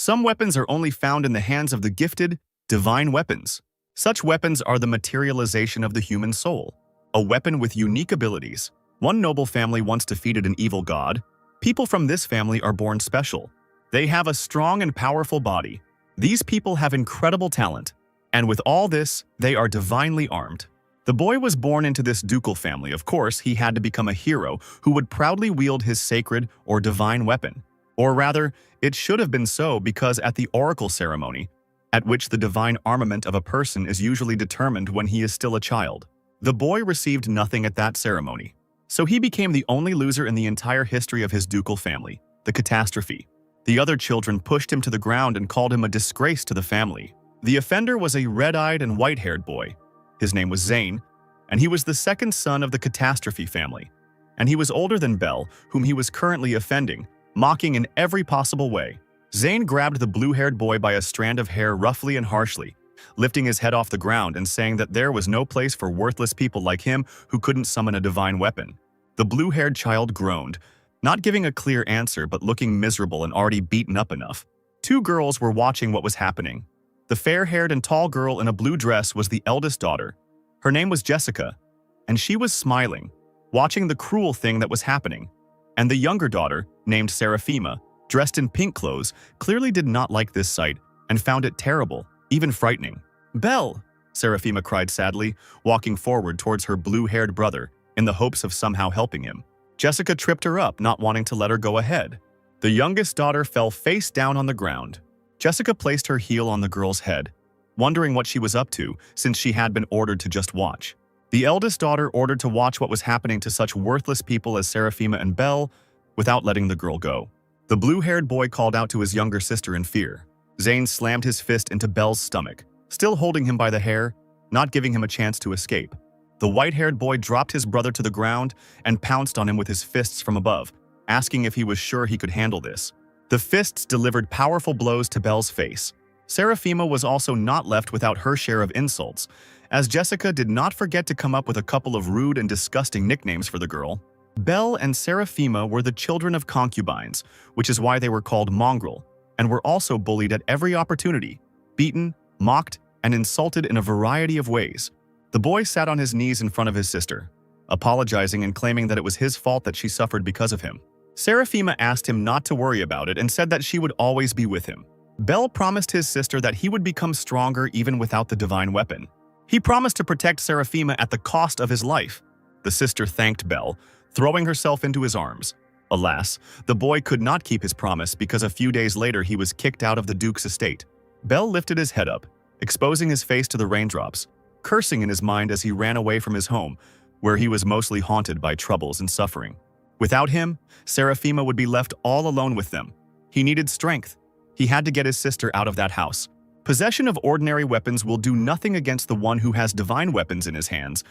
Some weapons are only found in the hands of the gifted, divine weapons. Such weapons are the materialization of the human soul, a weapon with unique abilities. One noble family once defeated an evil god. People from this family are born special. They have a strong and powerful body. These people have incredible talent, and with all this, they are divinely armed. The boy was born into this ducal family. Of course, he had to become a hero who would proudly wield his sacred or divine weapon. Or rather, it should have been so because at the oracle ceremony, at which the divine armament of a person is usually determined when he is still a child, the boy received nothing at that ceremony. So he became the only loser in the entire history of his ducal family, the catastrophe. The other children pushed him to the ground and called him a disgrace to the family. The offender was a red-eyed and white-haired boy. His name was Zane, and he was the second son of the catastrophe family. And he was older than Belle, whom he was currently offending, mocking in every possible way. Zane grabbed the blue-haired boy by a strand of hair roughly and harshly, lifting his head off the ground and saying that there was no place for worthless people like him who couldn't summon a divine weapon. The blue-haired child groaned, not giving a clear answer but looking miserable and already beaten up enough. Two girls were watching what was happening. The fair-haired and tall girl in a blue dress was the eldest daughter. Her name was Jessica, and she was smiling, watching the cruel thing that was happening. And the younger daughter, named Seraphima, dressed in pink clothes, clearly did not like this sight and found it terrible, even frightening. "Belle!" Seraphima cried sadly, walking forward towards her blue-haired brother in the hopes of somehow helping him. Jessica tripped her up, not wanting to let her go ahead. The youngest daughter fell face down on the ground. Jessica placed her heel on the girl's head, wondering what she was up to since she had been ordered to just watch. The eldest daughter ordered to watch what was happening to such worthless people as Seraphima and Belle without letting the girl go. The blue-haired boy called out to his younger sister in fear. Zane slammed his fist into Belle's stomach, still holding him by the hair, not giving him a chance to escape. The white-haired boy dropped his brother to the ground and pounced on him with his fists from above, asking if he was sure he could handle this. The fists delivered powerful blows to Belle's face. Seraphima was also not left without her share of insults, as Jessica did not forget to come up with a couple of rude and disgusting nicknames for the girl. Belle and Seraphima were the children of concubines, which is why they were called mongrel, and were also bullied at every opportunity, beaten, mocked, and insulted in a variety of ways. The boy sat on his knees in front of his sister, apologizing and claiming that it was his fault that she suffered because of him. Seraphima asked him not to worry about it and said that she would always be with him. Belle promised his sister that he would become stronger even without the divine weapon. He promised to protect Seraphima at the cost of his life. The sister thanked Belle, throwing herself into his arms. Alas, the boy could not keep his promise because a few days later he was kicked out of the Duke's estate. Belle lifted his head up, exposing his face to the raindrops, cursing in his mind as he ran away from his home, where he was mostly haunted by troubles and suffering. Without him, Seraphima would be left all alone with them. He needed strength. He had to get his sister out of that house. Possession of ordinary weapons will do nothing against the one who has divine weapons in his hands,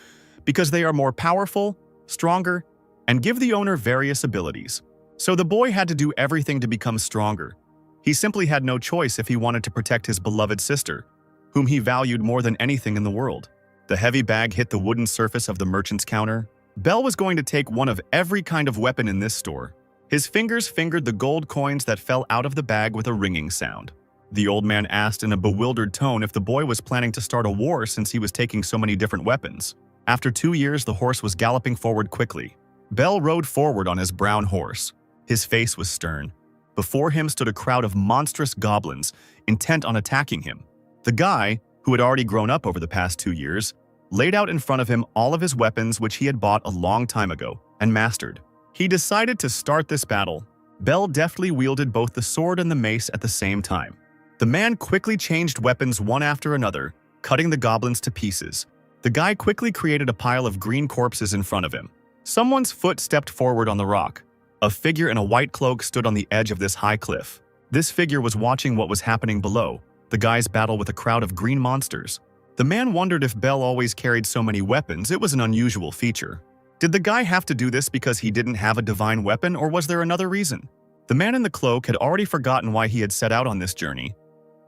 because they are more powerful, stronger, and give the owner various abilities. So the boy had to do everything to become stronger. He simply had no choice if he wanted to protect his beloved sister, whom he valued more than anything in the world. The heavy bag hit the wooden surface of the merchant's counter. Belle was going to take one of every kind of weapon in this store. His fingers fingered the gold coins that fell out of the bag with a ringing sound. The old man asked in a bewildered tone if the boy was planning to start a war since he was taking so many different weapons. After 2 years, the horse was galloping forward quickly. Belle rode forward on his brown horse. His face was stern. Before him stood a crowd of monstrous goblins, intent on attacking him. The guy, who had already grown up over the past 2 years, laid out in front of him all of his weapons which he had bought a long time ago and mastered. He decided to start this battle. Belle deftly wielded both the sword and the mace at the same time. The man quickly changed weapons one after another, cutting the goblins to pieces. The guy quickly created a pile of green corpses in front of him. Someone's foot stepped forward on the rock. A figure in a white cloak stood on the edge of this high cliff. This figure was watching what was happening below, the guy's battle with a crowd of green monsters. The man wondered if Belle always carried so many weapons. It was an unusual feature. Did the guy have to do this because he didn't have a divine weapon, or was there another reason? The man in the cloak had already forgotten why he had set out on this journey.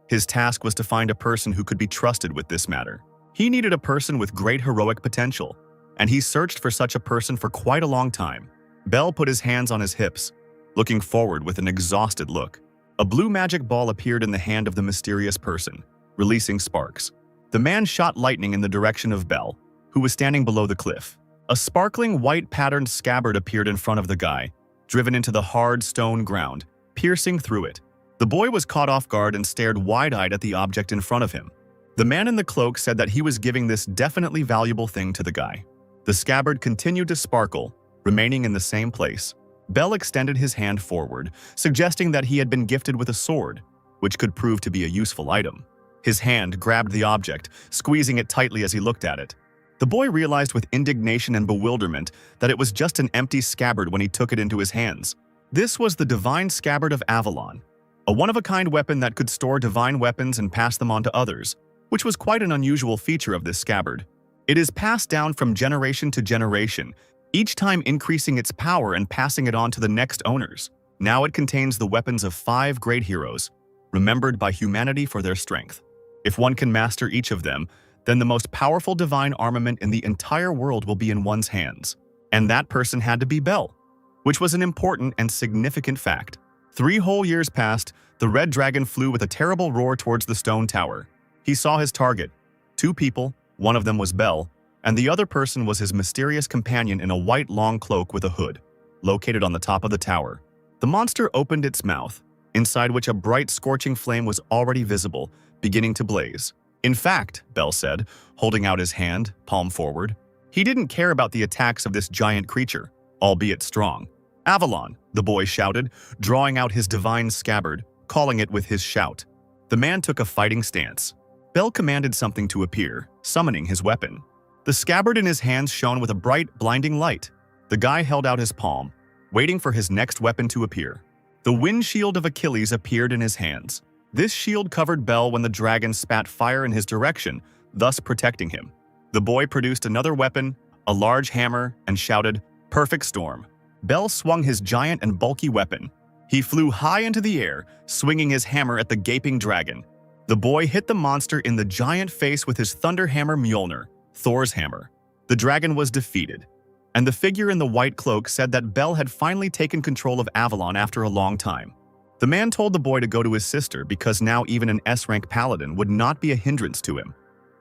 His task was to find a person who could be trusted with this matter. He needed a person with great heroic potential, and he searched for such a person for quite a long time. Belle put his hands on his hips, looking forward with an exhausted look. A blue magic ball appeared in the hand of the mysterious person, releasing sparks. The man shot lightning in the direction of Bell, who was standing below the cliff. A sparkling white patterned scabbard appeared in front of the guy, driven into the hard stone ground, piercing through it. The boy was caught off guard and stared wide-eyed at the object in front of him. The man in the cloak said that he was giving this definitely valuable thing to the guy. The scabbard continued to sparkle, remaining in the same place. Bell extended his hand forward, suggesting that he had been gifted with a sword, which could prove to be a useful item. His hand grabbed the object, squeezing it tightly as he looked at it. The boy realized with indignation and bewilderment that it was just an empty scabbard when he took it into his hands. This was the Divine Scabbard of Avalon, a one-of-a-kind weapon that could store divine weapons and pass them on to others, which was quite an unusual feature of this scabbard. It is passed down from generation to generation, each time increasing its power and passing it on to the next owners. Now it contains the weapons of 5 great heroes, remembered by humanity for their strength. If one can master each of them, then the most powerful divine armament in the entire world will be in one's hands. And that person had to be Bell, which was an important and significant fact. 3 whole years passed, the red dragon flew with a terrible roar towards the stone tower. He saw his target, 2 people, one of them was Bell, and the other person was his mysterious companion in a white long cloak with a hood, located on the top of the tower. The monster opened its mouth, inside which a bright scorching flame was already visible, beginning to blaze. In fact, Bell said, holding out his hand, palm forward, he didn't care about the attacks of this giant creature, albeit strong. Avalon, the boy shouted, drawing out his divine scabbard, calling it with his shout. The man took a fighting stance. Bell commanded something to appear, summoning his weapon. The scabbard in his hands shone with a bright, blinding light. The guy held out his palm, waiting for his next weapon to appear. The windshield of Achilles appeared in his hands. This shield covered Bell when the dragon spat fire in his direction, thus protecting him. The boy produced another weapon, a large hammer, and shouted, "Perfect storm." Bell swung his giant and bulky weapon. He flew high into the air, swinging his hammer at the gaping dragon. The boy hit the monster in the giant face with his thunder hammer Mjolnir, Thor's hammer. The dragon was defeated, and the figure in the white cloak said that Bell had finally taken control of Avalon after a long time. The man told the boy to go to his sister because now even an S-rank paladin would not be a hindrance to him,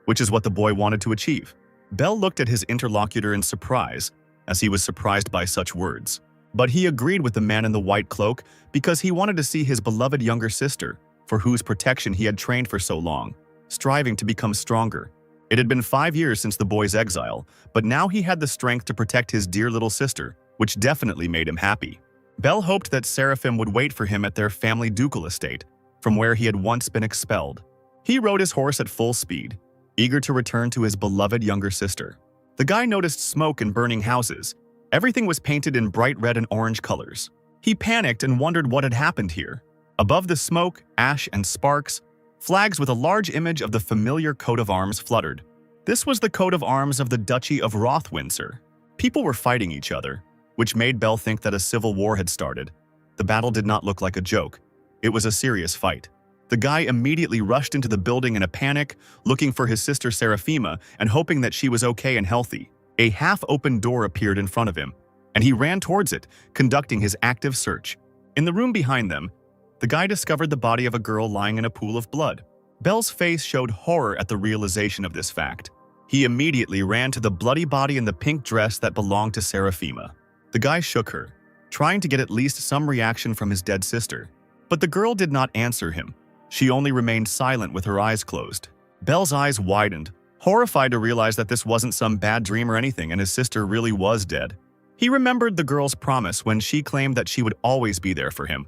which is what the boy wanted to achieve. Bell looked at his interlocutor in surprise, as he was surprised by such words. But he agreed with the man in the white cloak because he wanted to see his beloved younger sister, for whose protection he had trained for so long, striving to become stronger. It had been 5 years since the boy's exile, but now he had the strength to protect his dear little sister, which definitely made him happy. Bell hoped that Seraphim would wait for him at their family ducal estate, from where he had once been expelled. He rode his horse at full speed, eager to return to his beloved younger sister. The guy noticed smoke and burning houses. Everything was painted in bright red and orange colors. He panicked and wondered what had happened here. Above the smoke, ash, and sparks, flags with a large image of the familiar coat of arms fluttered. This was the coat of arms of the Duchy of Rothwindsor. People were fighting each other, which made Bell think that a civil war had started. The battle did not look like a joke. It was a serious fight. The guy immediately rushed into the building in a panic, looking for his sister Seraphima and hoping that she was okay and healthy. A half-open door appeared in front of him, and he ran towards it, conducting his active search. In the room behind them, the guy discovered the body of a girl lying in a pool of blood. Bell's face showed horror at the realization of this fact. He immediately ran to the bloody body in the pink dress that belonged to Seraphima. The guy shook her, trying to get at least some reaction from his dead sister. But the girl did not answer him. She only remained silent with her eyes closed. Bell's eyes widened, horrified to realize that this wasn't some bad dream or anything and his sister really was dead. He remembered the girl's promise when she claimed that she would always be there for him,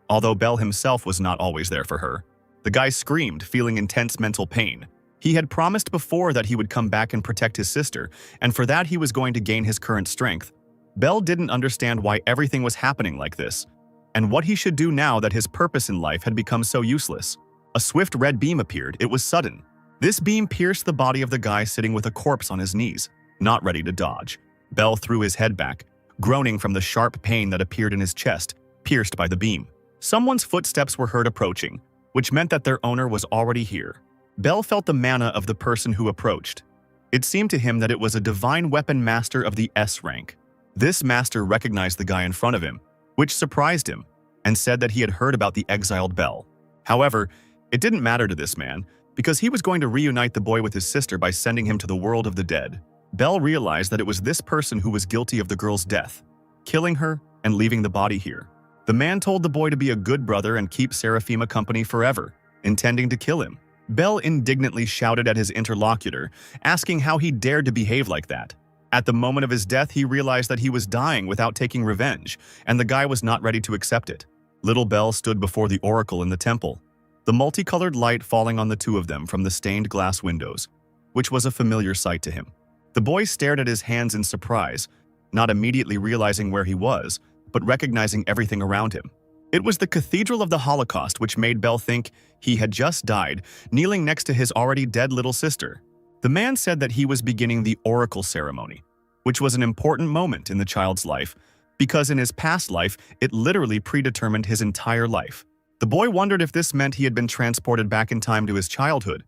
although Bell himself was not always there for her. The guy screamed, feeling intense mental pain. He had promised before that he would come back and protect his sister, and for that he was going to gain his current strength. Bell didn't understand why everything was happening like this, and what he should do now that his purpose in life had become so useless. A swift red beam appeared. It was sudden. This beam pierced the body of the guy sitting with a corpse on his knees, not ready to dodge. Bell threw his head back, groaning from the sharp pain that appeared in his chest, pierced by the beam. Someone's footsteps were heard approaching, which meant that their owner was already here. Bell felt the mana of the person who approached. It seemed to him that it was a divine weapon master of the S rank. This master recognized the guy in front of him, which surprised him. and said that he had heard about the exiled Belle. However, it didn't matter to this man, because he was going to reunite the boy with his sister by sending him to the world of the dead. Belle realized that it was this person who was guilty of the girl's death, killing her and leaving the body here. The man told the boy to be a good brother and keep Seraphima company forever, intending to kill him. Belle indignantly shouted at his interlocutor, asking how he dared to behave like that. At the moment of his death, he realized that he was dying without taking revenge, and the guy was not ready to accept it. Little Belle stood before the oracle in the temple, the multicolored light falling on the two of them from the stained glass windows, which was a familiar sight to him. The boy stared at his hands in surprise, not immediately realizing where he was, but recognizing everything around him. It was the Cathedral of the Holocaust, which made Belle think he had just died, kneeling next to his already dead little sister. The man said that he was beginning the oracle ceremony, which was an important moment in the child's life, because in his past life, it literally predetermined his entire life. The boy wondered if this meant he had been transported back in time to his childhood,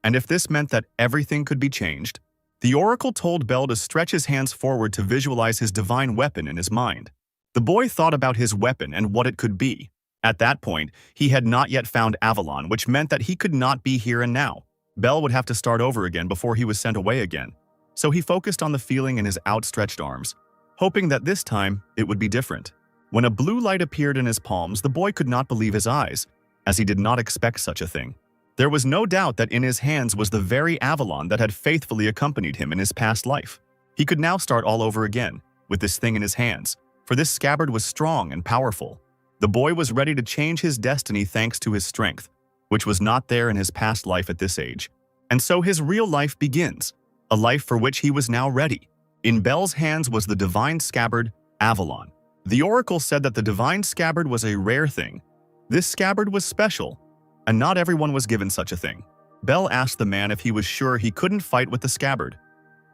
and if this meant that everything could be changed. The oracle told Belle to stretch his hands forward to visualize his divine weapon in his mind. The boy thought about his weapon and what it could be. At that point, he had not yet found Avalon, which meant that he could not be here and now. Belle would have to start over again before he was sent away again. So he focused on the feeling in his outstretched arms, hoping that this time it would be different. When a blue light appeared in his palms, the boy could not believe his eyes, as he did not expect such a thing. There was no doubt that in his hands was the very Avalon that had faithfully accompanied him in his past life. He could now start all over again, with this thing in his hands, for this scabbard was strong and powerful. The boy was ready to change his destiny thanks to his strength, which was not there in his past life at this age. And so his real life begins, a life for which he was now ready. In Belle's hands was the divine scabbard, Avalon. The oracle said that the divine scabbard was a rare thing. This scabbard was special, and not everyone was given such a thing. Belle asked the man if he was sure he couldn't fight with the scabbard,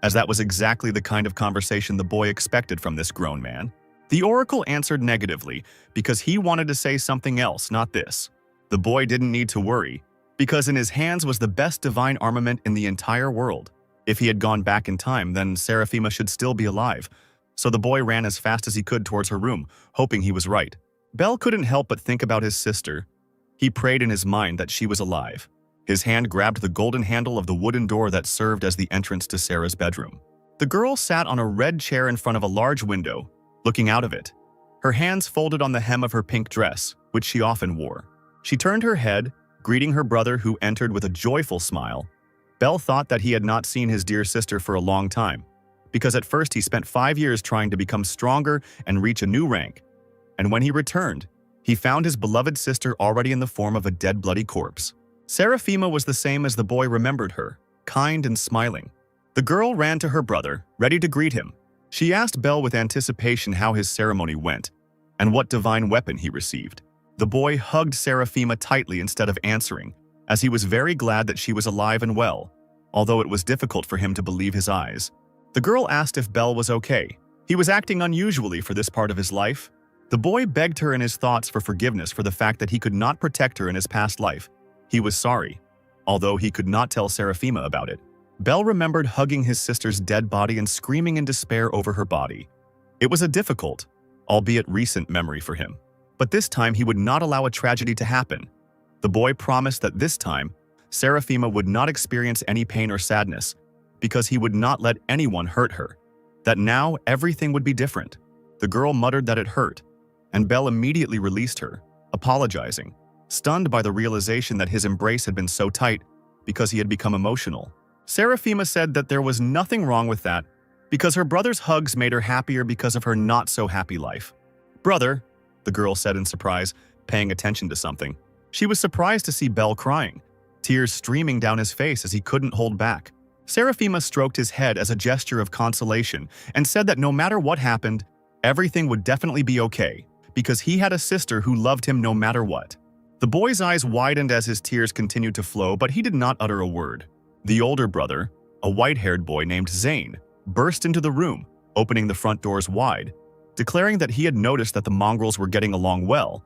as that was exactly the kind of conversation the boy expected from this grown man. The oracle answered negatively because he wanted to say something else, not this. The boy didn't need to worry, because in his hands was the best divine armament in the entire world. If he had gone back in time, then Seraphima should still be alive. So the boy ran as fast as he could towards her room, hoping he was right. Belle couldn't help but think about his sister. He prayed in his mind that she was alive. His hand grabbed the golden handle of the wooden door that served as the entrance to Sarah's bedroom. The girl sat on a red chair in front of a large window, looking out of it. Her hands folded on the hem of her pink dress, which she often wore. She turned her head, greeting her brother, who entered with a joyful smile. Belle thought that he had not seen his dear sister for a long time, because at first he spent 5 years trying to become stronger and reach a new rank. And when he returned, he found his beloved sister already in the form of a dead bloody corpse. Seraphima was the same as the boy remembered her, kind and smiling. The girl ran to her brother, ready to greet him. She asked Belle with anticipation how his ceremony went, and what divine weapon he received. The boy hugged Seraphima tightly instead of answering, as he was very glad that she was alive and well, although it was difficult for him to believe his eyes. The girl asked if Belle was okay. He was acting unusually for this part of his life. The boy begged her in his thoughts for forgiveness for the fact that he could not protect her in his past life. He was sorry, although he could not tell Seraphima about it. Belle remembered hugging his sister's dead body and screaming in despair over her body. It was a difficult, albeit recent memory for him. But this time he would not allow a tragedy to happen. The boy promised that this time, Seraphima would not experience any pain or sadness, because he would not let anyone hurt her. That now everything would be different. The girl muttered that it hurt, and Belle immediately released her, apologizing, stunned by the realization that his embrace had been so tight because he had become emotional. Seraphima said that there was nothing wrong with that, because her brother's hugs made her happier because of her not-so-happy life. "Brother," the girl said in surprise, paying attention to something. She was surprised to see Belle crying, tears streaming down his face as he couldn't hold back. Seraphima stroked his head as a gesture of consolation and said that no matter what happened, everything would definitely be okay, because he had a sister who loved him no matter what. The boy's eyes widened as his tears continued to flow, but he did not utter a word. The older brother, a white-haired boy named Zane, burst into the room, opening the front doors wide, declaring that he had noticed that the mongrels were getting along well,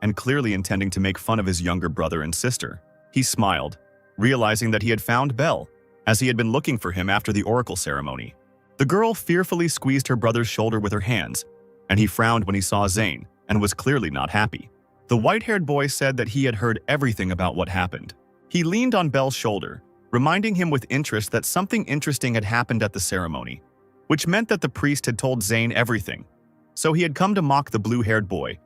and clearly intending to make fun of his younger brother and sister. He smiled, realizing that he had found Belle, as he had been looking for him after the oracle ceremony. The girl fearfully squeezed her brother's shoulder with her hands, and he frowned when he saw Zane, and was clearly not happy. The white-haired boy said that he had heard everything about what happened. He leaned on Bel's shoulder, reminding him with interest that something interesting had happened at the ceremony, which meant that the priest had told Zane everything. So he had come to mock the blue-haired boy,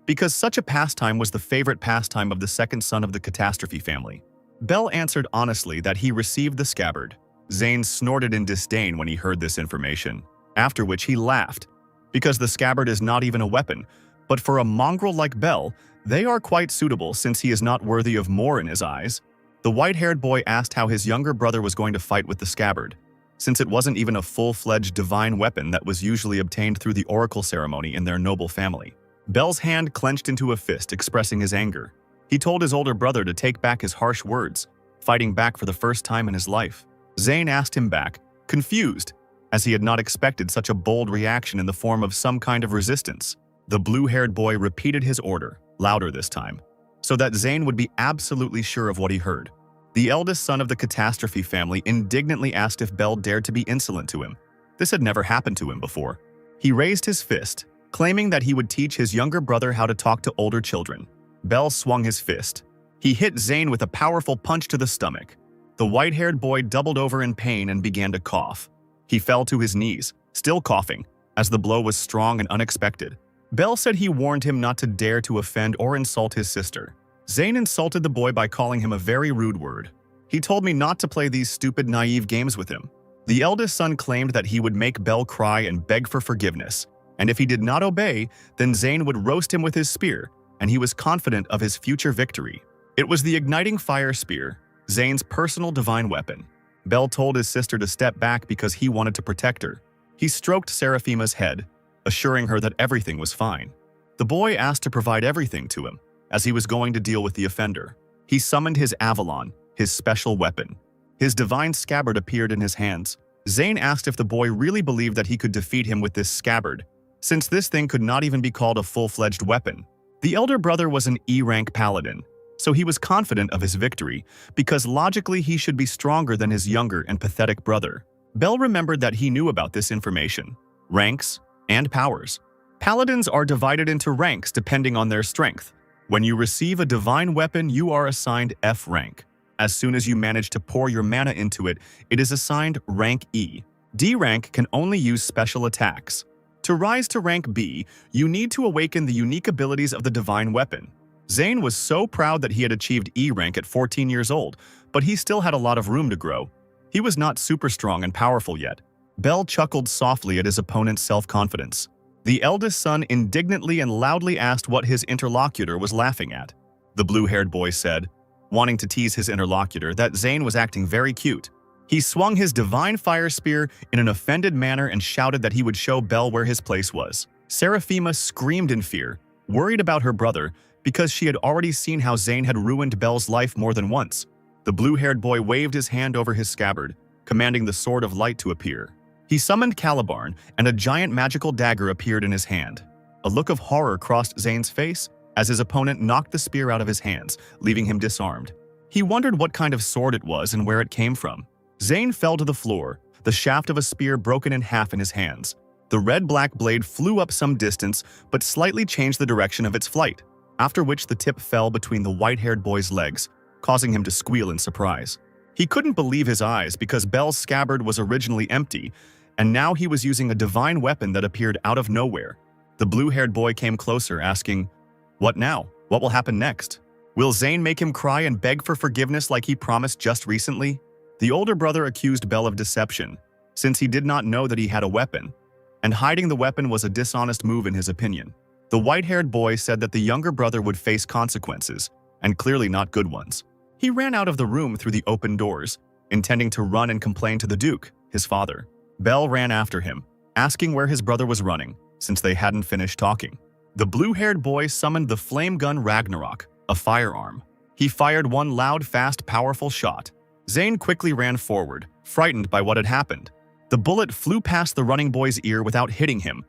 because such a pastime was the favorite pastime of the second son of the Catastrophe family. Bel answered honestly that he received the scabbard. Zane snorted in disdain when he heard this information, after which he laughed, because the scabbard is not even a weapon, but for a mongrel like Bel, they are quite suitable since he is not worthy of more in his eyes. The white-haired boy asked how his younger brother was going to fight with the scabbard, since it wasn't even a full-fledged divine weapon that was usually obtained through the oracle ceremony in their noble family. Bel's hand clenched into a fist, expressing his anger. He told his older brother to take back his harsh words, fighting back for the first time in his life. Zane asked him back, confused, as he had not expected such a bold reaction in the form of some kind of resistance. The blue-haired boy repeated his order, louder this time, so that Zane would be absolutely sure of what he heard. The eldest son of the Catastrophe family indignantly asked if Bel dared to be insolent to him. This had never happened to him before. He raised his fist, claiming that he would teach his younger brother how to talk to older children. Bel swung his fist. He hit Zane with a powerful punch to the stomach. The white-haired boy doubled over in pain and began to cough. He fell to his knees, still coughing, as the blow was strong and unexpected. Bel said he warned him not to dare to offend or insult his sister. Zane insulted the boy by calling him a very rude word. He told me not to play these stupid, naive games with him. The eldest son claimed that he would make Bel cry and beg for forgiveness, and if he did not obey, then Zane would roast him with his spear, and he was confident of his future victory. It was the igniting fire spear, Zane's personal divine weapon. Bel told his sister to step back because he wanted to protect her. He stroked Seraphima's head, assuring her that everything was fine. The boy asked to provide everything to him, as he was going to deal with the offender. He summoned his Avalon, his special weapon. His divine scabbard appeared in his hands. Zane asked if the boy really believed that he could defeat him with this scabbard, since this thing could not even be called a full-fledged weapon. The elder brother was an E-rank paladin, so he was confident of his victory, because logically he should be stronger than his younger and pathetic brother. Bel remembered that he knew about this information, ranks, and powers. Paladins are divided into ranks depending on their strength. When you receive a divine weapon, you are assigned F rank. As soon as you manage to pour your mana into it, it is assigned rank E. D rank can only use special attacks. To rise to rank B, you need to awaken the unique abilities of the divine weapon. Zane was so proud that he had achieved E rank at 14 years old, but he still had a lot of room to grow. He was not super strong and powerful yet. Bel chuckled softly at his opponent's self-confidence. The eldest son indignantly and loudly asked what his interlocutor was laughing at. The blue-haired boy said, wanting to tease his interlocutor, that Zane was acting very cute. He swung his divine fire spear in an offended manner and shouted that he would show Bel where his place was. Seraphima screamed in fear, worried about her brother, because she had already seen how Zane had ruined Bel's life more than once. The blue-haired boy waved his hand over his scabbard, commanding the Sword of Light to appear. He summoned Calibarn, and a giant magical dagger appeared in his hand. A look of horror crossed Zane's face as his opponent knocked the spear out of his hands, leaving him disarmed. He wondered what kind of sword it was and where it came from. Zane fell to the floor, the shaft of a spear broken in half in his hands. The red-black blade flew up some distance, but slightly changed the direction of its flight, after which the tip fell between the white-haired boy's legs, causing him to squeal in surprise. He couldn't believe his eyes because Bel's scabbard was originally empty, and now he was using a divine weapon that appeared out of nowhere. The blue-haired boy came closer, asking, "What now? What will happen next? Will Zane make him cry and beg for forgiveness like he promised just recently?" The older brother accused Bel of deception, since he did not know that he had a weapon, and hiding the weapon was a dishonest move in his opinion. The white-haired boy said that the younger brother would face consequences, and clearly not good ones. He ran out of the room through the open doors, intending to run and complain to the Duke, his father. Bel ran after him, asking where his brother was running, since they hadn't finished talking. The blue-haired boy summoned the flame gun Ragnarok, a firearm. He fired one loud, fast, powerful shot. Zane quickly ran forward, frightened by what had happened. The bullet flew past the running boy's ear without hitting him,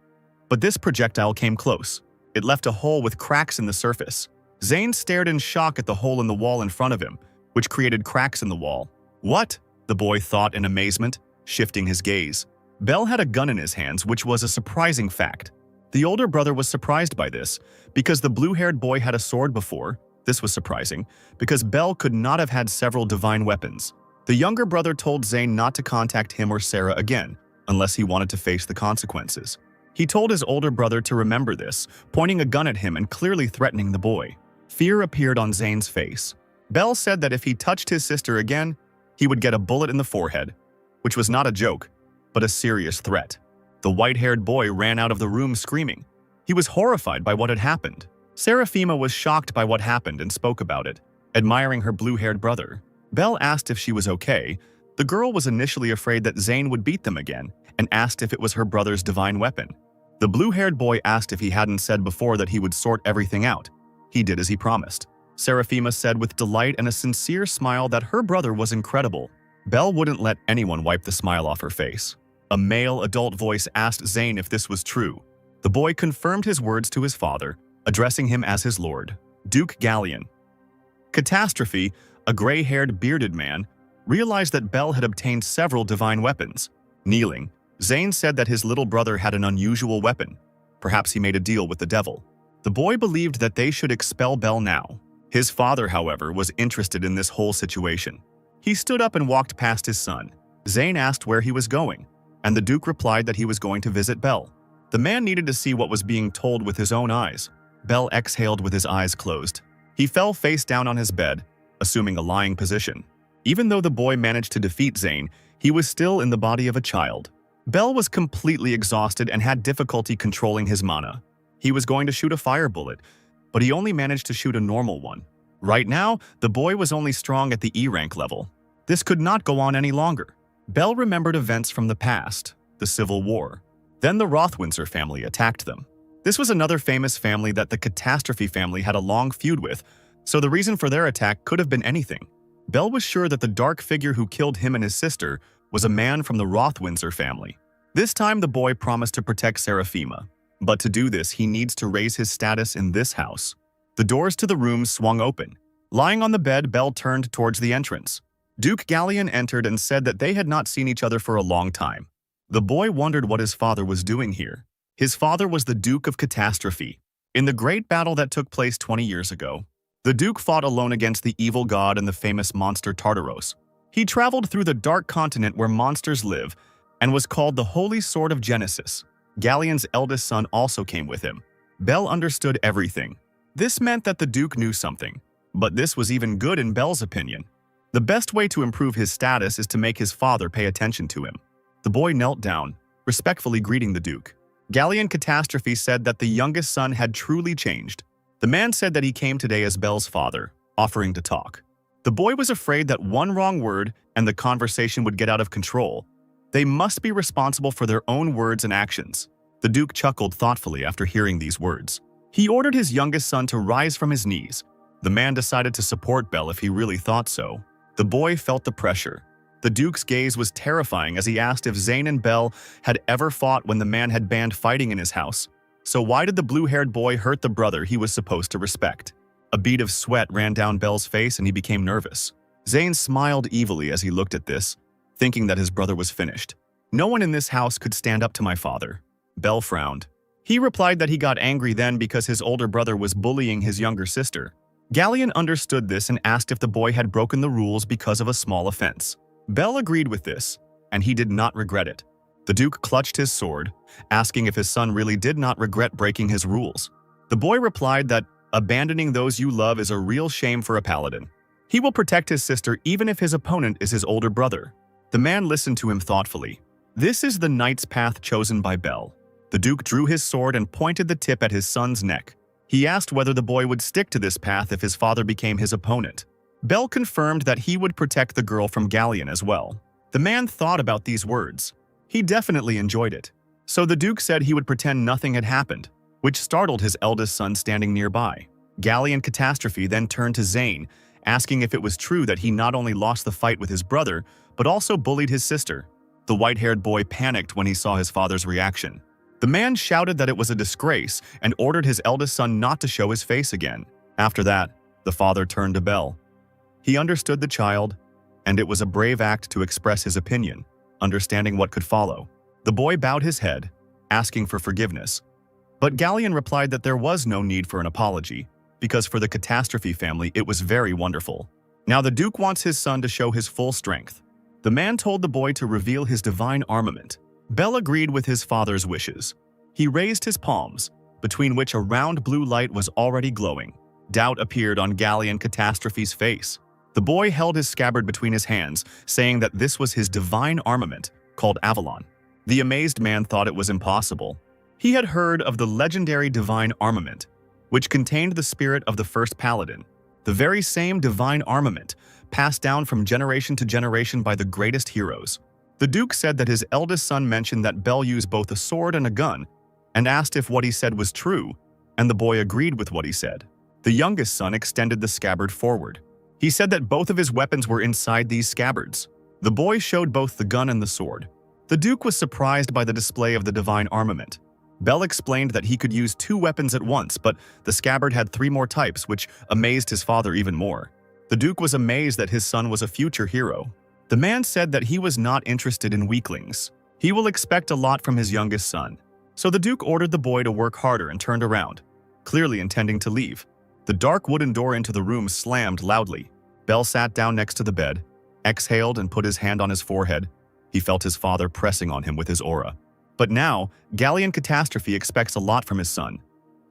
but this projectile came close. It left a hole with cracks in the surface. Zane stared in shock at the hole in the wall in front of him, which created cracks in the wall. "What?" the boy thought in amazement, shifting his gaze. Bel had a gun in his hands, which was a surprising fact. The older brother was surprised by this, because the blue-haired boy had a sword before. This was surprising, because Belle could not have had several divine weapons. The younger brother told Zane not to contact him or Sarah again, unless he wanted to face the consequences. He told his older brother to remember this, pointing a gun at him and clearly threatening the boy. Fear appeared on Zane's face. Belle said that if he touched his sister again, he would get a bullet in the forehead, which was not a joke, but a serious threat. The white-haired boy ran out of the room screaming. He was horrified by what had happened. Seraphima was shocked by what happened and spoke about it, admiring her blue-haired brother. Belle asked if she was okay. The girl was initially afraid that Zane would beat them again and asked if it was her brother's divine weapon. The blue-haired boy asked if he hadn't said before that he would sort everything out. He did as he promised. Seraphima said with delight and a sincere smile that her brother was incredible. Belle wouldn't let anyone wipe the smile off her face. A male adult voice asked Zane if this was true. The boy confirmed his words to his father, addressing him as his lord, Duke Galleon. Catastrophe, a gray-haired bearded man, realized that Belle had obtained several divine weapons. Kneeling, Zane said that his little brother had an unusual weapon. Perhaps he made a deal with the devil. The boy believed that they should expel Belle now. His father, however, was interested in this whole situation. He stood up and walked past his son. Zane asked where he was going, and the Duke replied that he was going to visit Belle. The man needed to see what was being told with his own eyes. Belle exhaled with his eyes closed. He fell face down on his bed, assuming a lying position. Even though the boy managed to defeat Zane, he was still in the body of a child. Belle was completely exhausted and had difficulty controlling his mana. He was going to shoot a fire bullet, but he only managed to shoot a normal one. Right now, the boy was only strong at the E rank level. This could not go on any longer. Belle remembered events from the past, the Civil War. Then the Rothwindsor family attacked them. This was another famous family that the Catastrophe family had a long feud with, so the reason for their attack could have been anything. Belle was sure that the dark figure who killed him and his sister was a man from the Rothwindsor family. This time the boy promised to protect Seraphima, but to do this he needs to raise his status in this house. The doors to the rooms swung open. Lying on the bed, Belle turned towards the entrance. Duke Galleon entered and said that they had not seen each other for a long time. The boy wondered what his father was doing here. His father was the Duke of Catastrophe. In the great battle that took place 20 years ago, the Duke fought alone against the evil god and the famous monster Tartaros. He traveled through the dark continent where monsters live and was called the Holy Sword of Genesis. Galleon's eldest son also came with him. Belle understood everything. This meant that the Duke knew something, but this was even good in Belle's opinion. The best way to improve his status is to make his father pay attention to him. The boy knelt down, respectfully greeting the Duke. Galleon Catastrophe said that the youngest son had truly changed. The man said that he came today as Belle's father, offering to talk. The boy was afraid that one wrong word and the conversation would get out of control. They must be responsible for their own words and actions. The Duke chuckled thoughtfully after hearing these words. He ordered his youngest son to rise from his knees. The man decided to support Belle if he really thought so. The boy felt the pressure. The Duke's gaze was terrifying as he asked if Zane and Belle had ever fought when the man had banned fighting in his house. So why did the blue-haired boy hurt the brother he was supposed to respect? A bead of sweat ran down Belle's face and he became nervous. Zane smiled evilly as he looked at this, thinking that his brother was finished. No one in this house could stand up to my father. Belle frowned. He replied that he got angry then because his older brother was bullying his younger sister. Galleon understood this and asked if the boy had broken the rules because of a small offense. Belle agreed with this, and he did not regret it. The Duke clutched his sword, asking if his son really did not regret breaking his rules. The boy replied that abandoning those you love is a real shame for a paladin. He will protect his sister even if his opponent is his older brother. The man listened to him thoughtfully. This is the knight's path chosen by Belle. The Duke drew his sword and pointed the tip at his son's neck. He asked whether the boy would stick to this path if his father became his opponent. Belle confirmed that he would protect the girl from Galleon as well. The man thought about these words. He definitely enjoyed it. So the Duke said he would pretend nothing had happened, which startled his eldest son standing nearby. Galleon Catastrophe then turned to Zane, asking if it was true that he not only lost the fight with his brother, but also bullied his sister. The white-haired boy panicked when he saw his father's reaction. The man shouted that it was a disgrace and ordered his eldest son not to show his face again. After that, the father turned to Belle. He understood the child, and it was a brave act to express his opinion, understanding what could follow. The boy bowed his head, asking for forgiveness. But Galleon replied that there was no need for an apology, because for the Catastrophe family it was very wonderful. Now the Duke wants his son to show his full strength. The man told the boy to reveal his divine armament. Bell agreed with his father's wishes. He raised his palms, between which a round blue light was already glowing. Doubt appeared on Galleon Catastrophe's face. The boy held his scabbard between his hands, saying that this was his divine armament, called Avalon. The amazed man thought it was impossible. He had heard of the legendary divine armament, which contained the spirit of the first paladin, the very same divine armament passed down from generation to generation by the greatest heroes. The Duke said that his eldest son mentioned that Bell used both a sword and a gun, and asked if what he said was true, and the boy agreed with what he said. The youngest son extended the scabbard forward. He said that both of his weapons were inside these scabbards. The boy showed both the gun and the sword. The Duke was surprised by the display of the divine armament. Bell explained that he could use 2 weapons at once, but the scabbard had 3 more types, which amazed his father even more. The Duke was amazed that his son was a future hero. The man said that he was not interested in weaklings. He will expect a lot from his youngest son. So the Duke ordered the boy to work harder and turned around, clearly intending to leave. The dark wooden door into the room slammed loudly. Bell sat down next to the bed, exhaled and put his hand on his forehead. He felt his father pressing on him with his aura. But now, Galleon Catastrophe expects a lot from his son,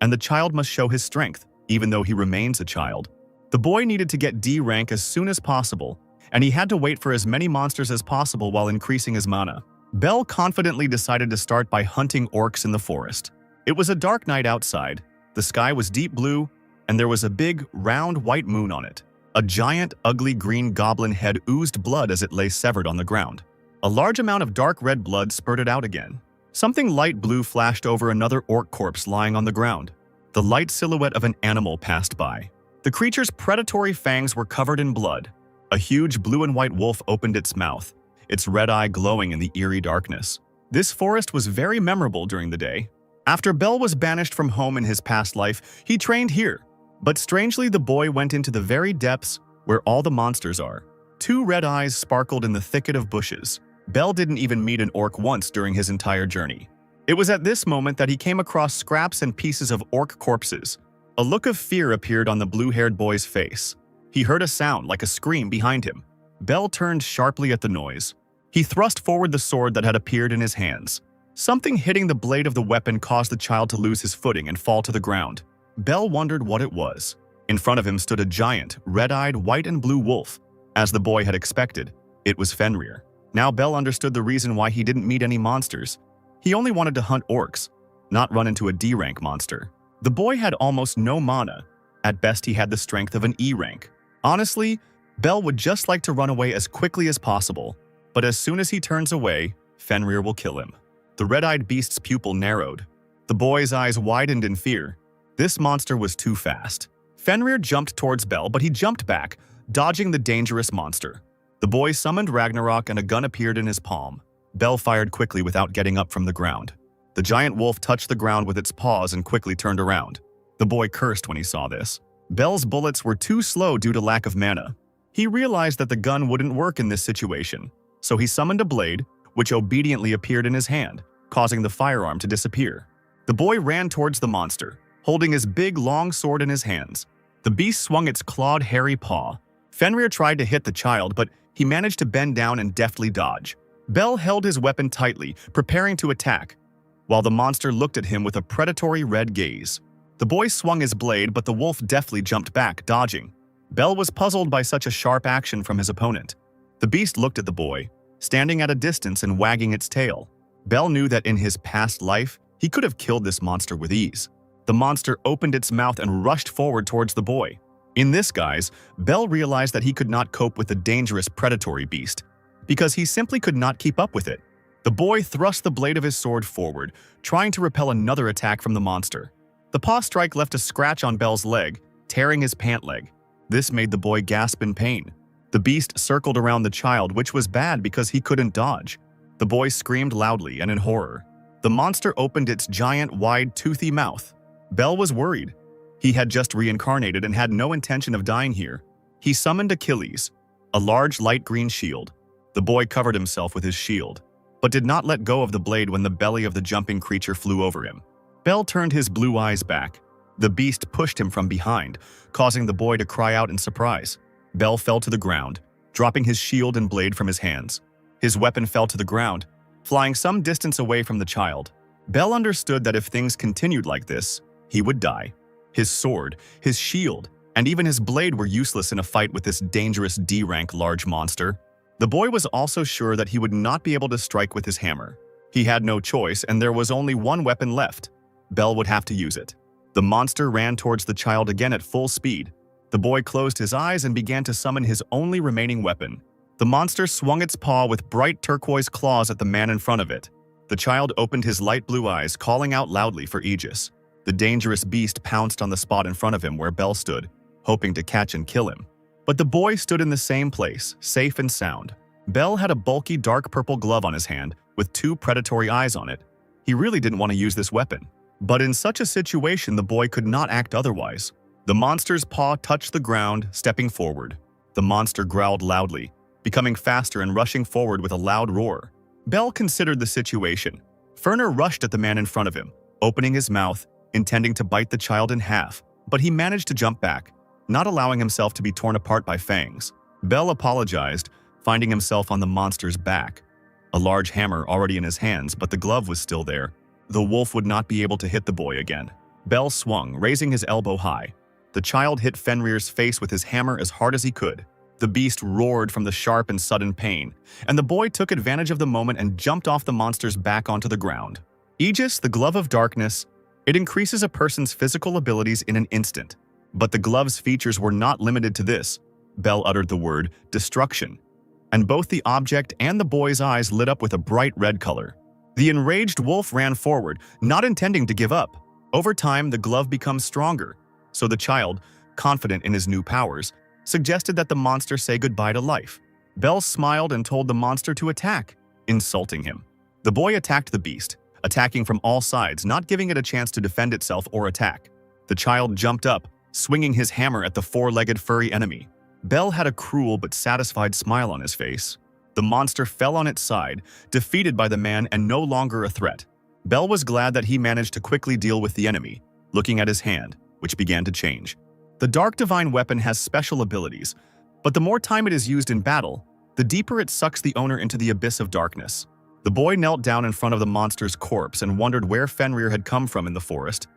and the child must show his strength, even though he remains a child. The boy needed to get D rank as soon as possible, and he had to wait for as many monsters as possible while increasing his mana. Bell confidently decided to start by hunting orcs in the forest. It was a dark night outside, the sky was deep blue, and there was a big, round white moon on it. A giant, ugly green goblin head oozed blood as it lay severed on the ground. A large amount of dark red blood spurted out again. Something light blue flashed over another orc corpse lying on the ground. The light silhouette of an animal passed by. The creature's predatory fangs were covered in blood. A huge blue and white wolf opened its mouth, its red eye glowing in the eerie darkness. This forest was very memorable during the day. After Bell was banished from home in his past life, he trained here. But strangely, the boy went into the very depths where all the monsters are. 2 red eyes sparkled in the thicket of bushes. Bell didn't even meet an orc once during his entire journey. It was at this moment that he came across scraps and pieces of orc corpses. A look of fear appeared on the blue-haired boy's face. He heard a sound like a scream behind him. Bell turned sharply at the noise. He thrust forward the sword that had appeared in his hands. Something hitting the blade of the weapon caused the child to lose his footing and fall to the ground. Bell wondered what it was. In front of him stood a giant, red-eyed white and blue wolf. As the boy had expected, it was Fenrir. Now Bell understood the reason why he didn't meet any monsters. He only wanted to hunt orcs, not run into a D-rank monster. The boy had almost no mana. At best, he had the strength of an E rank. Honestly, Bell would just like to run away as quickly as possible, but as soon as he turns away, Fenrir will kill him. The red-eyed beast's pupil narrowed. The boy's eyes widened in fear. This monster was too fast. Fenrir jumped towards Bell, but he jumped back, dodging the dangerous monster. The boy summoned Ragnarok and a gun appeared in his palm. Bell fired quickly without getting up from the ground. The giant wolf touched the ground with its paws and quickly turned around. The boy cursed when he saw this. Bell's bullets were too slow due to lack of mana. He realized that the gun wouldn't work in this situation, so he summoned a blade, which obediently appeared in his hand, causing the firearm to disappear. The boy ran towards the monster, holding his big, long sword in his hands. The beast swung its clawed, hairy paw. Fenrir tried to hit the child, but he managed to bend down and deftly dodge. Bell held his weapon tightly, preparing to attack, while the monster looked at him with a predatory red gaze. The boy swung his blade, but the wolf deftly jumped back, dodging. Bell was puzzled by such a sharp action from his opponent. The beast looked at the boy, standing at a distance and wagging its tail. Bell knew that in his past life, he could have killed this monster with ease. The monster opened its mouth and rushed forward towards the boy. In this guise, Bell realized that he could not cope with the dangerous predatory beast, because he simply could not keep up with it. The boy thrust the blade of his sword forward, trying to repel another attack from the monster. The paw strike left a scratch on Bell's leg, tearing his pant leg. This made the boy gasp in pain. The beast circled around the child, which was bad because he couldn't dodge. The boy screamed loudly and in horror. The monster opened its giant, wide, toothy mouth. Bell was worried. He had just reincarnated and had no intention of dying here. He summoned Achilles, a large light green shield. The boy covered himself with his shield, but did not let go of the blade when the belly of the jumping creature flew over him. Bell turned his blue eyes back. The beast pushed him from behind, causing the boy to cry out in surprise. Bell fell to the ground, dropping his shield and blade from his hands. His weapon fell to the ground, flying some distance away from the child. Bell understood that if things continued like this, he would die. His sword, his shield, and even his blade were useless in a fight with this dangerous D-rank large monster. The boy was also sure that he would not be able to strike with his hammer. He had no choice, and there was only one weapon left. Bell would have to use it. The monster ran towards the child again at full speed. The boy closed his eyes and began to summon his only remaining weapon. The monster swung its paw with bright turquoise claws at the man in front of it. The child opened his light blue eyes, calling out loudly for Aegis. The dangerous beast pounced on the spot in front of him where Bell stood, hoping to catch and kill him. But the boy stood in the same place, safe and sound. Bell had a bulky dark purple glove on his hand with two predatory eyes on it. He really didn't want to use this weapon. But in such a situation, the boy could not act otherwise. The monster's paw touched the ground, stepping forward. The monster growled loudly, becoming faster and rushing forward with a loud roar. Bell considered the situation. Ferner rushed at the man in front of him, opening his mouth, intending to bite the child in half, but he managed to jump back, not allowing himself to be torn apart by fangs. Bell apologized, finding himself on the monster's back. A large hammer already in his hands, but the glove was still there. The wolf would not be able to hit the boy again. Bell swung, raising his elbow high. The child hit Fenrir's face with his hammer as hard as he could. The beast roared from the sharp and sudden pain, and the boy took advantage of the moment and jumped off the monster's back onto the ground. Aegis, the glove of darkness, it increases a person's physical abilities in an instant. But the glove's features were not limited to this. Bell uttered the word, destruction, and both the object and the boy's eyes lit up with a bright red color. The enraged wolf ran forward, not intending to give up. Over time, the glove becomes stronger, so the child, confident in his new powers, suggested that the monster say goodbye to life. Bell smiled and told the monster to attack, insulting him. The boy attacked the beast, attacking from all sides, not giving it a chance to defend itself or attack. The child jumped up, swinging his hammer at the four-legged furry enemy. Bell had a cruel but satisfied smile on his face. The monster fell on its side, defeated by the man and no longer a threat. Bell was glad that he managed to quickly deal with the enemy, looking at his hand, which began to change. The Dark Divine weapon has special abilities, but the more time it is used in battle, the deeper it sucks the owner into the abyss of darkness. The boy knelt down in front of the monster's corpse and wondered where Fenrir had come from in the forest,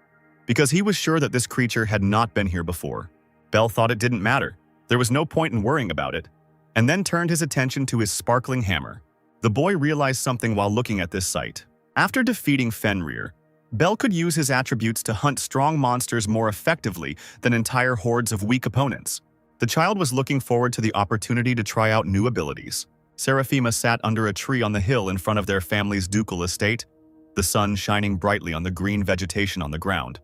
because he was sure that this creature had not been here before. Bell thought it didn't matter. There was no point in worrying about it, and then turned his attention to his sparkling hammer. The boy realized something while looking at this sight. After defeating Fenrir, Bell could use his attributes to hunt strong monsters more effectively than entire hordes of weak opponents. The child was looking forward to the opportunity to try out new abilities. Seraphima sat under a tree on the hill in front of their family's ducal estate, the sun shining brightly on the green vegetation on the ground.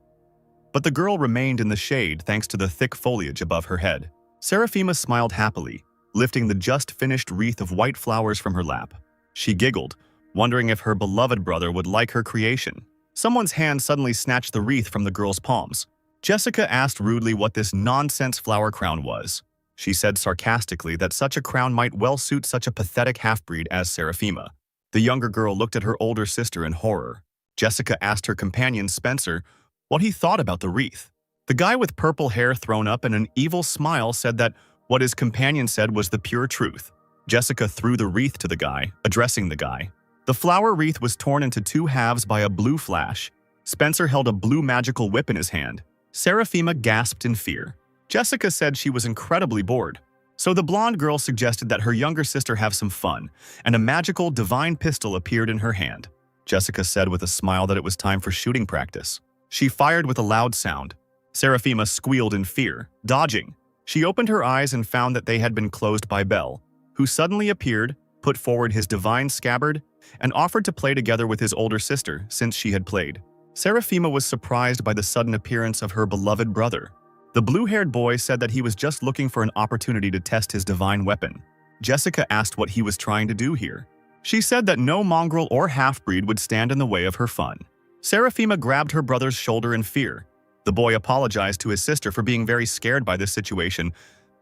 But the girl remained in the shade thanks to the thick foliage above her head. Seraphima smiled happily, lifting the just-finished wreath of white flowers from her lap. She giggled, wondering if her beloved brother would like her creation. Someone's hand suddenly snatched the wreath from the girl's palms. Jessica asked rudely what this nonsense flower crown was. She said sarcastically that such a crown might well suit such a pathetic half-breed as Seraphima. The younger girl looked at her older sister in horror. Jessica asked her companion Spencer what he thought about the wreath. The guy with purple hair thrown up and an evil smile said that what his companion said was the pure truth. Jessica threw the wreath to the guy, addressing the guy. The flower wreath was torn into two halves by a blue flash. Spencer held a blue magical whip in his hand. Seraphima gasped in fear. Jessica said she was incredibly bored. So the blonde girl suggested that her younger sister have some fun, and a magical divine pistol appeared in her hand. Jessica said with a smile that it was time for shooting practice. She fired with a loud sound. Seraphima squealed in fear, dodging. She opened her eyes and found that they had been closed by Bell, who suddenly appeared, put forward his divine scabbard, and offered to play together with his older sister since she had played. Seraphima was surprised by the sudden appearance of her beloved brother. The blue-haired boy said that he was just looking for an opportunity to test his divine weapon. Jessica asked what he was trying to do here. She said that no mongrel or half-breed would stand in the way of her fun. Seraphima grabbed her brother's shoulder in fear. The boy apologized to his sister for being very scared by this situation,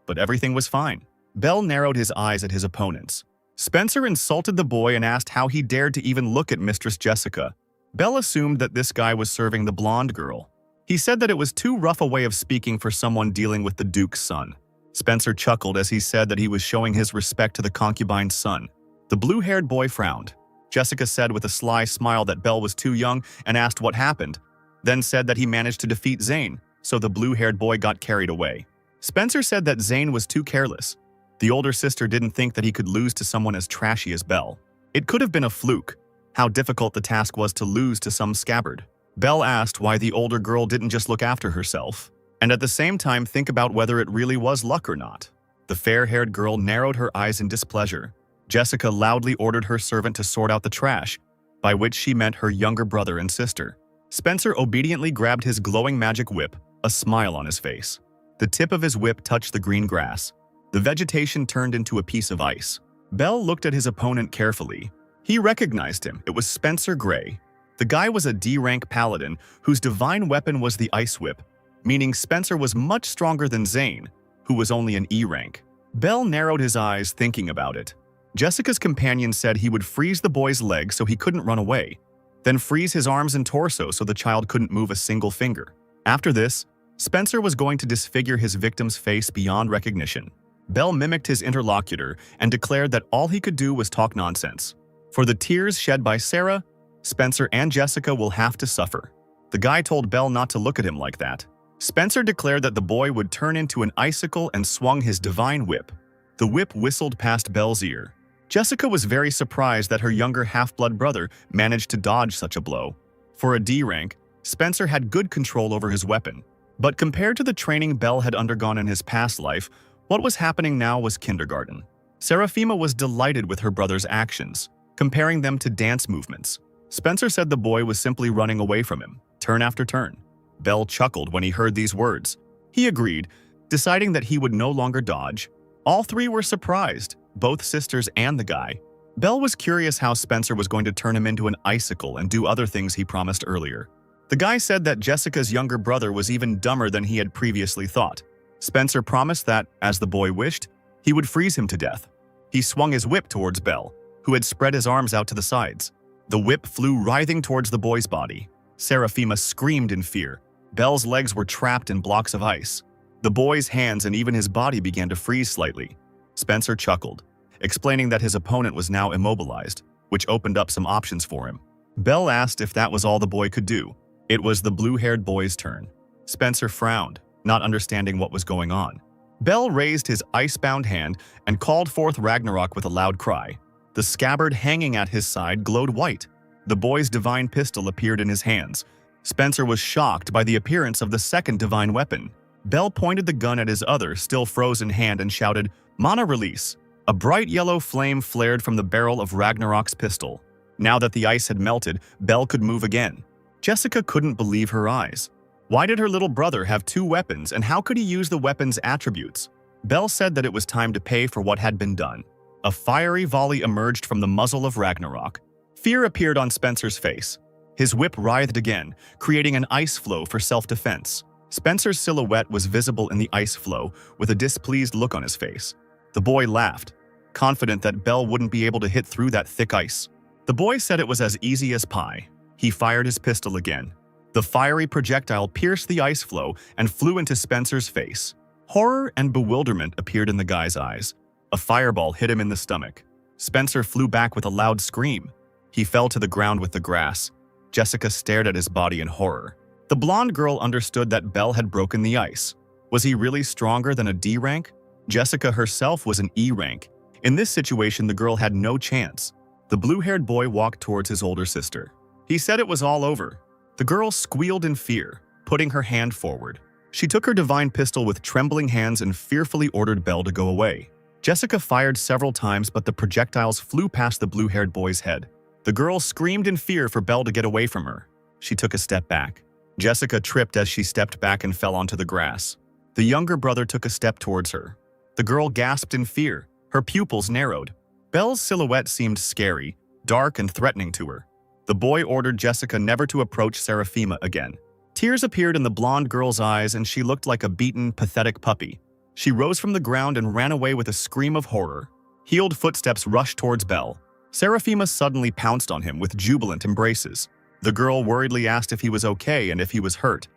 but everything was fine. Bell narrowed his eyes at his opponents. Spencer insulted the boy and asked how he dared to even look at Mistress Jessica. Belle assumed that this guy was serving the blonde girl. He said that it was too rough a way of speaking for someone dealing with the Duke's son. Spencer chuckled as he said that he was showing his respect to the concubine's son. The blue-haired boy frowned. Jessica said with a sly smile that Belle was too young and asked what happened, then said that he managed to defeat Zane, so the blue-haired boy got carried away. Spencer said that Zane was too careless. The older sister didn't think that he could lose to someone as trashy as Belle. It could have been a fluke. How difficult the task was to lose to some scabbard. Belle asked why the older girl didn't just look after herself, and at the same time think about whether it really was luck or not. The fair-haired girl narrowed her eyes in displeasure. Jessica loudly ordered her servant to sort out the trash, by which she meant her younger brother and sister. Spencer obediently grabbed his glowing magic whip, a smile on his face. The tip of his whip touched the green grass. The vegetation turned into a piece of ice. Belle looked at his opponent carefully. He recognized him. It was Spencer Gray. The guy was a D-rank paladin whose divine weapon was the ice whip, meaning Spencer was much stronger than Zane, who was only an E-rank. Belle narrowed his eyes thinking about it. Jessica's companion said he would freeze the boy's legs so he couldn't run away, then freeze his arms and torso so the child couldn't move a single finger. After this, Spencer was going to disfigure his victim's face beyond recognition. Belle mimicked his interlocutor and declared that all he could do was talk nonsense. For the tears shed by Sarah, Spencer and Jessica will have to suffer. The guy told Belle not to look at him like that. Spencer declared that the boy would turn into an icicle and swung his divine whip. The whip whistled past Belle's ear. Jessica was very surprised that her younger half-blood brother managed to dodge such a blow. For a D rank, Spencer had good control over his weapon. But compared to the training Belle had undergone in his past life, what was happening now was kindergarten. Seraphima was delighted with her brother's actions, comparing them to dance movements. Spencer said the boy was simply running away from him, turn after turn. Belle chuckled when he heard these words. He agreed, deciding that he would no longer dodge. All three were surprised, both sisters and the guy. Belle was curious how Spencer was going to turn him into an icicle and do other things he promised earlier. The guy said that Jessica's younger brother was even dumber than he had previously thought. Spencer promised that, as the boy wished, he would freeze him to death. He swung his whip towards Belle, who had spread his arms out to the sides. The whip flew writhing towards the boy's body. Seraphima screamed in fear. Belle's legs were trapped in blocks of ice. The boy's hands and even his body began to freeze slightly. Spencer chuckled, explaining that his opponent was now immobilized, which opened up some options for him. Belle asked if that was all the boy could do. It was the blue-haired boy's turn. Spencer frowned, not understanding what was going on. Belle raised his ice-bound hand and called forth Ragnarok with a loud cry. The scabbard hanging at his side glowed white. The boy's divine pistol appeared in his hands. Spencer was shocked by the appearance of the second divine weapon. Belle pointed the gun at his other, still frozen hand and shouted, "Mana release!" A bright yellow flame flared from the barrel of Ragnarok's pistol. Now that the ice had melted, Belle could move again. Jessica couldn't believe her eyes. Why did her little brother have two weapons, and how could he use the weapon's attributes? Belle said that it was time to pay for what had been done. A fiery volley emerged from the muzzle of Ragnarok. Fear appeared on Spencer's face. His whip writhed again, creating an ice flow for self-defense. Spencer's silhouette was visible in the ice flow, with a displeased look on his face. The boy laughed, confident that Belle wouldn't be able to hit through that thick ice. The boy said it was as easy as pie. He fired his pistol again. The fiery projectile pierced the ice flow and flew into Spencer's face. Horror and bewilderment appeared in the guy's eyes. A fireball hit him in the stomach. Spencer flew back with a loud scream. He fell to the ground with the grass. Jessica stared at his body in horror. The blonde girl understood that Belle had broken the ice. Was he really stronger than a D rank? Jessica herself was an E rank. In this situation, the girl had no chance. The blue-haired boy walked towards his older sister. He said it was all over. The girl squealed in fear, putting her hand forward. She took her divine pistol with trembling hands and fearfully ordered Belle to go away. Jessica fired several times, but the projectiles flew past the blue-haired boy's head. The girl screamed in fear for Belle to get away from her. She took a step back. Jessica tripped as she stepped back and fell onto the grass. The younger brother took a step towards her. The girl gasped in fear. Her pupils narrowed. Belle's silhouette seemed scary, dark and threatening to her. The boy ordered Jessica never to approach Seraphima again. Tears appeared in the blonde girl's eyes and she looked like a beaten, pathetic puppy. She rose from the ground and ran away with a scream of horror. Heeled footsteps rushed towards Belle. Seraphima suddenly pounced on him with jubilant embraces. The girl worriedly asked if he was okay and if he was hurt.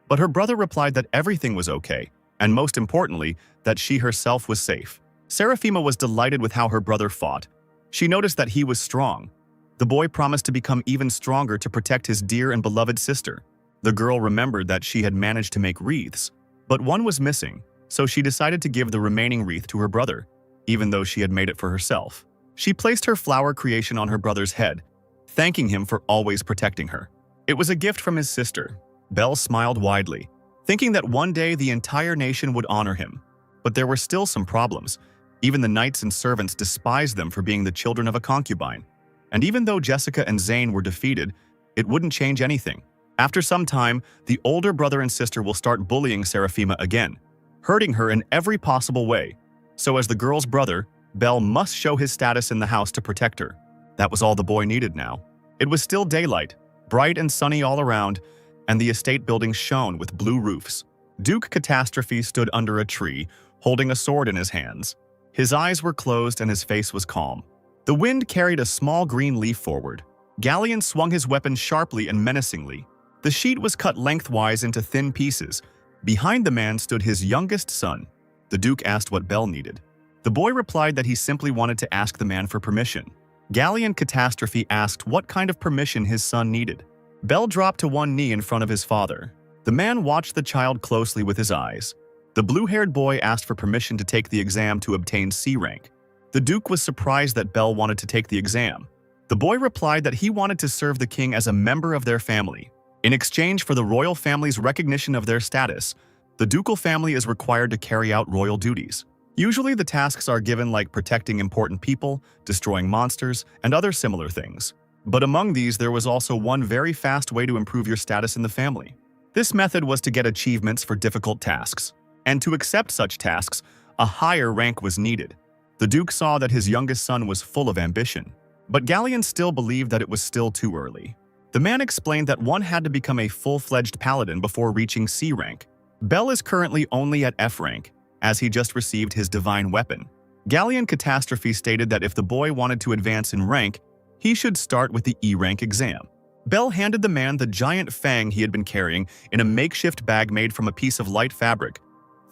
But her brother replied that everything was okay, and most importantly, that she herself was safe. Seraphima was delighted with how her brother fought. She noticed that he was strong. The boy promised to become even stronger to protect his dear and beloved sister. The girl remembered that she had managed to make wreaths, but one was missing, so she decided to give the remaining wreath to her brother, even though she had made it for herself. She placed her flower creation on her brother's head, thanking him for always protecting her. It was a gift from his sister. Belle smiled widely, thinking that one day the entire nation would honor him. But there were still some problems. Even the knights and servants despised them for being the children of a concubine. And even though Jessica and Zane were defeated, it wouldn't change anything. After some time, the older brother and sister will start bullying Seraphima again, hurting her in every possible way. So as the girl's brother, Belle must show his status in the house to protect her. That was all the boy needed now. It was still daylight, bright and sunny all around, and the estate building shone with blue roofs. Duke Catastrophe stood under a tree, holding a sword in his hands. His eyes were closed and his face was calm. The wind carried a small green leaf forward. Galleon swung his weapon sharply and menacingly. The sheet was cut lengthwise into thin pieces. Behind the man stood his youngest son. The Duke asked what Belle needed. The boy replied that he simply wanted to ask the man for permission. Galleon Catastrophe asked what kind of permission his son needed. Belle dropped to one knee in front of his father. The man watched the child closely with his eyes. The blue-haired boy asked for permission to take the exam to obtain C rank. The Duke was surprised that Belle wanted to take the exam. The boy replied that he wanted to serve the king as a member of their family. In exchange for the royal family's recognition of their status, the ducal family is required to carry out royal duties. Usually the tasks are given like protecting important people, destroying monsters, and other similar things. But among these, there was also one very fast way to improve your status in the family. This method was to get achievements for difficult tasks. And to accept such tasks, a higher rank was needed. The Duke saw that his youngest son was full of ambition. But Galleon still believed that it was still too early. The man explained that one had to become a full-fledged paladin before reaching C rank. Belle is currently only at F rank, as he just received his divine weapon. Galleon Catastrophe stated that if the boy wanted to advance in rank, he should start with the E rank exam. Belle handed the man the giant fang he had been carrying in a makeshift bag made from a piece of light fabric,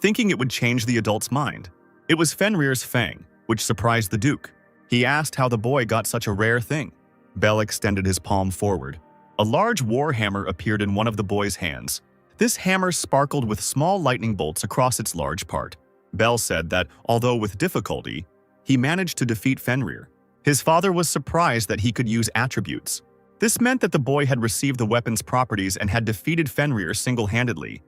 thinking it would change the adult's mind. It was Fenrir's fang, which surprised the Duke. He asked how the boy got such a rare thing. Belle extended his palm forward. A large war hammer appeared in one of the boy's hands. This hammer sparkled with small lightning bolts across its large part. Belle said that, although with difficulty, he managed to defeat Fenrir. His father was surprised that he could use attributes. This meant that the boy had received the weapon's properties and had defeated Fenrir single-handedly.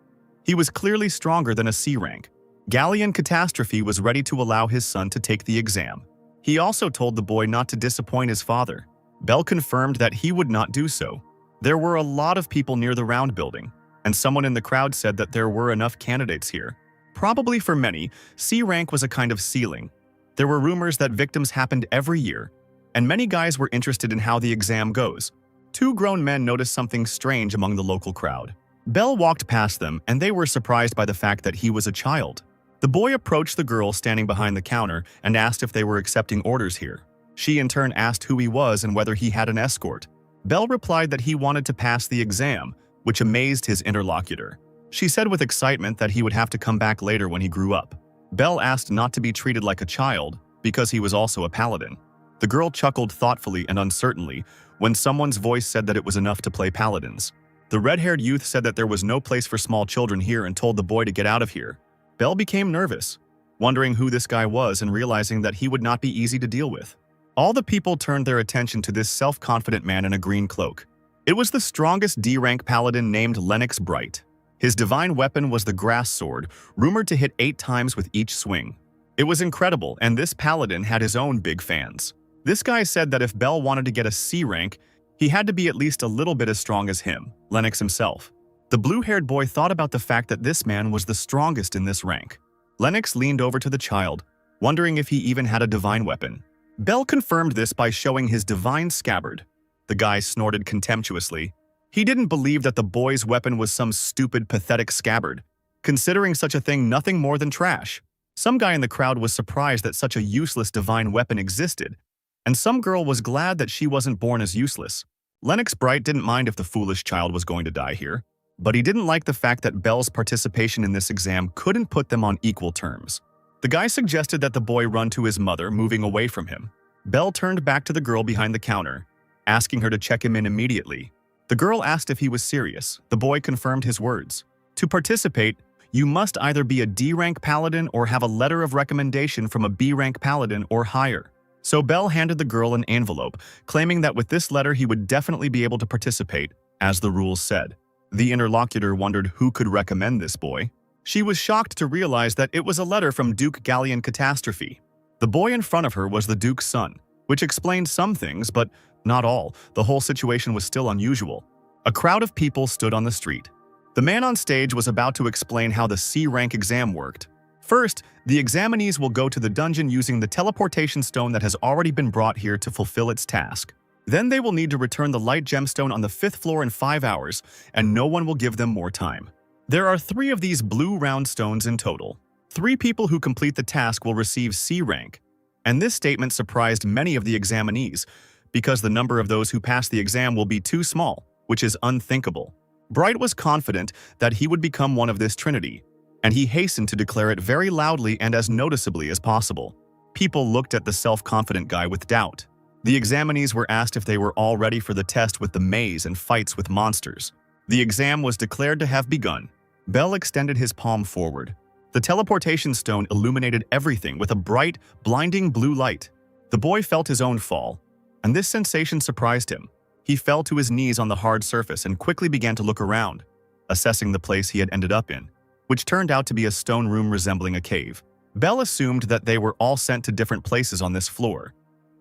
He was clearly stronger than a C rank. Galleon Catastrophe was ready to allow his son to take the exam. He also told the boy not to disappoint his father. Belle confirmed that he would not do so. There were a lot of people near the round building, and someone in the crowd said that there were enough candidates here. Probably for many, C rank was a kind of ceiling. There were rumors that victims happened every year, and many guys were interested in how the exam goes. Two grown men noticed something strange among the local crowd. Belle walked past them, and they were surprised by the fact that he was a child. The boy approached the girl standing behind the counter and asked if they were accepting orders here. She in turn asked who he was and whether he had an escort. Belle replied that he wanted to pass the exam, which amazed his interlocutor. She said with excitement that he would have to come back later when he grew up. Belle asked not to be treated like a child because he was also a paladin. The girl chuckled thoughtfully and uncertainly when someone's voice said that it was enough to play paladins. The red-haired youth said that there was no place for small children here and told the boy to get out of here. Belle became nervous, wondering who this guy was and realizing that he would not be easy to deal with. All the people turned their attention to this self-confident man in a green cloak. It was the strongest D-rank paladin named Lennox Bright. His divine weapon was the grass sword, rumored to hit 8 times with each swing. It was incredible, and this paladin had his own big fans. This guy said that if Belle wanted to get a C rank, he had to be at least a little bit as strong as him, Lennox himself. The blue-haired boy thought about the fact that this man was the strongest in this rank. Lennox leaned over to the child, wondering if he even had a divine weapon. Belle confirmed this by showing his divine scabbard. The guy snorted contemptuously. He didn't believe that the boy's weapon was some stupid, pathetic scabbard, considering such a thing nothing more than trash. Some guy in the crowd was surprised that such a useless divine weapon existed, and some girl was glad that she wasn't born as useless. Lennox Bright didn't mind if the foolish child was going to die here, but he didn't like the fact that Belle's participation in this exam couldn't put them on equal terms. The guy suggested that the boy run to his mother, moving away from him. Belle turned back to the girl behind the counter, asking her to check him in immediately. The girl asked if he was serious. The boy confirmed his words. To participate, you must either be a D-rank paladin or have a letter of recommendation from a B-rank paladin or higher. So Belle handed the girl an envelope, claiming that with this letter he would definitely be able to participate, as the rules said. The interlocutor wondered who could recommend this boy. She was shocked to realize that it was a letter from Duke Galleon Catastrophe. The boy in front of her was the Duke's son, which explained some things, but not all. The whole situation was still unusual. A crowd of people stood on the street. The man on stage was about to explain how the C-rank exam worked. First, the examinees will go to the dungeon using the teleportation stone that has already been brought here to fulfill its task. Then they will need to return the light gemstone on the 5th floor in 5 hours, and no one will give them more time. There are 3 of these blue round stones in total. 3 people who complete the task will receive C rank, and this statement surprised many of the examinees, because the number of those who pass the exam will be too small, which is unthinkable. Bright was confident that he would become one of this trinity, and he hastened to declare it very loudly and as noticeably as possible. People looked at the self-confident guy with doubt. The examinees were asked if they were all ready for the test with the maze and fights with monsters. The exam was declared to have begun. Belle extended his palm forward. The teleportation stone illuminated everything with a bright, blinding blue light. The boy felt his own fall, and this sensation surprised him. He fell to his knees on the hard surface and quickly began to look around, assessing the place he had ended up in, which turned out to be a stone room resembling a cave. Belle assumed that they were all sent to different places on this floor.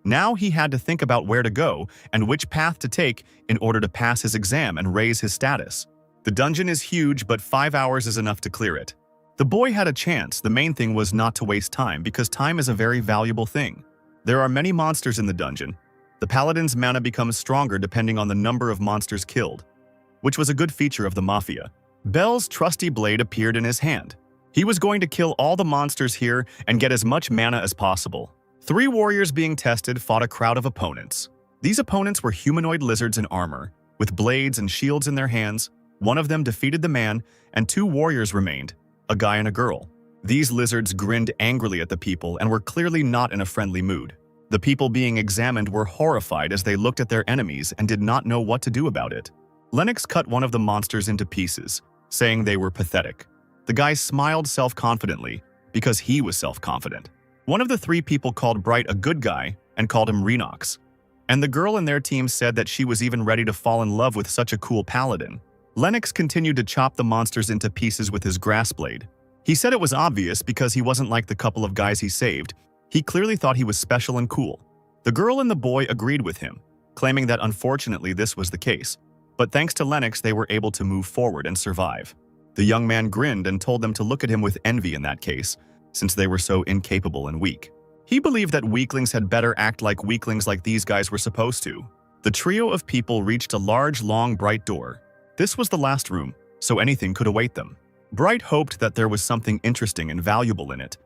Now he had to think about where to go and which path to take in order to pass his exam and raise his status. The dungeon is huge, but 5 hours is enough to clear it. The boy had a chance. The main thing was not to waste time, because time is a very valuable thing. There are many monsters in the dungeon. The paladin's mana becomes stronger depending on the number of monsters killed, which was a good feature of the Mafia. Belle's trusty blade appeared in his hand. He was going to kill all the monsters here and get as much mana as possible. 3 warriors being tested fought a crowd of opponents. These opponents were humanoid lizards in armor, with blades and shields in their hands. One of them defeated the man, and 2 warriors remained, a guy and a girl. These lizards grinned angrily at the people and were clearly not in a friendly mood. The people being examined were horrified as they looked at their enemies and did not know what to do about it. Lennox cut one of the monsters into pieces, saying they were pathetic. The guy smiled self-confidently, because he was self-confident. One of the 3 people called Bright a good guy and called him Renox. And the girl in their team said that she was even ready to fall in love with such a cool paladin. Lennox continued to chop the monsters into pieces with his grass blade. He said it was obvious because he wasn't like the couple of guys he saved. He clearly thought he was special and cool. The girl and the boy agreed with him, claiming that unfortunately this was the case. But thanks to Lennox, they were able to move forward and survive. The young man grinned and told them to look at him with envy in that case, since they were so incapable and weak. He believed that weaklings had better act like weaklings like these guys were supposed to. The trio of people reached a large, long, bright door. This was the last room, so anything could await them. Bright hoped that there was something interesting and valuable in it.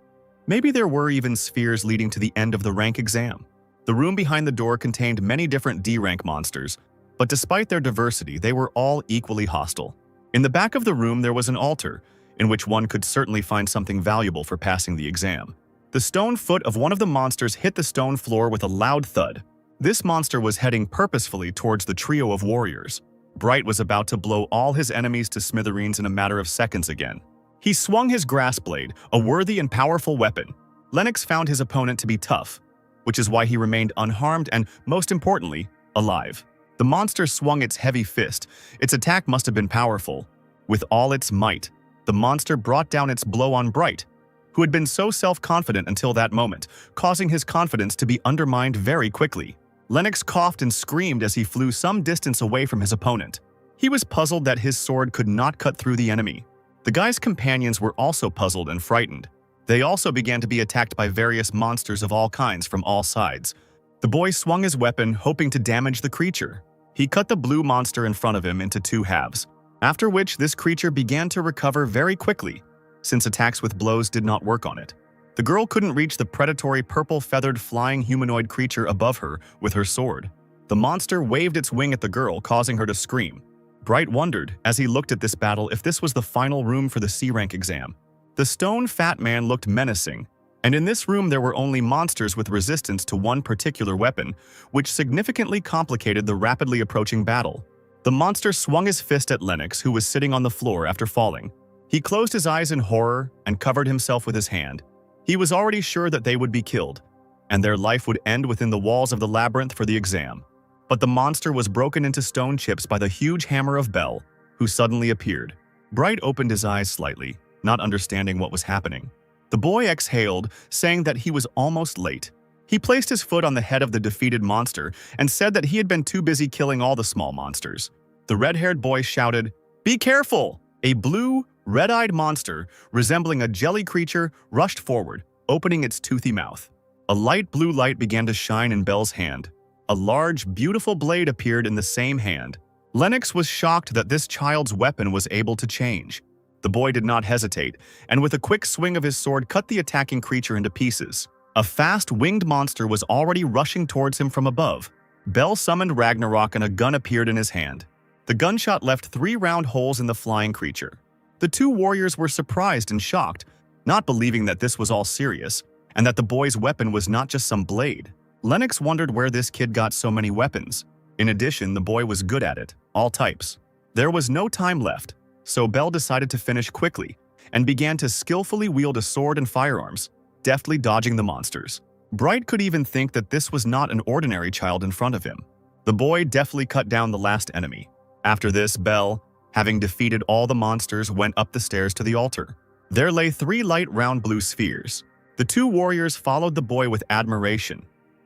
Maybe there were even spheres leading to the end of the rank exam. The room behind the door contained many different D-rank monsters, but despite their diversity, they were all equally hostile. In the back of the room there was an altar, in which one could certainly find something valuable for passing the exam. The stone foot of one of the monsters hit the stone floor with a loud thud. This monster was heading purposefully towards the trio of warriors. Bright was about to blow all his enemies to smithereens in a matter of seconds again. He swung his grass blade, a worthy and powerful weapon. Lennox found his opponent to be tough, which is why he remained unharmed and, most importantly, alive. The monster swung its heavy fist. Its attack must have been powerful. With all its might, the monster brought down its blow on Bright, who had been so self-confident until that moment, causing his confidence to be undermined very quickly. Lennox coughed and screamed as he flew some distance away from his opponent. He was puzzled that his sword could not cut through the enemy. The guy's companions were also puzzled and frightened. They also began to be attacked by various monsters of all kinds from all sides. The boy swung his weapon, hoping to damage the creature. He cut the blue monster in front of him into 2 halves, after which this creature began to recover very quickly, since attacks with blows did not work on it. The girl couldn't reach the predatory purple-feathered flying humanoid creature above her with her sword. The monster waved its wing at the girl, causing her to scream. Bright wondered, as he looked at this battle, if this was the final room for the C-rank exam. The stone fat man looked menacing, and in this room there were only monsters with resistance to one particular weapon, which significantly complicated the rapidly approaching battle. The monster swung his fist at Lennox, who was sitting on the floor after falling. He closed his eyes in horror and covered himself with his hand. He was already sure that they would be killed, and their life would end within the walls of the labyrinth for the exam. But the monster was broken into stone chips by the huge hammer of Bell, who suddenly appeared. Bright opened his eyes slightly, not understanding what was happening. The boy exhaled, saying that he was almost late. He placed his foot on the head of the defeated monster and said that he had been too busy killing all the small monsters. The red-haired boy shouted, "Be careful!" A blue, red-eyed monster, resembling a jelly creature, rushed forward, opening its toothy mouth. A light blue light began to shine in Bell's hand. A large, beautiful blade appeared in the same hand. Lennox was shocked that this child's weapon was able to change. The boy did not hesitate, and with a quick swing of his sword cut the attacking creature into pieces. A fast, winged monster was already rushing towards him from above. Bell summoned Ragnarok and a gun appeared in his hand. The gunshot left 3 round holes in the flying creature. The 2 warriors were surprised and shocked, not believing that this was all serious, and that the boy's weapon was not just some blade. Lennox wondered where this kid got so many weapons. In addition, the boy was good at it, all types. There was no time left, so Bell decided to finish quickly and began to skillfully wield a sword and firearms, deftly dodging the monsters. Bright could even think that this was not an ordinary child in front of him. The boy deftly cut down the last enemy. After this, Bell, having defeated all the monsters, went up the stairs to the altar. There lay 3 light round blue spheres. The 2 warriors followed the boy with admiration.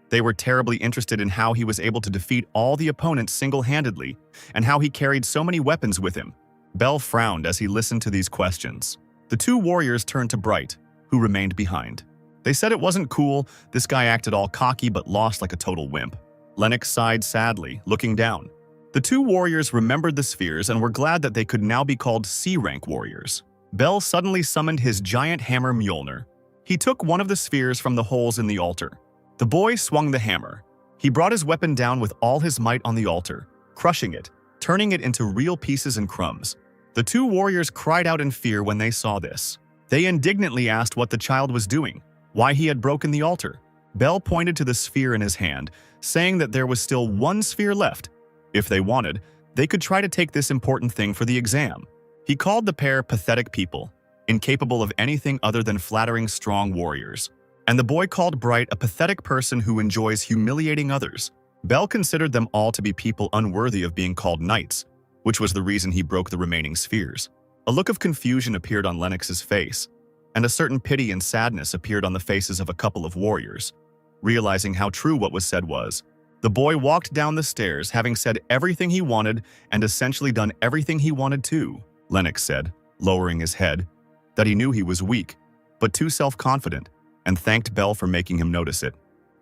They were terribly interested in how he was able to defeat all the opponents single-handedly and how he carried so many weapons with him. Bell frowned as he listened to these questions. The 2 warriors turned to Bright, who remained behind. They said it wasn't cool, this guy acted all cocky but lost like a total wimp. Lennox sighed sadly, looking down. The 2 warriors remembered the spheres and were glad that they could now be called C-rank warriors. Bell suddenly summoned his giant hammer Mjolnir. He took one of the spheres from the holes in the altar. The boy swung the hammer. He brought his weapon down with all his might on the altar, crushing it, turning it into real pieces and crumbs. The 2 warriors cried out in fear when they saw this. They indignantly asked what the child was doing, why he had broken the altar. Bell pointed to the sphere in his hand, saying that there was still 1 sphere left. If they wanted, they could try to take this important thing for the exam. He called the pair pathetic people, incapable of anything other than flattering strong warriors. And the boy called Bright a pathetic person who enjoys humiliating others. Bell considered them all to be people unworthy of being called knights, which was the reason he broke the remaining spheres. A look of confusion appeared on Lennox's face, and a certain pity and sadness appeared on the faces of a couple of warriors. Realizing how true what was said was, the boy walked down the stairs, having said everything he wanted and essentially done everything he wanted to. Lennox said, lowering his head, that he knew he was weak, but too self-confident, and thanked Bell for making him notice it.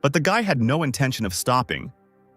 But the guy had no intention of stopping.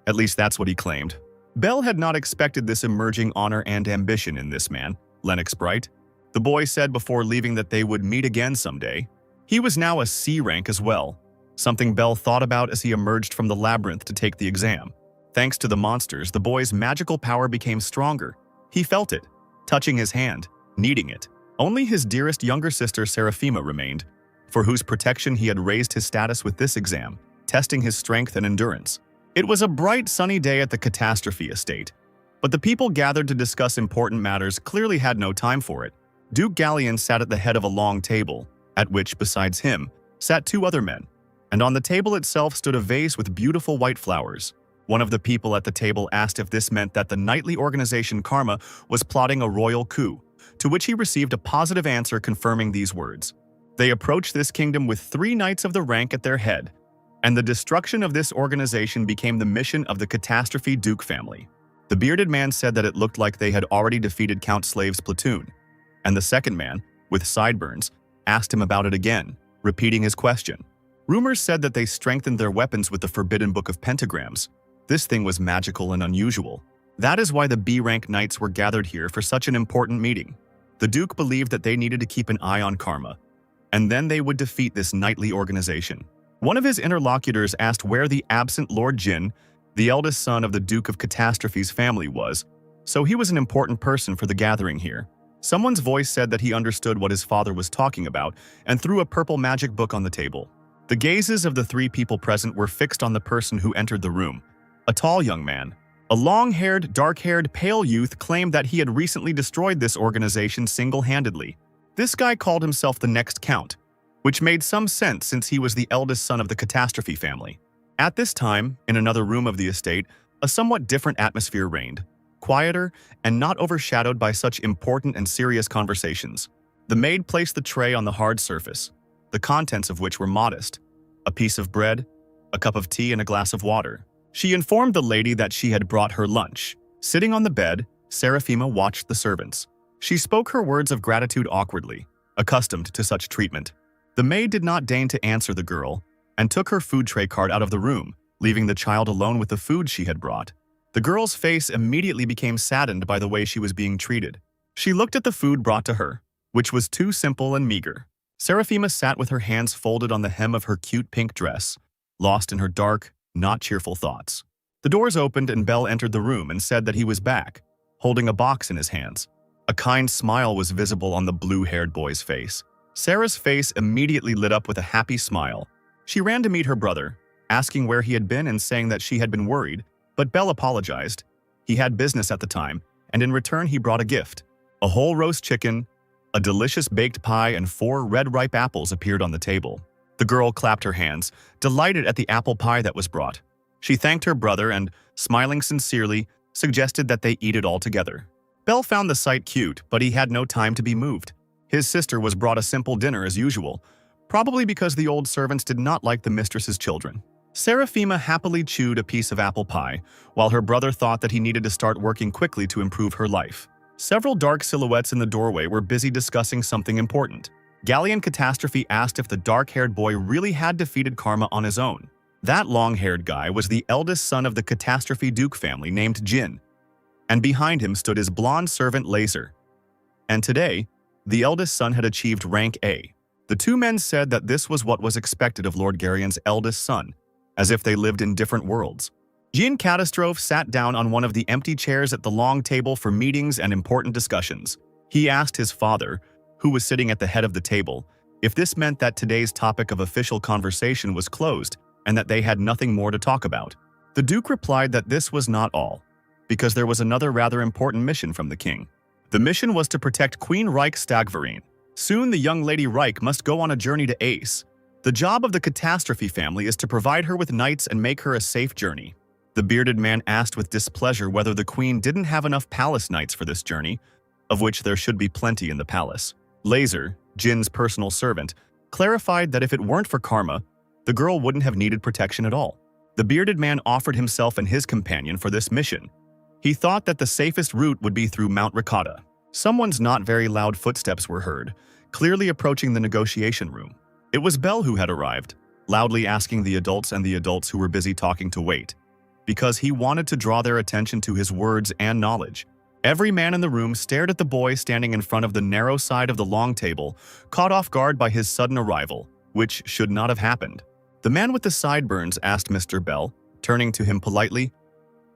At least that's what he claimed. Bell had not expected this emerging honor and ambition in this man, Lennox Bright. The boy said before leaving that they would meet again someday. He was now a C rank as well, something Bell thought about as he emerged from the labyrinth to take the exam. Thanks to the monsters, the boy's magical power became stronger. He felt it, touching his hand, needing it. Only his dearest younger sister Seraphima remained, for whose protection he had raised his status with this exam, testing his strength and endurance. It was a bright, sunny day at the Catastrophe Estate, but the people gathered to discuss important matters clearly had no time for it. Duke Galleon sat at the head of a long table, at which, besides him, sat 2 other men, and on the table itself stood a vase with beautiful white flowers. One of the people at the table asked if this meant that the knightly organization Karma was plotting a royal coup, to which he received a positive answer confirming these words. They approached this kingdom with 3 knights of the rank at their head, and the destruction of this organization became the mission of the Catastrophe Duke family. The bearded man said that it looked like they had already defeated Count Slave's platoon, and the second man, with sideburns, asked him about it again, repeating his question. Rumors said that they strengthened their weapons with the Forbidden Book of Pentagrams. This thing was magical and unusual. That is why the B-rank knights were gathered here for such an important meeting. The Duke believed that they needed to keep an eye on Karma, and then they would defeat this knightly organization. One of his interlocutors asked where the absent Lord Jin the eldest son of the Duke of Catastrophe's family was, so he was an important person for the gathering here. Someone's voice said that he understood what his father was talking about and threw a purple magic book on the table. The gazes of the three people present were fixed on the person who entered the room, a tall young man. A long-haired, dark-haired, pale youth claimed that he had recently destroyed this organization single-handedly. This guy called himself the next Count, which made some sense since he was the eldest son of the Catastrophe family. At this time, in another room of the estate, a somewhat different atmosphere reigned, quieter and not overshadowed by such important and serious conversations. The maid placed the tray on the hard surface, the contents of which were modest: a piece of bread, a cup of tea, and a glass of water. She informed the lady that she had brought her lunch. Sitting on the bed, Seraphima watched the servants. She spoke her words of gratitude awkwardly, accustomed to such treatment. The maid did not deign to answer the girl and took her food tray cart out of the room, leaving the child alone with the food she had brought. The girl's face immediately became saddened by the way she was being treated. She looked at the food brought to her, which was too simple and meager. Seraphima sat with her hands folded on the hem of her cute pink dress, lost in her dark, not cheerful thoughts. The doors opened and Belle entered the room and said that he was back, holding a box in his hands. A kind smile was visible on the blue-haired boy's face. Sarah's face immediately lit up with a happy smile. She ran to meet her brother, asking where he had been and saying that she had been worried, but Belle apologized. He had business at the time, and in return he brought a gift. A whole roast chicken, a delicious baked pie, and 4 red ripe apples appeared on the table. The girl clapped her hands, delighted at the apple pie that was brought. She thanked her brother and, smiling sincerely, suggested that they eat it all together. Belle found the sight cute, but he had no time to be moved. His sister was brought a simple dinner as usual, probably because the old servants did not like the mistress's children. Seraphima happily chewed a piece of apple pie, while her brother thought that he needed to start working quickly to improve her life. Several dark silhouettes in the doorway were busy discussing something important. Galleon Catastrophe asked if the dark-haired boy really had defeated Karma on his own. That long-haired guy was the eldest son of the Catastrophe Duke family named Jin, and behind him stood his blonde servant Laser. And today, the eldest son had achieved rank A. The two men said that this was what was expected of Lord Garion's eldest son, as if they lived in different worlds. Jin Catastrophe sat down on one of the empty chairs at the long table for meetings and important discussions. He asked his father, who was sitting at the head of the table, if this meant that today's topic of official conversation was closed and that they had nothing more to talk about. The Duke replied that this was not all, because there was another rather important mission from the king. The mission was to protect Queen Reich Stagverine. Soon the young Lady Reich must go on a journey to Ace. The job of the Catastrophe family is to provide her with knights and make her a safe journey. The bearded man asked with displeasure whether the queen didn't have enough palace knights for this journey, of which there should be plenty in the palace. Laser, Jin's personal servant, clarified that if it weren't for Karma, the girl wouldn't have needed protection at all. The bearded man offered himself and his companion for this mission. He thought that the safest route would be through Mount Ricotta. Someone's not very loud footsteps were heard, clearly approaching the negotiation room. It was Belle who had arrived, loudly asking the adults who were busy talking to wait, because he wanted to draw their attention to his words and knowledge. Every man in the room stared at the boy standing in front of the narrow side of the long table, caught off guard by his sudden arrival, which should not have happened. The man with the sideburns asked Mr. Bell, turning to him politely,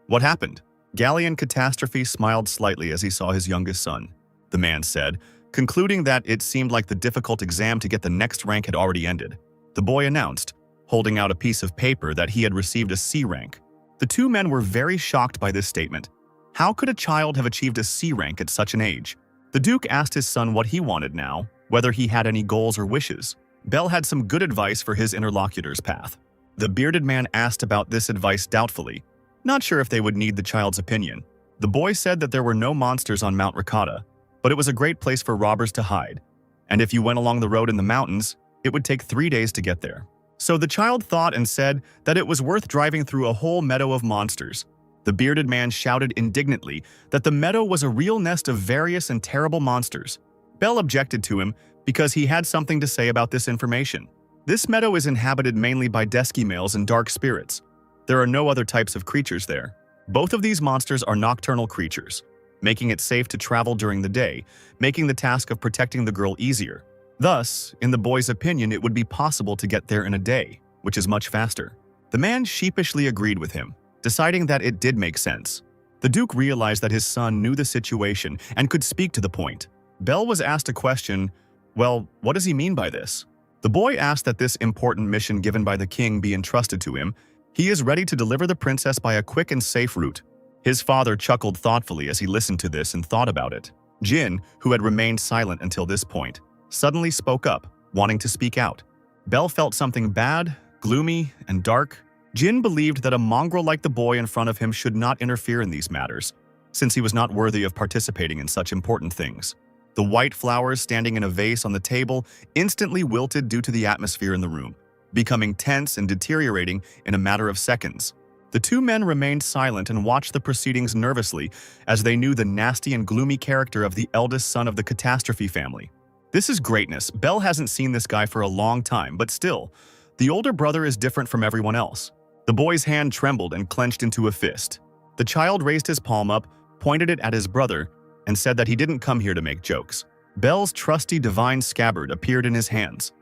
"What happened?" Galleon Catastrophe smiled slightly as he saw his youngest son. The man said, concluding that it seemed like the difficult exam to get the next rank had already ended. The boy announced, holding out a piece of paper, that he had received a C rank. The two men were very shocked by this statement. How could a child have achieved a C rank at such an age? The Duke asked his son what he wanted now, whether he had any goals or wishes. Bell had some good advice for his interlocutor's path. The bearded man asked about this advice doubtfully, not sure if they would need the child's opinion. The boy said that there were no monsters on Mount Ricotta, but it was a great place for robbers to hide, and if you went along the road in the mountains, it would take 3 days to get there. So the child thought and said that it was worth driving through a whole meadow of monsters. The bearded man shouted indignantly that the meadow was a real nest of various and terrible monsters. Bell objected to him because he had something to say about this information. This meadow is inhabited mainly by Deskimales and dark spirits. There are no other types of creatures there. Both of these monsters are nocturnal creatures, making it safe to travel during the day, making the task of protecting the girl easier. Thus, in the boy's opinion, it would be possible to get there in a day, which is much faster. The man sheepishly agreed with him. deciding that it did make sense. The Duke realized that his son knew the situation and could speak to the point. Belle was asked a question, well, what does he mean by this? The boy asked that this important mission given by the king be entrusted to him. He is ready to deliver the princess by a quick and safe route. His father chuckled thoughtfully as he listened to this and thought about it. Jin, who had remained silent until this point, suddenly spoke up, wanting to speak out. Belle felt something bad, gloomy, and dark. Jin believed that a mongrel like the boy in front of him should not interfere in these matters, since he was not worthy of participating in such important things. The white flowers standing in a vase on the table instantly wilted due to the atmosphere in the room, becoming tense and deteriorating in a matter of seconds. The two men remained silent and watched the proceedings nervously, as they knew the nasty and gloomy character of the eldest son of the catastrophe family. This is greatness. Belle hasn't seen this guy for a long time, but still, the older brother is different from everyone else. The boy's hand trembled and clenched into a fist. The child raised his palm up, pointed it at his brother, and said that he didn't come here to make jokes. Belle's trusty divine scabbard appeared in his hands.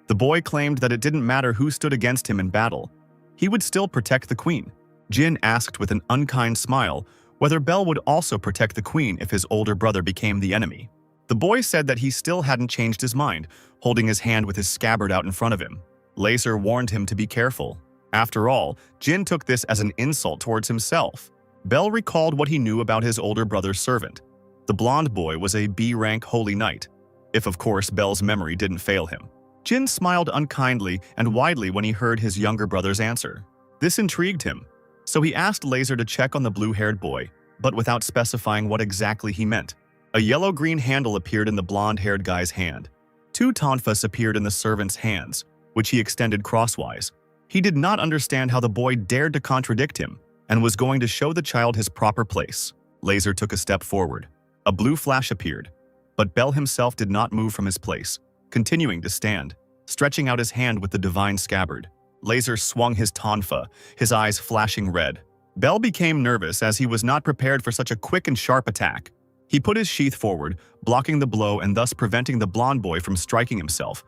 The boy claimed that it didn't matter who stood against him in battle. He would still protect the queen. Jin asked with an unkind smile whether Belle would also protect the queen if his older brother became the enemy. The boy said that he still hadn't changed his mind, holding his hand with his scabbard out in front of him. Laser warned him to be careful. After all, Jin took this as an insult towards himself. Belle recalled what he knew about his older brother's servant. The blonde boy was a B-rank holy knight, if of course Belle's memory didn't fail him. Jin smiled unkindly and widely when he heard his younger brother's answer. This intrigued him, so he asked Laser to check on the blue-haired boy, but without specifying what exactly he meant. A yellow-green handle appeared in the blonde-haired guy's hand. Two tonfas appeared in the servant's hands, which he extended crosswise. He did not understand how the boy dared to contradict him and was going to show the child his proper place. Laser took a step forward. A blue flash appeared, but Belle himself did not move from his place, continuing to stand, stretching out his hand with the divine scabbard. Laser swung his tonfa, his eyes flashing red. Belle became nervous as he was not prepared for such a quick and sharp attack. He put his sheath forward, blocking the blow and thus preventing the blonde boy from striking himself.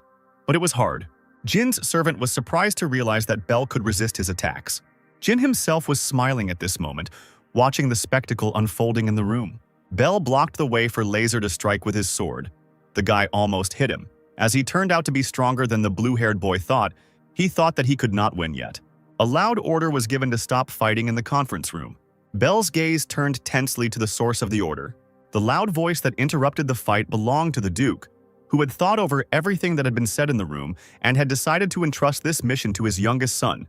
But it was hard. Jin's servant was surprised to realize that Belle could resist his attacks. Jin himself was smiling at this moment, watching the spectacle unfolding in the room. Belle blocked the way for Laser to strike with his sword. The guy almost hit him. As he turned out to be stronger than the blue-haired boy thought, he thought that he could not win yet. A loud order was given to stop fighting in the conference room. Belle's gaze turned tensely to the source of the order. The loud voice that interrupted the fight belonged to the Duke, who had thought over everything that had been said in the room and had decided to entrust this mission to his youngest son,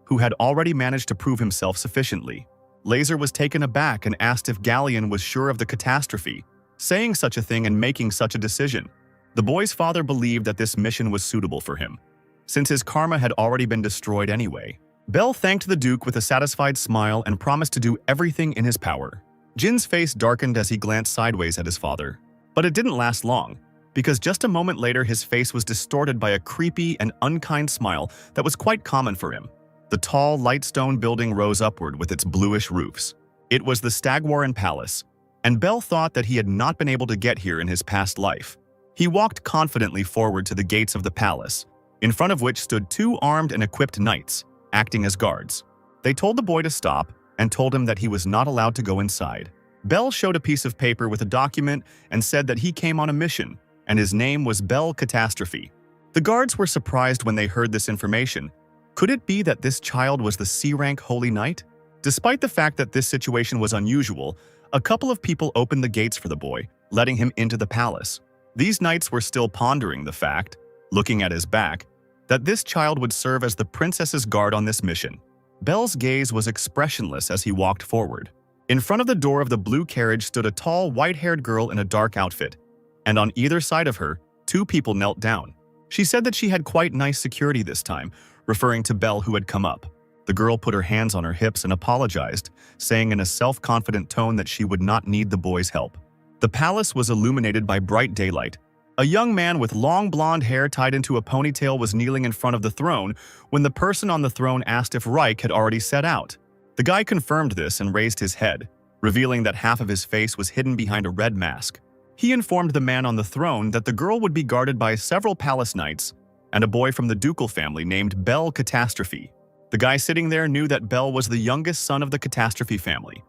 who had already managed to prove himself sufficiently. Laser was taken aback and asked if Galleon was sure of the catastrophe, saying such a thing and making such a decision. The boy's father believed that this mission was suitable for him, since his karma had already been destroyed anyway. Belle thanked the Duke with a satisfied smile and promised to do everything in his power. Jin's face darkened as he glanced sideways at his father. But it didn't last long, because just a moment later his face was distorted by a creepy and unkind smile that was quite common for him. The tall, light stone building rose upward with its bluish roofs. It was the Stagwarren Palace, and Belle thought that he had not been able to get here in his past life. He walked confidently forward to the gates of the palace, in front of which stood two armed and equipped knights, acting as guards. They told the boy to stop and told him that he was not allowed to go inside. Belle showed a piece of paper with a document and said that he came on a mission, and his name was Belle Catastrophe. The guards were surprised when they heard this information. Could it be that this child was the C-rank Holy Knight? Despite the fact that this situation was unusual, a couple of people opened the gates for the boy, letting him into the palace. These knights were still pondering the fact, looking at his back, that this child would serve as the princess's guard on this mission. Belle's gaze was expressionless as he walked forward. In front of the door of the blue carriage stood a tall, white-haired girl in a dark outfit, and on either side of her, two people knelt down. She said that she had quite nice security this time, referring to Belle who had come up. The girl put her hands on her hips and apologized, saying in a self-confident tone that she would not need the boy's help. The palace was illuminated by bright daylight. A young man with long blonde hair tied into a ponytail was kneeling in front of the throne when the person on the throne asked if Reich had already set out. The guy confirmed this and raised his head, revealing that half of his face was hidden behind a red mask. He informed the man on the throne that the girl would be guarded by several palace knights and a boy from the ducal family named Belle Catastrophe. The guy sitting there knew that Belle was the youngest son of the catastrophe family,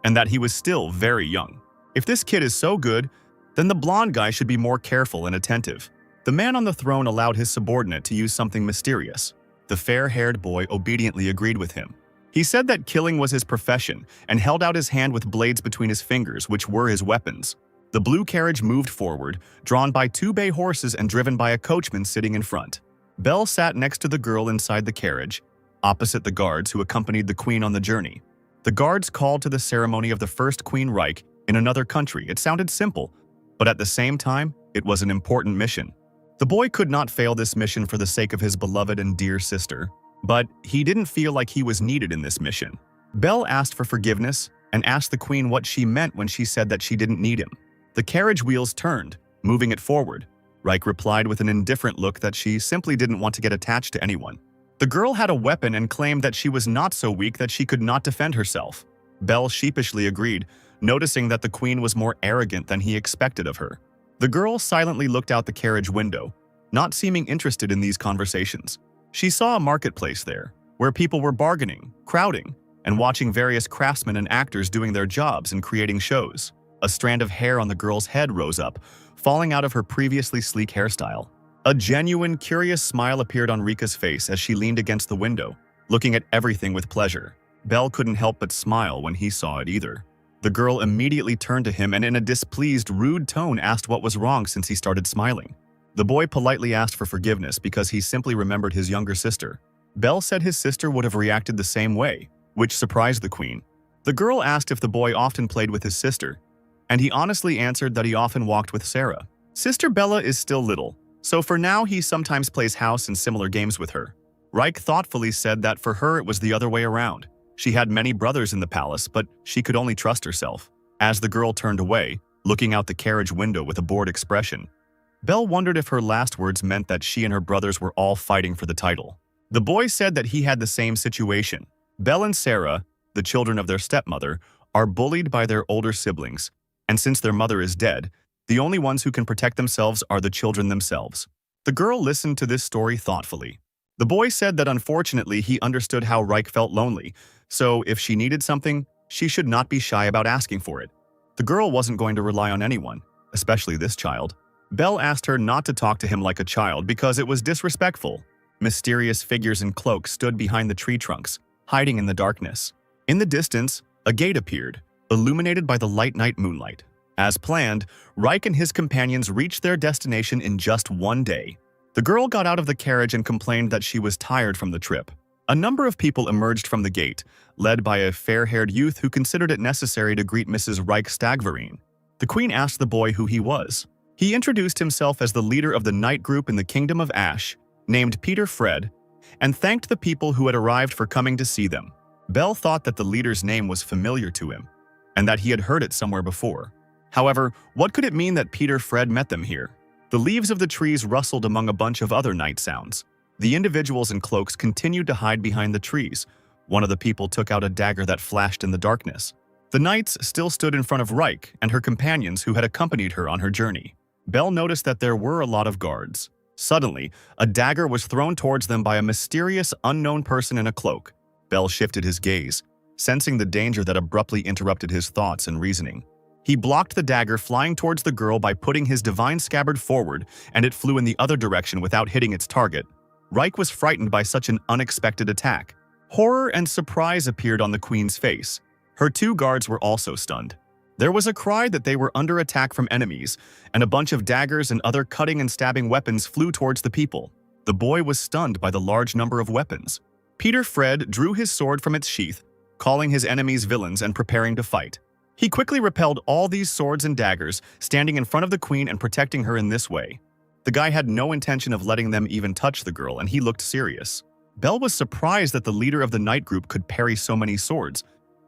and that he was still very young. If this kid is so good, then the blonde guy should be more careful and attentive. The man on the throne allowed his subordinate to use something mysterious. The fair-haired boy obediently agreed with him. He said that killing was his profession and held out his hand with blades between his fingers, which were his weapons. The blue carriage moved forward, drawn by 2 bay horses and driven by a coachman sitting in front. Belle sat next to the girl inside the carriage, opposite the guards who accompanied the queen on the journey. The guards called to the ceremony of the first Queen Reich in another country. It sounded simple, but at the same time, it was an important mission. The boy could not fail this mission for the sake of his beloved and dear sister, but he didn't feel like he was needed in this mission. Belle asked for forgiveness and asked the queen what she meant when she said that she didn't need him. The carriage wheels turned, moving it forward. Reich replied with an indifferent look that she simply didn't want to get attached to anyone. The girl had a weapon and claimed that she was not so weak that she could not defend herself. Belle sheepishly agreed, noticing that the queen was more arrogant than he expected of her. The girl silently looked out the carriage window, not seeming interested in these conversations. She saw a marketplace there, where people were bargaining, crowding, and watching various craftsmen and actors doing their jobs and creating shows. A strand of hair on the girl's head rose up, falling out of her previously sleek hairstyle. A genuine, curious smile appeared on Rika's face as she leaned against the window, looking at everything with pleasure. Belle couldn't help but smile when he saw it either. The girl immediately turned to him and in a displeased, rude tone asked what was wrong since he started smiling. The boy politely asked for forgiveness because he simply remembered his younger sister. Belle said his sister would have reacted the same way, which surprised the queen. The girl asked if the boy often played with his sister, and he honestly answered that he often walked with Sarah. Sister Bella is still little, so for now he sometimes plays house and similar games with her. Reich thoughtfully said that for her it was the other way around. She had many brothers in the palace, but she could only trust herself. As the girl turned away, looking out the carriage window with a bored expression, Belle wondered if her last words meant that she and her brothers were all fighting for the title. The boy said that he had the same situation. Belle and Sarah, the children of their stepmother, are bullied by their older siblings, and since their mother is dead, the only ones who can protect themselves are the children themselves. The girl listened to this story thoughtfully. The boy said that unfortunately he understood how Reich felt lonely, so if she needed something, she should not be shy about asking for it. The girl wasn't going to rely on anyone, especially this child. Belle asked her not to talk to him like a child because it was disrespectful. Mysterious figures in cloaks stood behind the tree trunks, hiding in the darkness. In the distance, a gate appeared, illuminated by the light night moonlight. As planned, Reich and his companions reached their destination in just one day. The girl got out of the carriage and complained that she was tired from the trip. A number of people emerged from the gate, led by a fair-haired youth who considered it necessary to greet Mrs. Reich Stagverine. The queen asked the boy who he was. He introduced himself as the leader of the night group in the Kingdom of Ash, named Peter Fred, and thanked the people who had arrived for coming to see them. Belle thought that the leader's name was familiar to him, and that he had heard it somewhere before. However, what could it mean that Peter Fred met them here? The leaves of the trees rustled among a bunch of other night sounds. The individuals in cloaks continued to hide behind the trees. One of the people took out a dagger that flashed in the darkness. The knights still stood in front of Reich and her companions who had accompanied her on her journey. Belle noticed that there were a lot of guards. Suddenly, a dagger was thrown towards them by a mysterious, unknown person in a cloak. Belle shifted his gaze, sensing the danger that abruptly interrupted his thoughts and reasoning. He blocked the dagger flying towards the girl by putting his divine scabbard forward, and it flew in the other direction without hitting its target. Reich was frightened by such an unexpected attack. Horror and surprise appeared on the queen's face. Her 2 guards were also stunned. There was a cry that they were under attack from enemies, and a bunch of daggers and other cutting and stabbing weapons flew towards the people. The boy was stunned by the large number of weapons. Peter Fred drew his sword from its sheath, calling his enemies villains and preparing to fight. He quickly repelled all these swords and daggers, standing in front of the queen and protecting her in this way. The guy had no intention of letting them even touch the girl, and he looked serious. Belle was surprised that the leader of the night group could parry so many swords.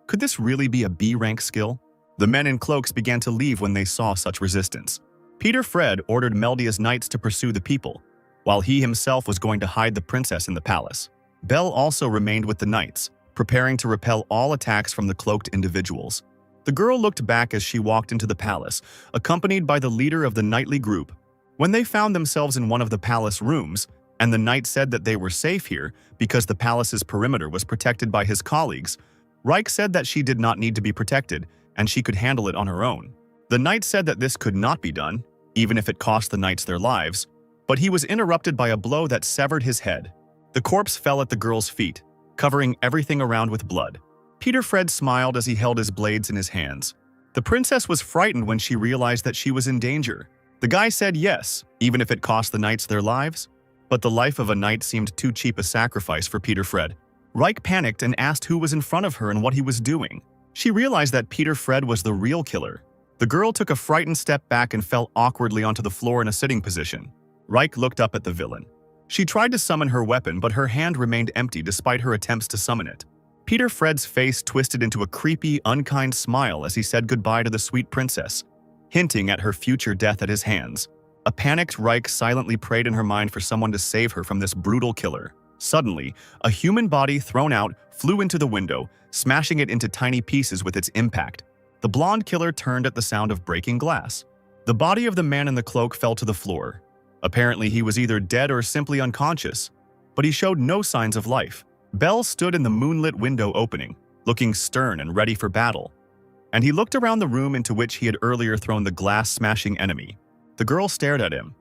Could this really be a B-rank skill? The men in cloaks began to leave when they saw such resistance. Peter Fred ordered Meldia's knights to pursue the people, while he himself was going to hide the princess in the palace. Belle also remained with the knights, preparing to repel all attacks from the cloaked individuals. The girl looked back as she walked into the palace, accompanied by the leader of the knightly group. When they found themselves in one of the palace rooms, and the knight said that they were safe here because the palace's perimeter was protected by his colleagues. Reich said that she did not need to be protected, and she could handle it on her own. The knight said that this could not be done, even if it cost the knights their lives, but he was interrupted by a blow that severed his head. The corpse fell at the girl's feet, covering everything around with blood. Peter Fred smiled as he held his blades in his hands. The princess was frightened when she realized that she was in danger. The guy said yes, even if it cost the knights their lives. But the life of a knight seemed too cheap a sacrifice for Peter Fred. Reich panicked and asked who was in front of her and what he was doing. She realized that Peter Fred was the real killer. The girl took a frightened step back and fell awkwardly onto the floor in a sitting position. Reich looked up at the villain. She tried to summon her weapon, but her hand remained empty despite her attempts to summon it. Peter Fred's face twisted into a creepy, unkind smile as he said goodbye to the sweet princess, hinting at her future death at his hands. A panicked Reich silently prayed in her mind for someone to save her from this brutal killer. Suddenly, a human body thrown out flew into the window, smashing it into tiny pieces with its impact. The blonde killer turned at the sound of breaking glass. The body of the man in the cloak fell to the floor. Apparently, he was either dead or simply unconscious, but he showed no signs of life. Bell stood in the moonlit window opening, looking stern and ready for battle. And he looked around the room into which he had earlier thrown the glass-smashing enemy. The girl stared at him.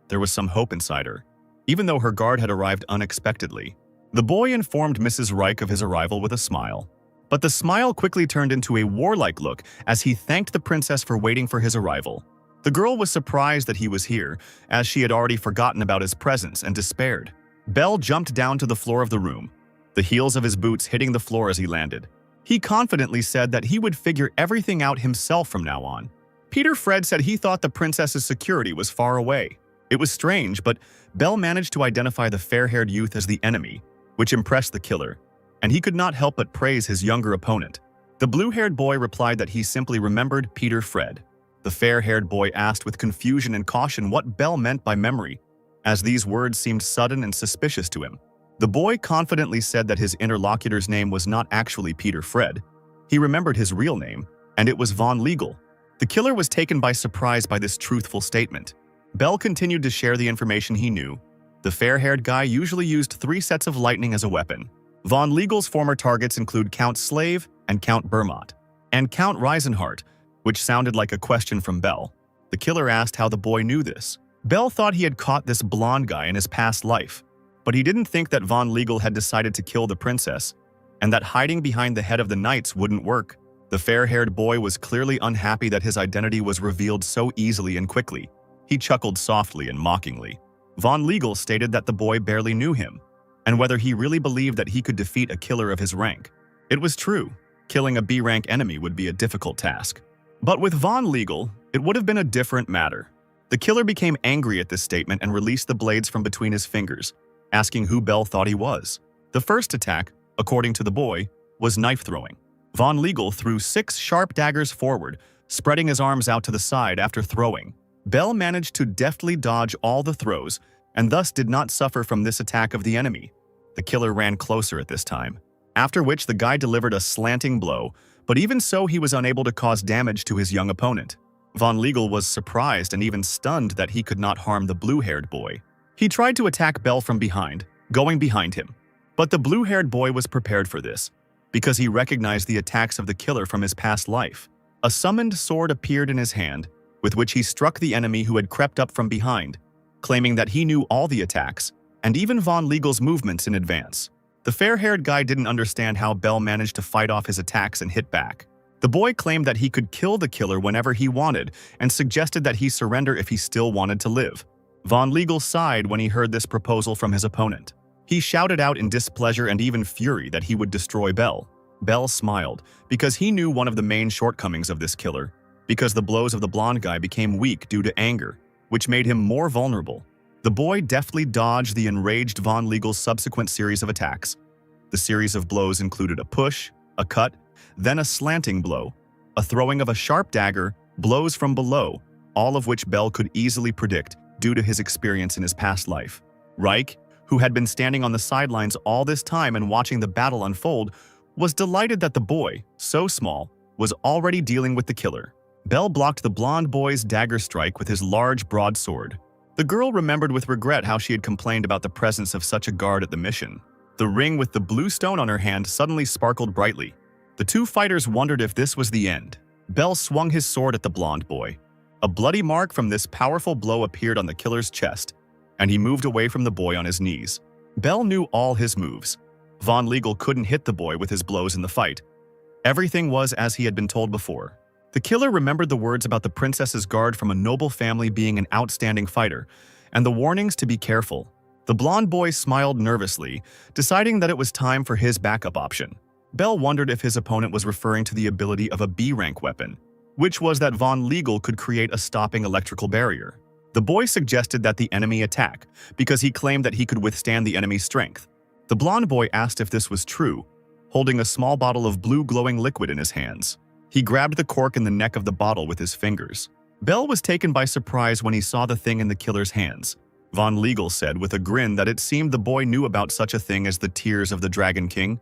There was some hope inside her, even though her guard had arrived unexpectedly. The boy informed Mrs. Reich of his arrival with a smile. But the smile quickly turned into a warlike look as he thanked the princess for waiting for his arrival. The girl was surprised that he was here, as she had already forgotten about his presence and despaired. Bell jumped down to the floor of the room, the heels of his boots hitting the floor as he landed. He confidently said that he would figure everything out himself from now on. Peter Fred said he thought the princess's security was far away. It was strange, but Bell managed to identify the fair-haired youth as the enemy, which impressed the killer, and he could not help but praise his younger opponent. The blue-haired boy replied that he simply remembered Peter Fred. The fair-haired boy asked with confusion and caution what Bell meant by memory, as these words seemed sudden and suspicious to him. The boy confidently said that his interlocutor's name was not actually Peter Fred. He remembered his real name, and it was Von Legal. The killer was taken by surprise by this truthful statement. Bell continued to share the information he knew. The fair-haired guy usually used 3 sets of lightning as a weapon. Von Legal's former targets include Count Slave and Count Bermott, and Count Reisenhardt, which sounded like a question from Bell. The killer asked how the boy knew this. Bell thought he had caught this blonde guy in his past life, but he didn't think that Von Legal had decided to kill the princess, and that hiding behind the head of the knights wouldn't work. The fair-haired boy was clearly unhappy that his identity was revealed so easily and quickly. He chuckled softly and mockingly. Von Legal stated that the boy barely knew him, and whether he really believed that he could defeat a killer of his rank. It was true. Killing a B-rank enemy would be a difficult task. But with Von Legal, it would have been a different matter. The killer became angry at this statement and released the blades from between his fingers, asking who Bell thought he was. The first attack, according to the boy, was knife-throwing. Von Legal threw 6 sharp daggers forward, spreading his arms out to the side after throwing. Bell managed to deftly dodge all the throws, and thus did not suffer from this attack of the enemy. The killer ran closer at this time, after which the guy delivered a slanting blow, but even so he was unable to cause damage to his young opponent. Von Legal was surprised and even stunned that he could not harm the blue-haired boy. He tried to attack Bell from behind, going behind him. But the blue-haired boy was prepared for this, because he recognized the attacks of the killer from his past life. A summoned sword appeared in his hand, with which he struck the enemy who had crept up from behind, claiming that he knew all the attacks, and even Von Legal's movements in advance. The fair-haired guy didn't understand how Bell managed to fight off his attacks and hit back. The boy claimed that he could kill the killer whenever he wanted, and suggested that he surrender if he still wanted to live. Von Legal sighed when he heard this proposal from his opponent. He shouted out in displeasure and even fury that he would destroy Bell. Bell smiled, because he knew one of the main shortcomings of this killer, because the blows of the blonde guy became weak due to anger, which made him more vulnerable. The boy deftly dodged the enraged Von Legal's subsequent series of attacks. The series of blows included a push, a cut, then a slanting blow, a throwing of a sharp dagger, blows from below, all of which Bell could easily predict due to his experience in his past life. Reich, who had been standing on the sidelines all this time and watching the battle unfold, was delighted that the boy, so small, was already dealing with the killer. Bell blocked the blonde boy's dagger strike with his large broadsword. The girl remembered with regret how she had complained about the presence of such a guard at the mission. The ring with the blue stone on her hand suddenly sparkled brightly. The two fighters wondered if this was the end. Bell swung his sword at the blonde boy. A bloody mark from this powerful blow appeared on the killer's chest, and he moved away from the boy on his knees. Bell knew all his moves. Von Legal couldn't hit the boy with his blows in the fight. Everything was as he had been told before. The killer remembered the words about the princess's guard from a noble family being an outstanding fighter, and the warnings to be careful. The blonde boy smiled nervously, deciding that it was time for his backup option. Bell wondered if his opponent was referring to the ability of a B-rank weapon, which was that Von Legal could create a stopping electrical barrier. The boy suggested that the enemy attack, because he claimed that he could withstand the enemy's strength. The blonde boy asked if this was true, holding a small bottle of blue glowing liquid in his hands. He grabbed the cork in the neck of the bottle with his fingers. Bell was taken by surprise when he saw the thing in the killer's hands. Von Legal said with a grin that it seemed the boy knew about such a thing as the tears of the Dragon King,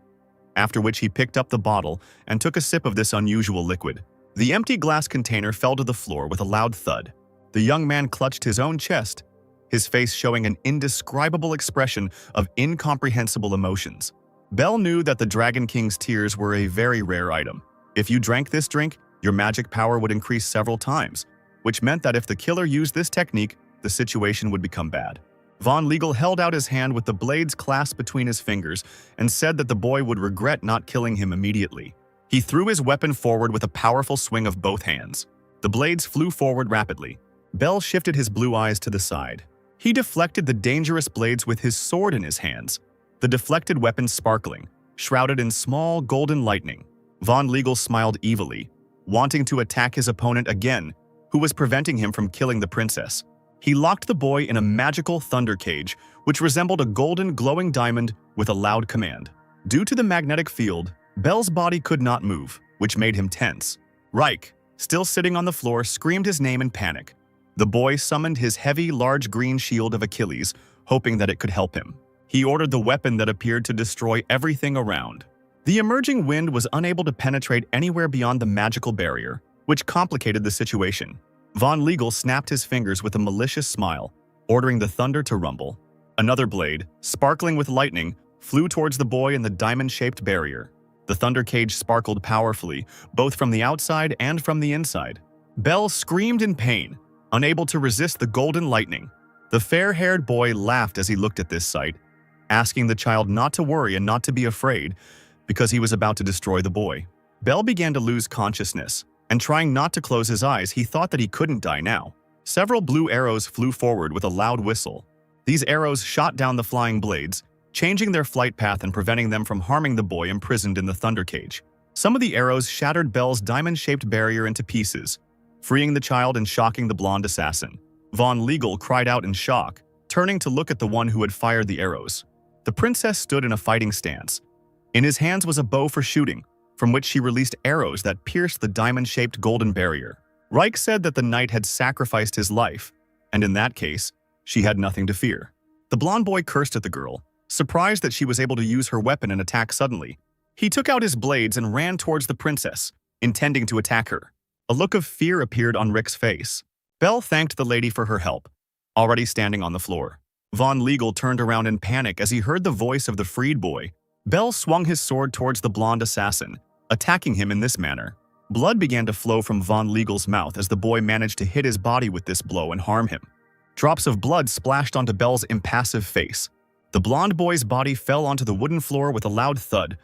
after which he picked up the bottle and took a sip of this unusual liquid. The empty glass container fell to the floor with a loud thud. The young man clutched his own chest, his face showing an indescribable expression of incomprehensible emotions. Bell knew that the Dragon King's tears were a very rare item. If you drank this drink, your magic power would increase several times, which meant that if the killer used this technique, the situation would become bad. Von Legal held out his hand with the blades clasped between his fingers and said that the boy would regret not killing him immediately. He threw his weapon forward with a powerful swing of both hands. The blades flew forward rapidly. Bell shifted his blue eyes to the side. He deflected the dangerous blades with his sword in his hands, the deflected weapon sparkling, shrouded in small golden lightning. Von Legal smiled evilly, wanting to attack his opponent again, who was preventing him from killing the princess. He locked the boy in a magical thunder cage, which resembled a golden glowing diamond with a loud command. Due to the magnetic field, Bell's body could not move, which made him tense. Reich, still sitting on the floor, screamed his name in panic. The boy summoned his heavy, large green shield of Achilles, hoping that it could help him. He ordered the weapon that appeared to destroy everything around. The emerging wind was unable to penetrate anywhere beyond the magical barrier, which complicated the situation. Von Legal snapped his fingers with a malicious smile, ordering the thunder to rumble. Another blade, sparkling with lightning, flew towards the boy in the diamond-shaped barrier. The thunder cage sparkled powerfully, both from the outside and from the inside. Bell screamed in pain, unable to resist the golden lightning. The fair-haired boy laughed as he looked at this sight, asking the child not to worry and not to be afraid, because he was about to destroy the boy. Bell began to lose consciousness, and trying not to close his eyes, he thought that he couldn't die now. Several blue arrows flew forward with a loud whistle. These arrows shot down the flying blades, changing their flight path and preventing them from harming the boy imprisoned in the thunder cage. Some of the arrows shattered Bell's diamond-shaped barrier into pieces, freeing the child and shocking the blonde assassin. Von Legal cried out in shock, turning to look at the one who had fired the arrows. The princess stood in a fighting stance. In his hands was a bow for shooting, from which she released arrows that pierced the diamond-shaped golden barrier. Reich said that the knight had sacrificed his life, and in that case, she had nothing to fear. The blonde boy cursed at the girl, surprised that she was able to use her weapon and attack suddenly. He took out his blades and ran towards the princess, intending to attack her. A look of fear appeared on Rick's face. Bell thanked the lady for her help, already standing on the floor. Von Legal turned around in panic as he heard the voice of the freed boy. Bell swung his sword towards the blonde assassin, attacking him in this manner. Blood began to flow from Von Legal's mouth as the boy managed to hit his body with this blow and harm him. Drops of blood splashed onto Bell's impassive face. The blonde boy's body fell onto the wooden floor with a loud thud,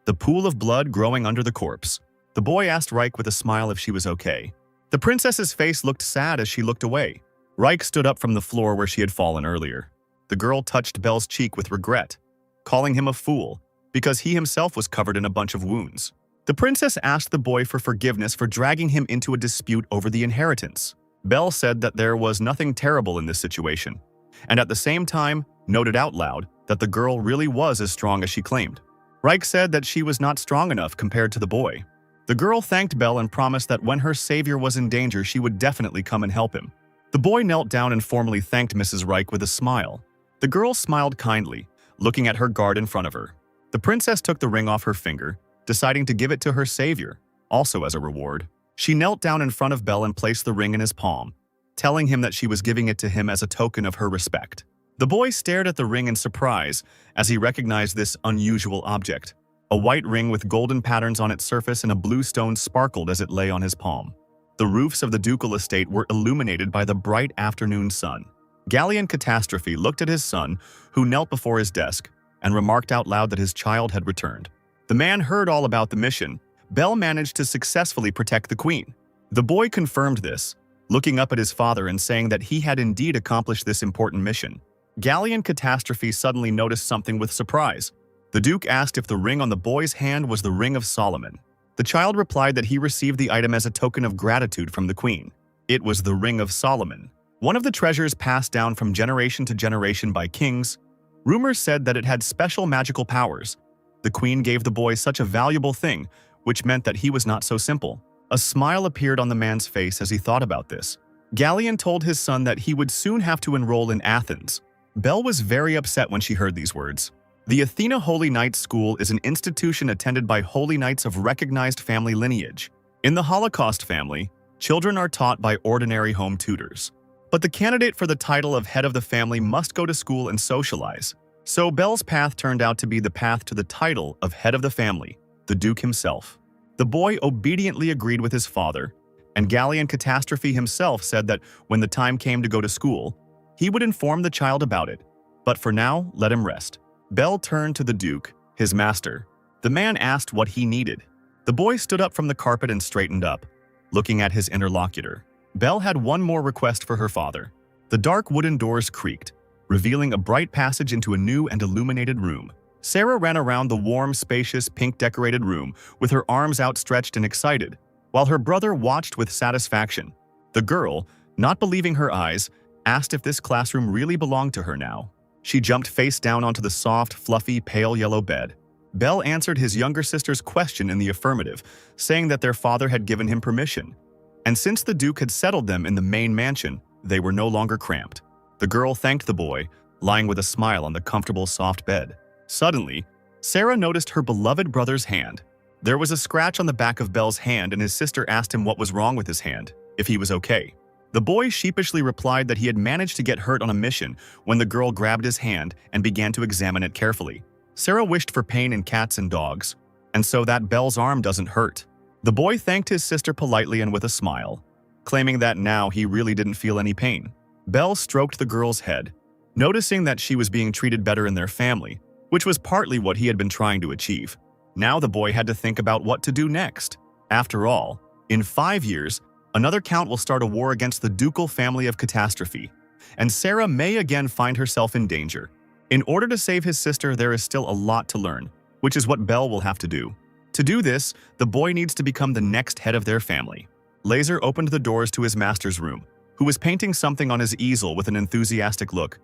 the pool of blood growing under the corpse. The boy asked Reich with a smile if she was okay. The princess's face looked sad as she looked away. Reich stood up from the floor where she had fallen earlier. The girl touched Bell's cheek with regret, calling him a fool, because he himself was covered in a bunch of wounds. The princess asked the boy for forgiveness for dragging him into a dispute over the inheritance. Bell said that there was nothing terrible in this situation, and at the same time noted out loud that the girl really was as strong as she claimed. Reich said that she was not strong enough compared to the boy. The girl thanked Bell and promised that when her savior was in danger, she would definitely come and help him. The boy knelt down and formally thanked Mrs. Reich with a smile. The girl smiled kindly, looking at her guard in front of her. The princess took the ring off her finger, deciding to give it to her savior, also as a reward. She knelt down in front of Bell and placed the ring in his palm, telling him that she was giving it to him as a token of her respect. The boy stared at the ring in surprise as he recognized this unusual object. A white ring with golden patterns on its surface and a blue stone sparkled as it lay on his palm. The roofs of the ducal estate were illuminated by the bright afternoon sun. Galleon Catastrophe looked at his son, who knelt before his desk, and remarked out loud that his child had returned. The man heard all about the mission. Bell managed to successfully protect the queen. The boy confirmed this, looking up at his father and saying that he had indeed accomplished this important mission. Galleon Catastrophe suddenly noticed something with surprise. The Duke asked if the ring on the boy's hand was the Ring of Solomon. The child replied that he received the item as a token of gratitude from the queen. It was the Ring of Solomon, one of the treasures passed down from generation to generation by kings. Rumors said that it had special magical powers. The queen gave the boy such a valuable thing, which meant that he was not so simple. A smile appeared on the man's face as he thought about this. Galleon told his son that he would soon have to enroll in Athens. Belle was very upset when she heard these words. The Athena Holy Knights School is an institution attended by holy knights of recognized family lineage. In the Holocaust family, children are taught by ordinary home tutors. But the candidate for the title of head of the family must go to school and socialize. So Belle's path turned out to be the path to the title of head of the family, the Duke himself. The boy obediently agreed with his father, and Galleon Catastrophe himself said that when the time came to go to school, he would inform the child about it. But for now, let him rest. Belle turned to the Duke, his master. The man asked what he needed. The boy stood up from the carpet and straightened up, looking at his interlocutor. Belle had one more request for her father. The dark wooden doors creaked, revealing a bright passage into a new and illuminated room. Sarah ran around the warm, spacious, pink-decorated room with her arms outstretched and excited, while her brother watched with satisfaction. The girl, not believing her eyes, asked if this classroom really belonged to her now. She jumped face down onto the soft, fluffy, pale yellow bed. Belle answered his younger sister's question in the affirmative, saying that their father had given him permission. And since the Duke had settled them in the main mansion, they were no longer cramped. The girl thanked the boy, lying with a smile on the comfortable, soft bed. Suddenly, Sarah noticed her beloved brother's hand. There was a scratch on the back of Belle's hand, and his sister asked him what was wrong with his hand, if he was okay. The boy sheepishly replied that he had managed to get hurt on a mission when the girl grabbed his hand and began to examine it carefully. Sarah wished for pain in cats and dogs, and so that Belle's arm doesn't hurt. The boy thanked his sister politely and with a smile, claiming that now he really didn't feel any pain. Belle stroked the girl's head, noticing that she was being treated better in their family, which was partly what he had been trying to achieve. Now the boy had to think about what to do next. After all, in 5 years, another count will start a war against the ducal family of Catastrophe, and Sarah may again find herself in danger. In order to save his sister, there is still a lot to learn, which is what Belle will have to do. To do this, the boy needs to become the next head of their family. Laser opened the doors to his master's room, who was painting something on his easel with an enthusiastic look.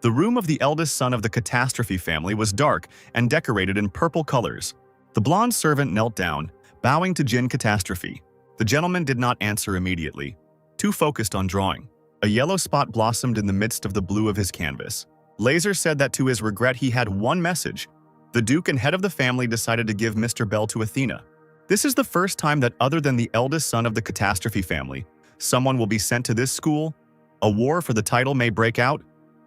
The room of the eldest son of the Catastrophe family was dark and decorated in purple colors. The blonde servant knelt down, bowing to Jin Catastrophe. The gentleman did not answer immediately, too focused on drawing. A yellow spot blossomed in the midst of the blue of his canvas. Laser said that to his regret he had one message. The Duke and head of the family decided to give Mr. Bell to Athena. This is the first time that other than the eldest son of the Catastrophe family, someone will be sent to this school. A war for the title may break out.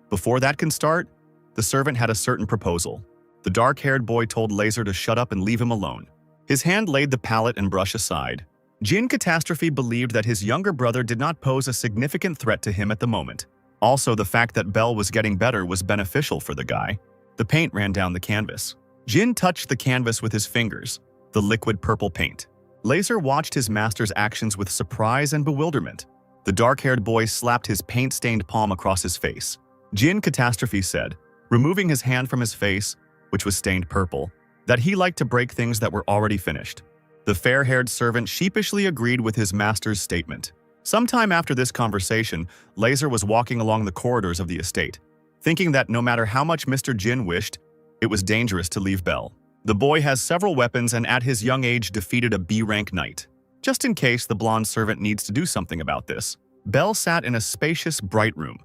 Before that can start, the servant had a certain proposal. The dark-haired boy told Laser to shut up and leave him alone. His hand laid the palette and brush aside. Jin Catastrophe believed that his younger brother did not pose a significant threat to him at the moment. Also, the fact that Belle was getting better was beneficial for the guy. The paint ran down the canvas. Jin touched the canvas with his fingers, the liquid purple paint. Laser watched his master's actions with surprise and bewilderment. The dark-haired boy slapped his paint-stained palm across his face. Jin Catastrophe said, removing his hand from his face, which was stained purple, that he liked to break things that were already finished. The fair-haired servant sheepishly agreed with his master's statement. Sometime after this conversation, Laser was walking along the corridors of the estate, thinking that no matter how much Mr. Jin wished, it was dangerous to leave Belle. The boy has several weapons and at his young age defeated a B-rank knight. Just in case the blonde servant needs to do something about this. Belle sat in a spacious, bright room.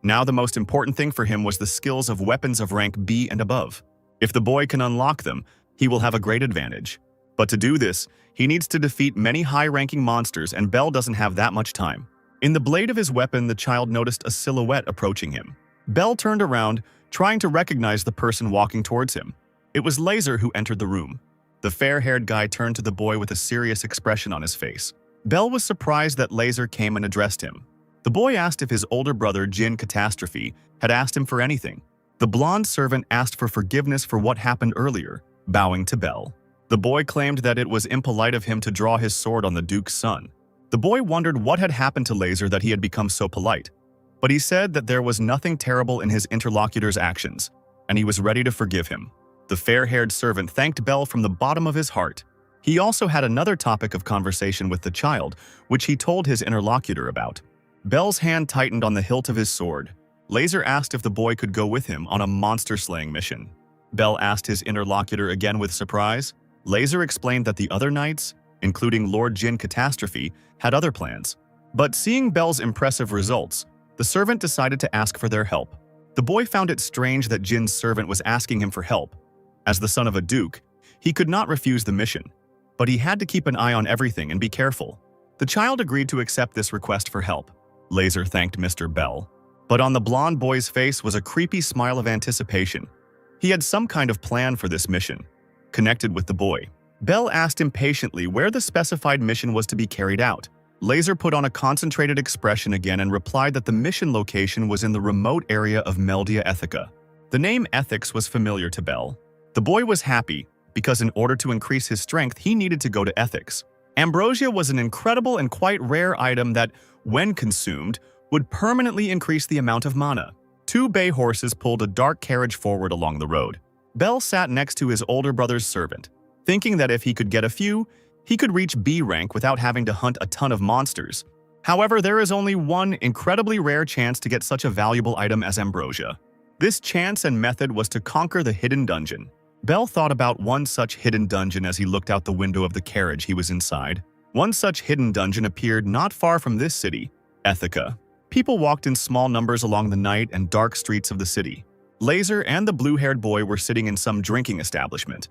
Now the most important thing for him was the skills of weapons of rank B and above. If the boy can unlock them, he will have a great advantage. But to do this, he needs to defeat many high-ranking monsters, and Belle doesn't have that much time. In the blade of his weapon, the child noticed a silhouette approaching him. Bell turned around, trying to recognize the person walking towards him. It was Laser who entered the room. The fair-haired guy turned to the boy with a serious expression on his face. Bell was surprised that Laser came and addressed him. The boy asked if his older brother, Jin Catastrophe, had asked him for anything. The blonde servant asked for forgiveness for what happened earlier, bowing to Bell. The boy claimed that it was impolite of him to draw his sword on the Duke's son. The boy wondered what had happened to Laser that he had become so polite. But he said that there was nothing terrible in his interlocutor's actions, and he was ready to forgive him. The fair-haired servant thanked Bell from the bottom of his heart. He also had another topic of conversation with the child, which he told his interlocutor about. Bell's hand tightened on the hilt of his sword. Laser asked if the boy could go with him on a monster-slaying mission. Bell asked his interlocutor again with surprise. Laser explained that the other knights, including Lord Jin Catastrophe, had other plans. But seeing Bell's impressive results, the servant decided to ask for their help. The boy found it strange that Jin's servant was asking him for help. As the son of a duke, he could not refuse the mission, but he had to keep an eye on everything and be careful. The child agreed to accept this request for help. Laser thanked Mr. Bell, but on the blonde boy's face was a creepy smile of anticipation. He had some kind of plan for this mission, connected with the boy. Bell asked impatiently where the specified mission was to be carried out. Laser put on a concentrated expression again and replied that the mission location was in the remote area of Meldia Ethica. The name Ethics was familiar to Bell. The boy was happy, because in order to increase his strength, he needed to go to Ethics. Ambrosia was an incredible and quite rare item that, when consumed, would permanently increase the amount of mana. Two bay horses pulled a dark carriage forward along the road. Bell sat next to his older brother's servant, thinking that if he could get a few, he could reach B rank without having to hunt a ton of monsters. However, there is only one incredibly rare chance to get such a valuable item as Ambrosia. This chance and method was to conquer the hidden dungeon. Bell thought about one such hidden dungeon as he looked out the window of the carriage he was inside. One such hidden dungeon appeared not far from this city, Ethica. People walked in small numbers along the night and dark streets of the city. Laser and the blue-haired boy were sitting in some drinking establishment.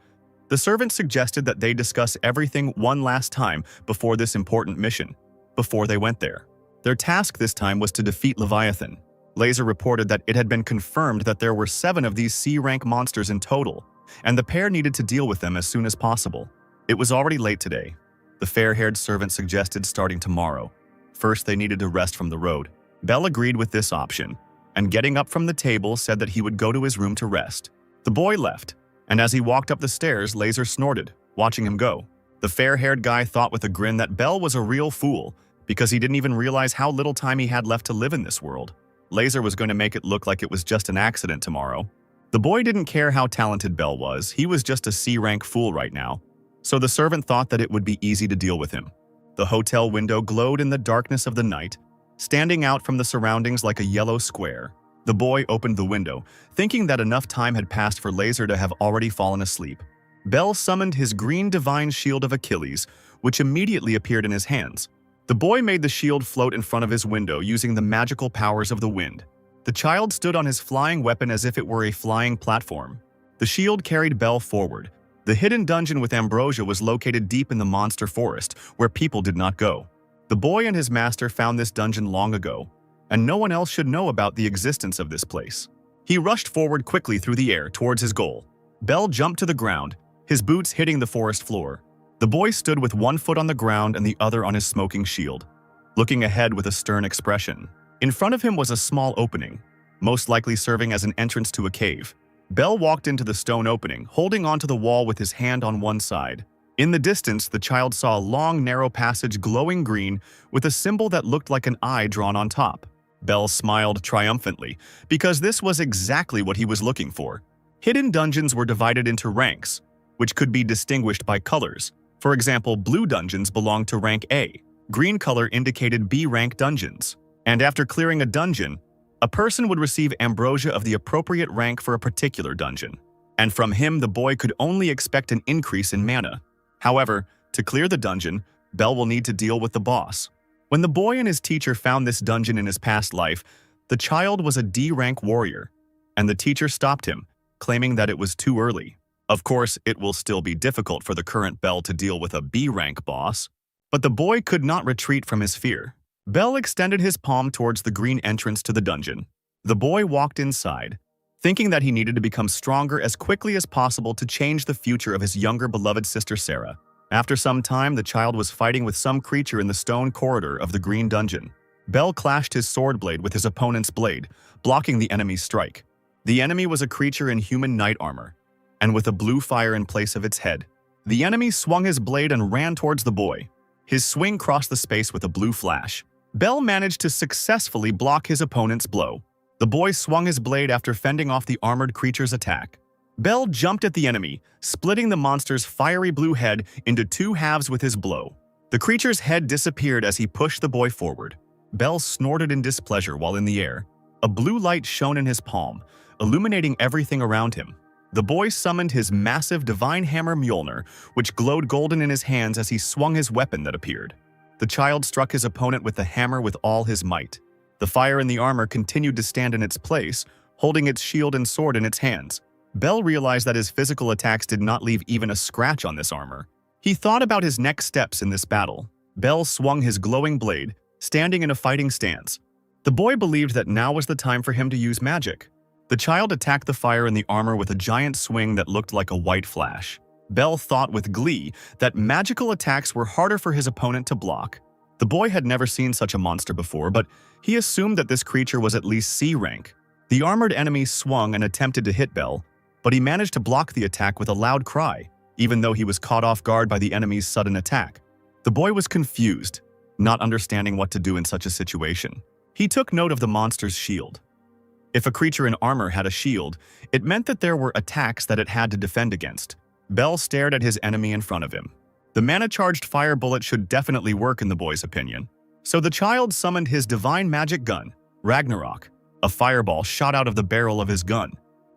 The servant suggested that they discuss everything one last time before this important mission, before they went there. Their task this time was to defeat Leviathan. Laser reported that it had been confirmed that there were 7 of these C-rank monsters in total, and the pair needed to deal with them as soon as possible. It was already late today. The fair-haired servant suggested starting tomorrow. First, they needed to rest from the road. Bell agreed with this option, and getting up from the table said that he would go to his room to rest. The boy left, and as he walked up the stairs, Laser snorted, watching him go. The fair-haired guy thought with a grin that Bell was a real fool, because he didn't even realize how little time he had left to live in this world. Laser was going to make it look like it was just an accident tomorrow. The boy didn't care how talented Bell was, he was just a C-rank fool right now. So the servant thought that it would be easy to deal with him. The hotel window glowed in the darkness of the night, standing out from the surroundings like a yellow square. The boy opened the window, thinking that enough time had passed for Laser to have already fallen asleep. Bell summoned his green divine shield of Achilles, which immediately appeared in his hands. The boy made the shield float in front of his window using the magical powers of the wind. The child stood on his flying weapon as if it were a flying platform. The shield carried Bell forward. The hidden dungeon with Ambrosia was located deep in the monster forest, where people did not go. The boy and his master found this dungeon long ago, and no one else should know about the existence of this place. He rushed forward quickly through the air towards his goal. Bell jumped to the ground, his boots hitting the forest floor. The boy stood with one foot on the ground and the other on his smoking shield, looking ahead with a stern expression. In front of him was a small opening, most likely serving as an entrance to a cave. Bell walked into the stone opening, holding onto the wall with his hand on one side. In the distance, the child saw a long, narrow passage glowing green with a symbol that looked like an eye drawn on top. Bell smiled triumphantly, because this was exactly what he was looking for. Hidden dungeons were divided into ranks, which could be distinguished by colors. For example, blue dungeons belonged to rank A. Green color indicated B-rank dungeons. And after clearing a dungeon, a person would receive ambrosia of the appropriate rank for a particular dungeon. And from him, the boy could only expect an increase in mana. However, to clear the dungeon, Bell will need to deal with the boss. When the boy and his teacher found this dungeon in his past life, the child was a D-rank warrior, and the teacher stopped him, claiming that it was too early. Of course, it will still be difficult for the current Bell to deal with a B-rank boss, but the boy could not retreat from his fear. Bell extended his palm towards the green entrance to the dungeon. The boy walked inside, thinking that he needed to become stronger as quickly as possible to change the future of his younger beloved sister Sarah. After some time, the child was fighting with some creature in the stone corridor of the green dungeon. Bell clashed his sword blade with his opponent's blade, blocking the enemy's strike. The enemy was a creature in human knight armor, and with a blue fire in place of its head. The enemy swung his blade and ran towards the boy. His swing crossed the space with a blue flash. Bell managed to successfully block his opponent's blow. The boy swung his blade after fending off the armored creature's attack. Bell jumped at the enemy, splitting the monster's fiery blue head into two halves with his blow. The creature's head disappeared as he pushed the boy forward. Bell snorted in displeasure while in the air. A blue light shone in his palm, illuminating everything around him. The boy summoned his massive divine hammer Mjolnir, which glowed golden in his hands as he swung his weapon that appeared. The child struck his opponent with the hammer with all his might. The fire in the armor continued to stand in its place, holding its shield and sword in its hands. Bell realized that his physical attacks did not leave even a scratch on this armor. He thought about his next steps in this battle. Bell swung his glowing blade, standing in a fighting stance. The boy believed that now was the time for him to use magic. The child attacked the fire in the armor with a giant swing that looked like a white flash. Bell thought with glee that magical attacks were harder for his opponent to block. The boy had never seen such a monster before, but he assumed that this creature was at least C rank. The armored enemy swung and attempted to hit Bell, but he managed to block the attack with a loud cry, even though he was caught off guard by the enemy's sudden attack. The boy was confused, not understanding what to do in such a situation. He took note of the monster's shield. If a creature in armor had a shield, it meant that there were attacks that it had to defend against. Bell stared at his enemy in front of him. The mana-charged fire bullet should definitely work in the boy's opinion. So the child summoned his divine magic gun, Ragnarok. A fireball shot out of the barrel of his gun.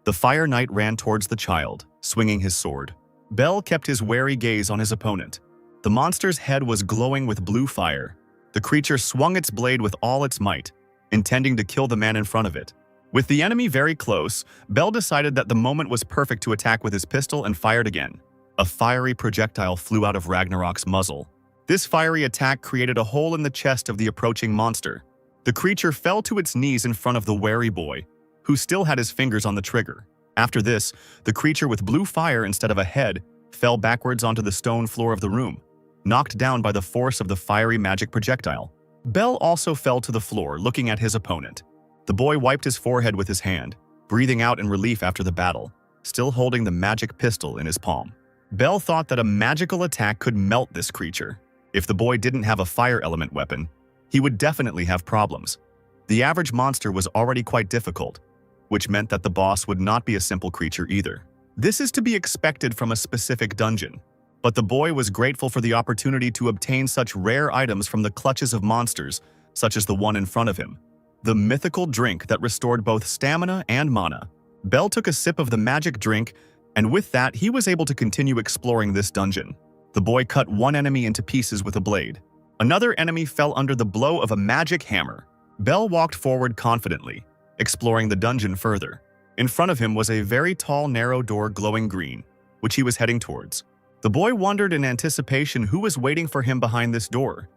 The Fire Knight ran towards the child, swinging his sword. Bell kept his wary gaze on his opponent. The monster's head was glowing with blue fire. The creature swung its blade with all its might, intending to kill the man in front of it. With the enemy very close, Bell decided that the moment was perfect to attack with his pistol and fired again. A fiery projectile flew out of Ragnarok's muzzle. This fiery attack created a hole in the chest of the approaching monster. The creature fell to its knees in front of the wary boy, who still had his fingers on the trigger. After this, the creature with blue fire instead of a head fell backwards onto the stone floor of the room, knocked down by the force of the fiery magic projectile. Bell also fell to the floor, looking at his opponent. The boy wiped his forehead with his hand, breathing out in relief after the battle, still holding the magic pistol in his palm. Bell thought that a magical attack could melt this creature. If the boy didn't have a fire element weapon, he would definitely have problems. The average monster was already quite difficult, which meant that the boss would not be a simple creature either. This is to be expected from a specific dungeon, but the boy was grateful for the opportunity to obtain such rare items from the clutches of monsters, such as the one in front of him. The mythical drink that restored both stamina and mana. Bell took a sip of the magic drink, and with that, he was able to continue exploring this dungeon. The boy cut one enemy into pieces with a blade. Another enemy fell under the blow of a magic hammer. Bell walked forward confidently, exploring the dungeon further. In front of him was a very tall, narrow door glowing green, which he was heading towards. The boy wondered in anticipation who was waiting for him behind this door.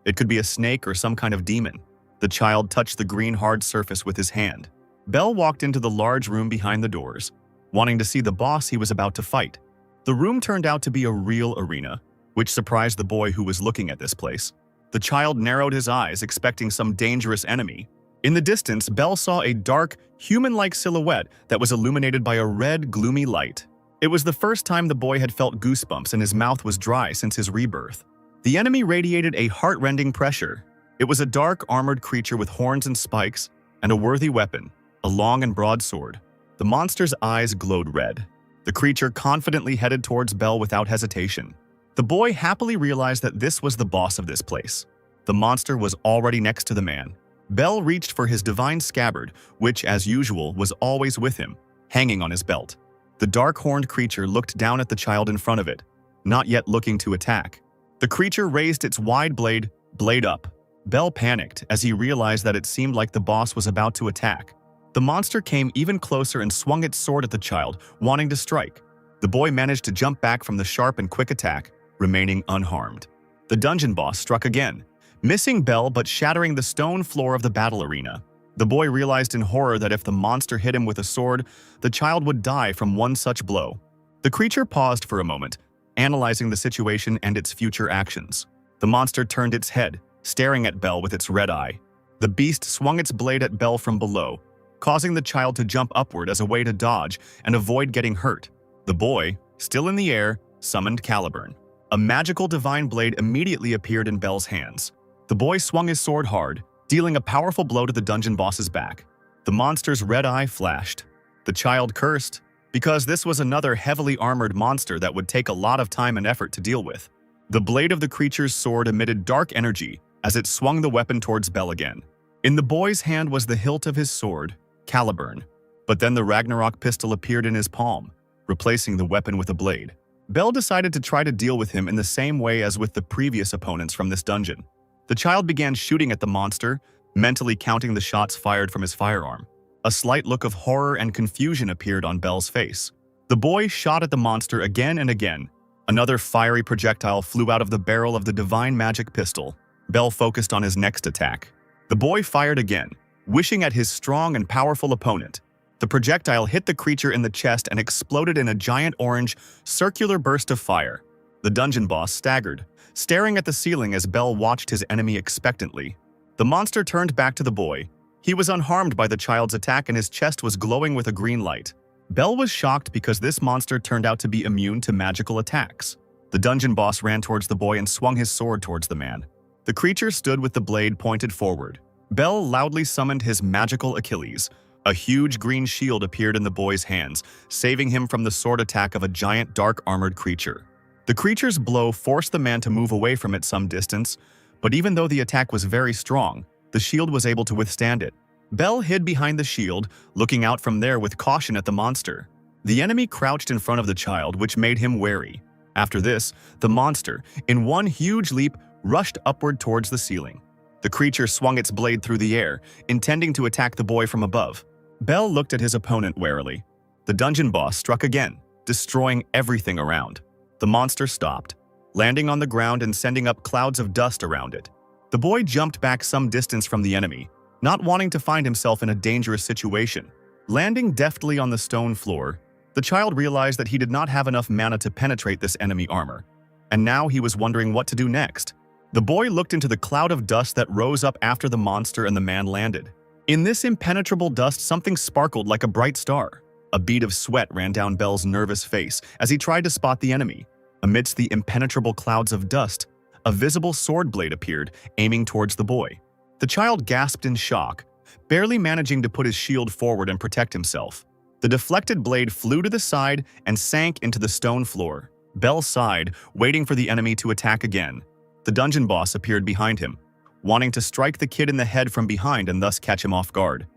It could be a snake or some kind of demon. The child touched the green hard surface with his hand. Bell walked into the large room behind the doors, wanting to see the boss he was about to fight. The room turned out to be a real arena, which surprised the boy who was looking at this place. The child narrowed his eyes, expecting some dangerous enemy. In the distance, Bell saw a dark, human-like silhouette that was illuminated by a red, gloomy light. It was the first time the boy had felt goosebumps and his mouth was dry since his rebirth. The enemy radiated a heart-rending pressure. It was a dark, armored creature with horns and spikes, and a worthy weapon, a long and broad sword. The monster's eyes glowed red. The creature confidently headed towards Bell without hesitation. The boy happily realized that this was the boss of this place. The monster was already next to the man. Bell reached for his divine scabbard, which, as usual, was always with him, hanging on his belt. The dark-horned creature looked down at the child in front of it, not yet looking to attack. The creature raised its wide blade up. Bell panicked as he realized that it seemed like the boss was about to attack. The monster came even closer and swung its sword at the child, wanting to strike. The boy managed to jump back from the sharp and quick attack, remaining unharmed. The dungeon boss struck again. missing Bell but shattering the stone floor of the battle arena. The boy realized in horror that if the monster hit him with a sword, the child would die from one such blow. The creature paused for a moment, analyzing the situation and its future actions. The monster turned its head, staring at Bell with its red eye. The beast swung its blade at Bell from below, causing the child to jump upward as a way to dodge and avoid getting hurt. The boy, still in the air, summoned Caliburn. A magical divine blade immediately appeared in Bell's hands. The boy swung his sword hard, dealing a powerful blow to the dungeon boss's back. The monster's red eye flashed. The child cursed, because this was another heavily armored monster that would take a lot of time and effort to deal with. The blade of the creature's sword emitted dark energy as it swung the weapon towards Bell again. In the boy's hand was the hilt of his sword, Caliburn, but then the Ragnarok pistol appeared in his palm, replacing the weapon with a blade. Bell decided to try to deal with him in the same way as with the previous opponents from this dungeon. The child began shooting at the monster, mentally counting the shots fired from his firearm. A slight look of horror and confusion appeared on Bell's face. The boy shot at the monster again and again. Another fiery projectile flew out of the barrel of the divine magic pistol. Bell focused on his next attack. The boy fired again, wishing at his strong and powerful opponent. The projectile hit the creature in the chest and exploded in a giant orange, circular burst of fire. The dungeon boss staggered, staring at the ceiling as Bell watched his enemy expectantly. The monster turned back to the boy. He was unharmed by the child's attack and his chest was glowing with a green light. Bell was shocked because this monster turned out to be immune to magical attacks. The dungeon boss ran towards the boy and swung his sword towards the man. The creature stood with the blade pointed forward. Bell loudly summoned his magical Achilles. A huge green shield appeared in the boy's hands, saving him from the sword attack of a giant dark-armored creature. The creature's blow forced the man to move away from it some distance, but even though the attack was very strong, the shield was able to withstand it. Bell hid behind the shield, looking out from there with caution at the monster. The enemy crouched in front of the child, which made him wary. After this, the monster, in one huge leap, rushed upward towards the ceiling. The creature swung its blade through the air, intending to attack the boy from above. Bell looked at his opponent warily. The dungeon boss struck again, destroying everything around. The monster stopped, landing on the ground and sending up clouds of dust around it. The boy jumped back some distance from the enemy, not wanting to find himself in a dangerous situation. Landing deftly on the stone floor, the child realized that he did not have enough mana to penetrate this enemy armor, and now he was wondering what to do next. The boy looked into the cloud of dust that rose up after the monster and the man landed. In this impenetrable dust, something sparkled like a bright star. A bead of sweat ran down Bell's nervous face as he tried to spot the enemy. Amidst the impenetrable clouds of dust, a visible sword blade appeared, aiming towards the boy. The child gasped in shock, barely managing to put his shield forward and protect himself. The deflected blade flew to the side and sank into the stone floor. Bell sighed, waiting for the enemy to attack again. The dungeon boss appeared behind him, wanting to strike the kid in the head from behind and thus catch him off guard.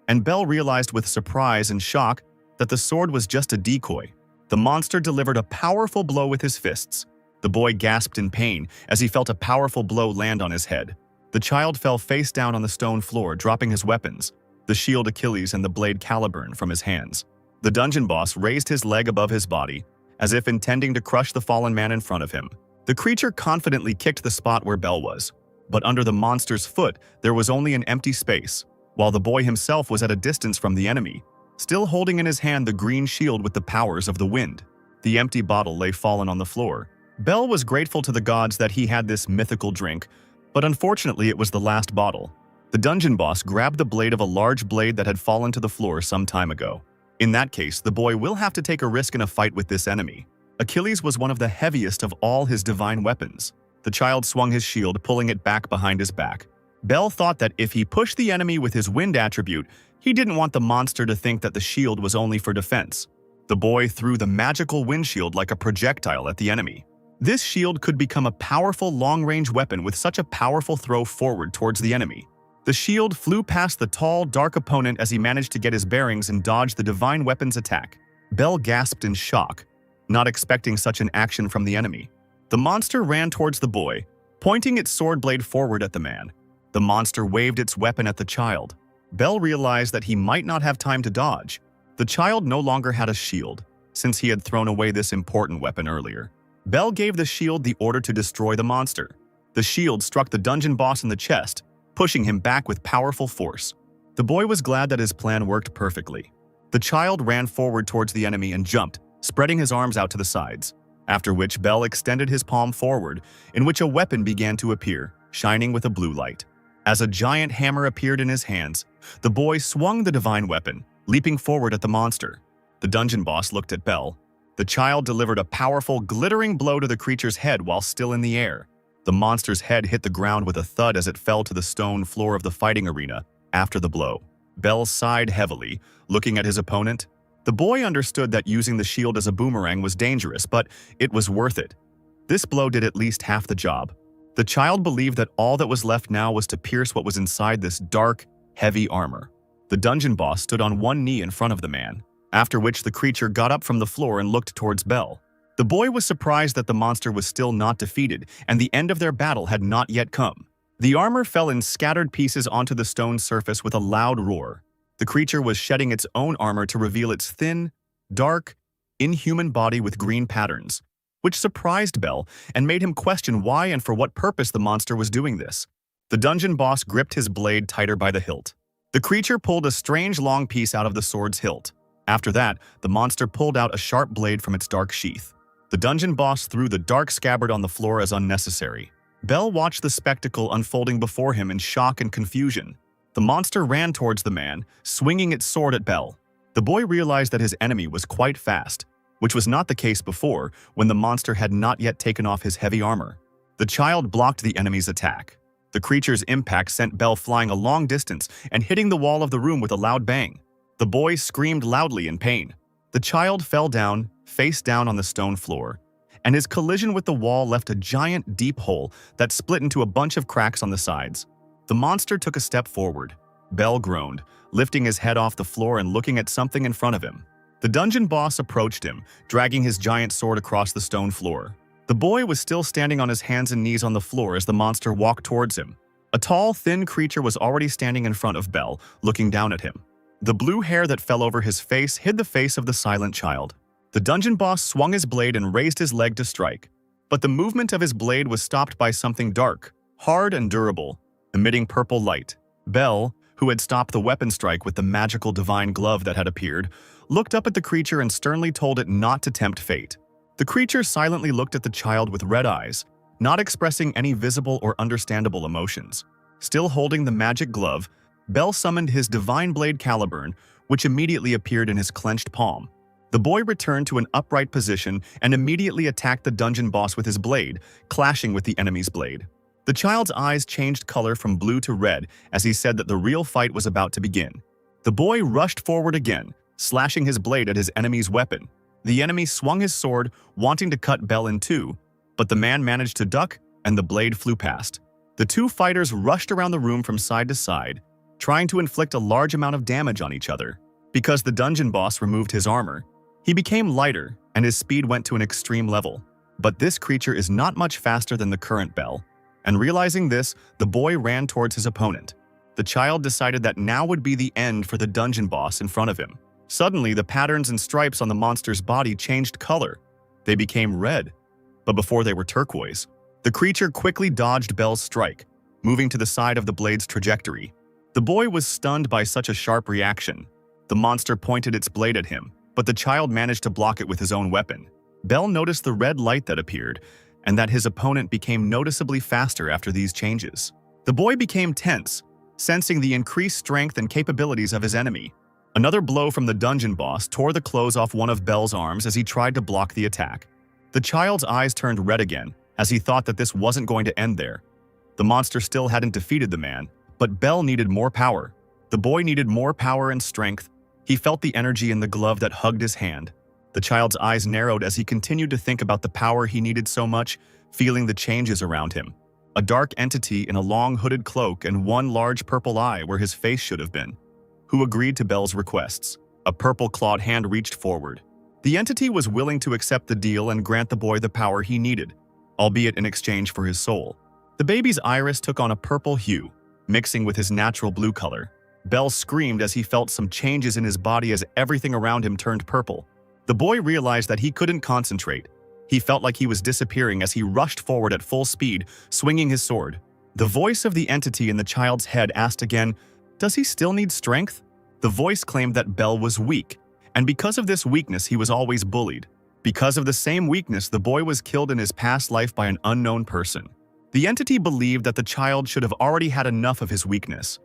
And Bell realized with surprise and shock that the sword was just a decoy. The monster delivered a powerful blow with his fists. The boy gasped in pain as he felt a powerful blow land on his head. The child fell face down on the stone floor, dropping his weapons, the shield Achilles and the blade Caliburn, from his hands. The dungeon boss raised his leg above his body, as if intending to crush the fallen man in front of him. The creature confidently kicked the spot where Bell was, but under the monster's foot there was only an empty space, while the boy himself was at a distance from the enemy, still holding in his hand the green shield with the powers of the wind. The empty bottle lay fallen on the floor. Bell was grateful to the gods that he had this mythical drink, but unfortunately it was the last bottle. The dungeon boss grabbed the blade of a large blade that had fallen to the floor some time ago. In that case, the boy will have to take a risk in a fight with this enemy. Achilles was one of the heaviest of all his divine weapons. The child swung his shield, pulling it back behind his back. Bell thought that if he pushed the enemy with his wind attribute, he didn't want the monster to think that the shield was only for defense. The boy threw the magical wind shield like a projectile at the enemy. This shield could become a powerful long-range weapon with such a powerful throw forward towards the enemy. The shield flew past the tall, dark opponent as he managed to get his bearings and dodge the divine weapon's attack. Bell gasped in shock, not expecting such an action from the enemy. The monster ran towards the boy, pointing its sword blade forward at the man. The monster waved its weapon at the child. Bell realized that he might not have time to dodge. The child no longer had a shield, since he had thrown away this important weapon earlier. Bell gave the shield the order to destroy the monster. The shield struck the dungeon boss in the chest, pushing him back with powerful force. The boy was glad that his plan worked perfectly. The child ran forward towards the enemy and jumped, spreading his arms out to the sides, after which Bell extended his palm forward, in which a weapon began to appear, shining with a blue light. As a giant hammer appeared in his hands, the boy swung the divine weapon, leaping forward at the monster. The dungeon boss looked at Bell. The child delivered a powerful, glittering blow to the creature's head while still in the air. The monster's head hit the ground with a thud as it fell to the stone floor of the fighting arena after the blow. Bell sighed heavily, looking at his opponent. The boy understood that using the shield as a boomerang was dangerous, but it was worth it. This blow did at least half the job. The child believed that all that was left now was to pierce what was inside this dark, heavy armor. The dungeon boss stood on one knee in front of the man, after which the creature got up from the floor and looked towards Bell. The boy was surprised that the monster was still not defeated, and the end of their battle had not yet come. The armor fell in scattered pieces onto the stone surface with a loud roar. The creature was shedding its own armor to reveal its thin, dark, inhuman body with green patterns, which surprised Bell and made him question why and for what purpose the monster was doing this. The dungeon boss gripped his blade tighter by the hilt. The creature pulled a strange long piece out of the sword's hilt. After that, the monster pulled out a sharp blade from its dark sheath. The dungeon boss threw the dark scabbard on the floor as unnecessary. Bell watched the spectacle unfolding before him in shock and confusion. The monster ran towards the man, swinging its sword at Bell. The boy realized that his enemy was quite fast, which was not the case before when the monster had not yet taken off his heavy armor. The child blocked the enemy's attack. The creature's impact sent Bell flying a long distance and hitting the wall of the room with a loud bang. The boy screamed loudly in pain. The child fell down, face down on the stone floor, and his collision with the wall left a giant, deep hole that split into a bunch of cracks on the sides. The monster took a step forward. Bell groaned, lifting his head off the floor and looking at something in front of him. The dungeon boss approached him, dragging his giant sword across the stone floor. The boy was still standing on his hands and knees on the floor as the monster walked towards him. A tall, thin creature was already standing in front of Bell, looking down at him. The blue hair that fell over his face hid the face of the silent child. The dungeon boss swung his blade and raised his leg to strike, but the movement of his blade was stopped by something dark, hard and durable, emitting purple light. Bell, who had stopped the weapon strike with the magical divine glove that had appeared, looked up at the creature and sternly told it not to tempt fate. The creature silently looked at the child with red eyes, not expressing any visible or understandable emotions. Still holding the magic glove, Bell summoned his divine blade Caliburn, which immediately appeared in his clenched palm. The boy returned to an upright position and immediately attacked the dungeon boss with his blade, clashing with the enemy's blade. The child's eyes changed color from blue to red as he said that the real fight was about to begin. The boy rushed forward again, slashing his blade at his enemy's weapon. The enemy swung his sword, wanting to cut Bell in two, but the man managed to duck and the blade flew past. The two fighters rushed around the room from side to side, trying to inflict a large amount of damage on each other. Because the dungeon boss removed his armor, he became lighter and his speed went to an extreme level. But this creature is not much faster than the current Bell. And realizing this, the boy ran towards his opponent. The child decided that now would be the end for the dungeon boss in front of him. Suddenly, the patterns and stripes on the monster's body changed color. They became red, but before they were turquoise. The creature quickly dodged Bell's strike, moving to the side of the blade's trajectory. The boy was stunned by such a sharp reaction. The monster pointed its blade at him, but the child managed to block it with his own weapon. Bell noticed the red light that appeared, and that his opponent became noticeably faster after these changes. The boy became tense, sensing the increased strength and capabilities of his enemy. Another blow from the dungeon boss tore the clothes off one of Bell's arms as he tried to block the attack. The child's eyes turned red again, as he thought that this wasn't going to end there. The monster still hadn't defeated the man, but Bell needed more power. The boy needed more power and strength. He felt the energy in the glove that hugged his hand. The child's eyes narrowed as he continued to think about the power he needed so much, feeling the changes around him. A dark entity in a long hooded cloak and one large purple eye where his face should have been, who agreed to Bell's requests. A purple clawed hand reached forward. The entity was willing to accept the deal and grant the boy the power he needed, albeit in exchange for his soul. The baby's iris took on a purple hue, mixing with his natural blue color. Bell screamed as he felt some changes in his body as everything around him turned purple. The boy realized that he couldn't concentrate. He felt like he was disappearing as he rushed forward at full speed, swinging his sword. The voice of the entity in the child's head asked again, "Does he still need strength?" The voice claimed that Bell was weak, and because of this weakness he was always bullied. Because of the same weakness, the boy was killed in his past life by an unknown person. The entity believed that the child should have already had enough of his weakness,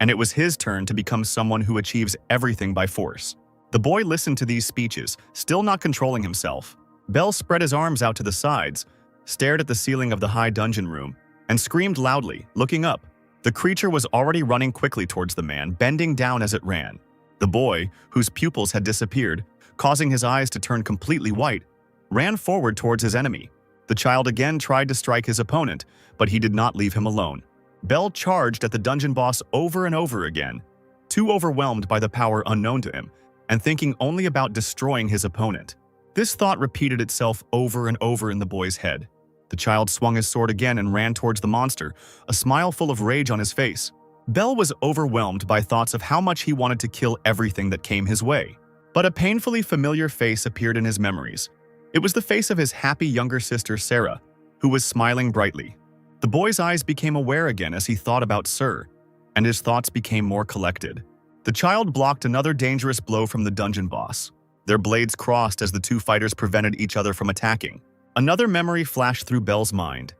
and it was his turn to become someone who achieves everything by force. The boy listened to these speeches, still not controlling himself. Bell spread his arms out to the sides, stared at the ceiling of the high dungeon room, and screamed loudly, looking up. The creature was already running quickly towards the man, bending down as it ran. The boy, whose pupils had disappeared, causing his eyes to turn completely white, ran forward towards his enemy. The child again tried to strike his opponent, but he did not leave him alone. Bell charged at the dungeon boss over and over again, too overwhelmed by the power unknown to him, and thinking only about destroying his opponent. This thought repeated itself over and over in the boy's head. The child swung his sword again and ran towards the monster, a smile full of rage on his face. Bell was overwhelmed by thoughts of how much he wanted to kill everything that came his way. But a painfully familiar face appeared in his memories. It was the face of his happy younger sister Sarah, who was smiling brightly. The boy's eyes became aware again as he thought about Sir, and his thoughts became more collected. The child blocked another dangerous blow from the dungeon boss. Their blades crossed as the two fighters prevented each other from attacking. Another memory flashed through Bell's mind.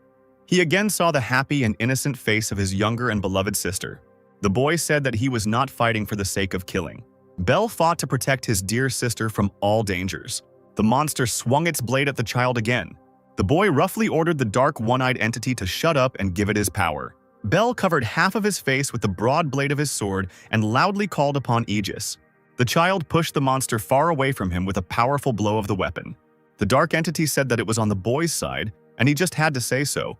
He again saw the happy and innocent face of his younger and beloved sister. The boy said that he was not fighting for the sake of killing. Bell fought to protect his dear sister from all dangers. The monster swung its blade at the child again. The boy roughly ordered the dark one-eyed entity to shut up and give it his power. Bell covered half of his face with the broad blade of his sword and loudly called upon Aegis. The child pushed the monster far away from him with a powerful blow of the weapon. The dark entity said that it was on the boy's side, and he just had to say so,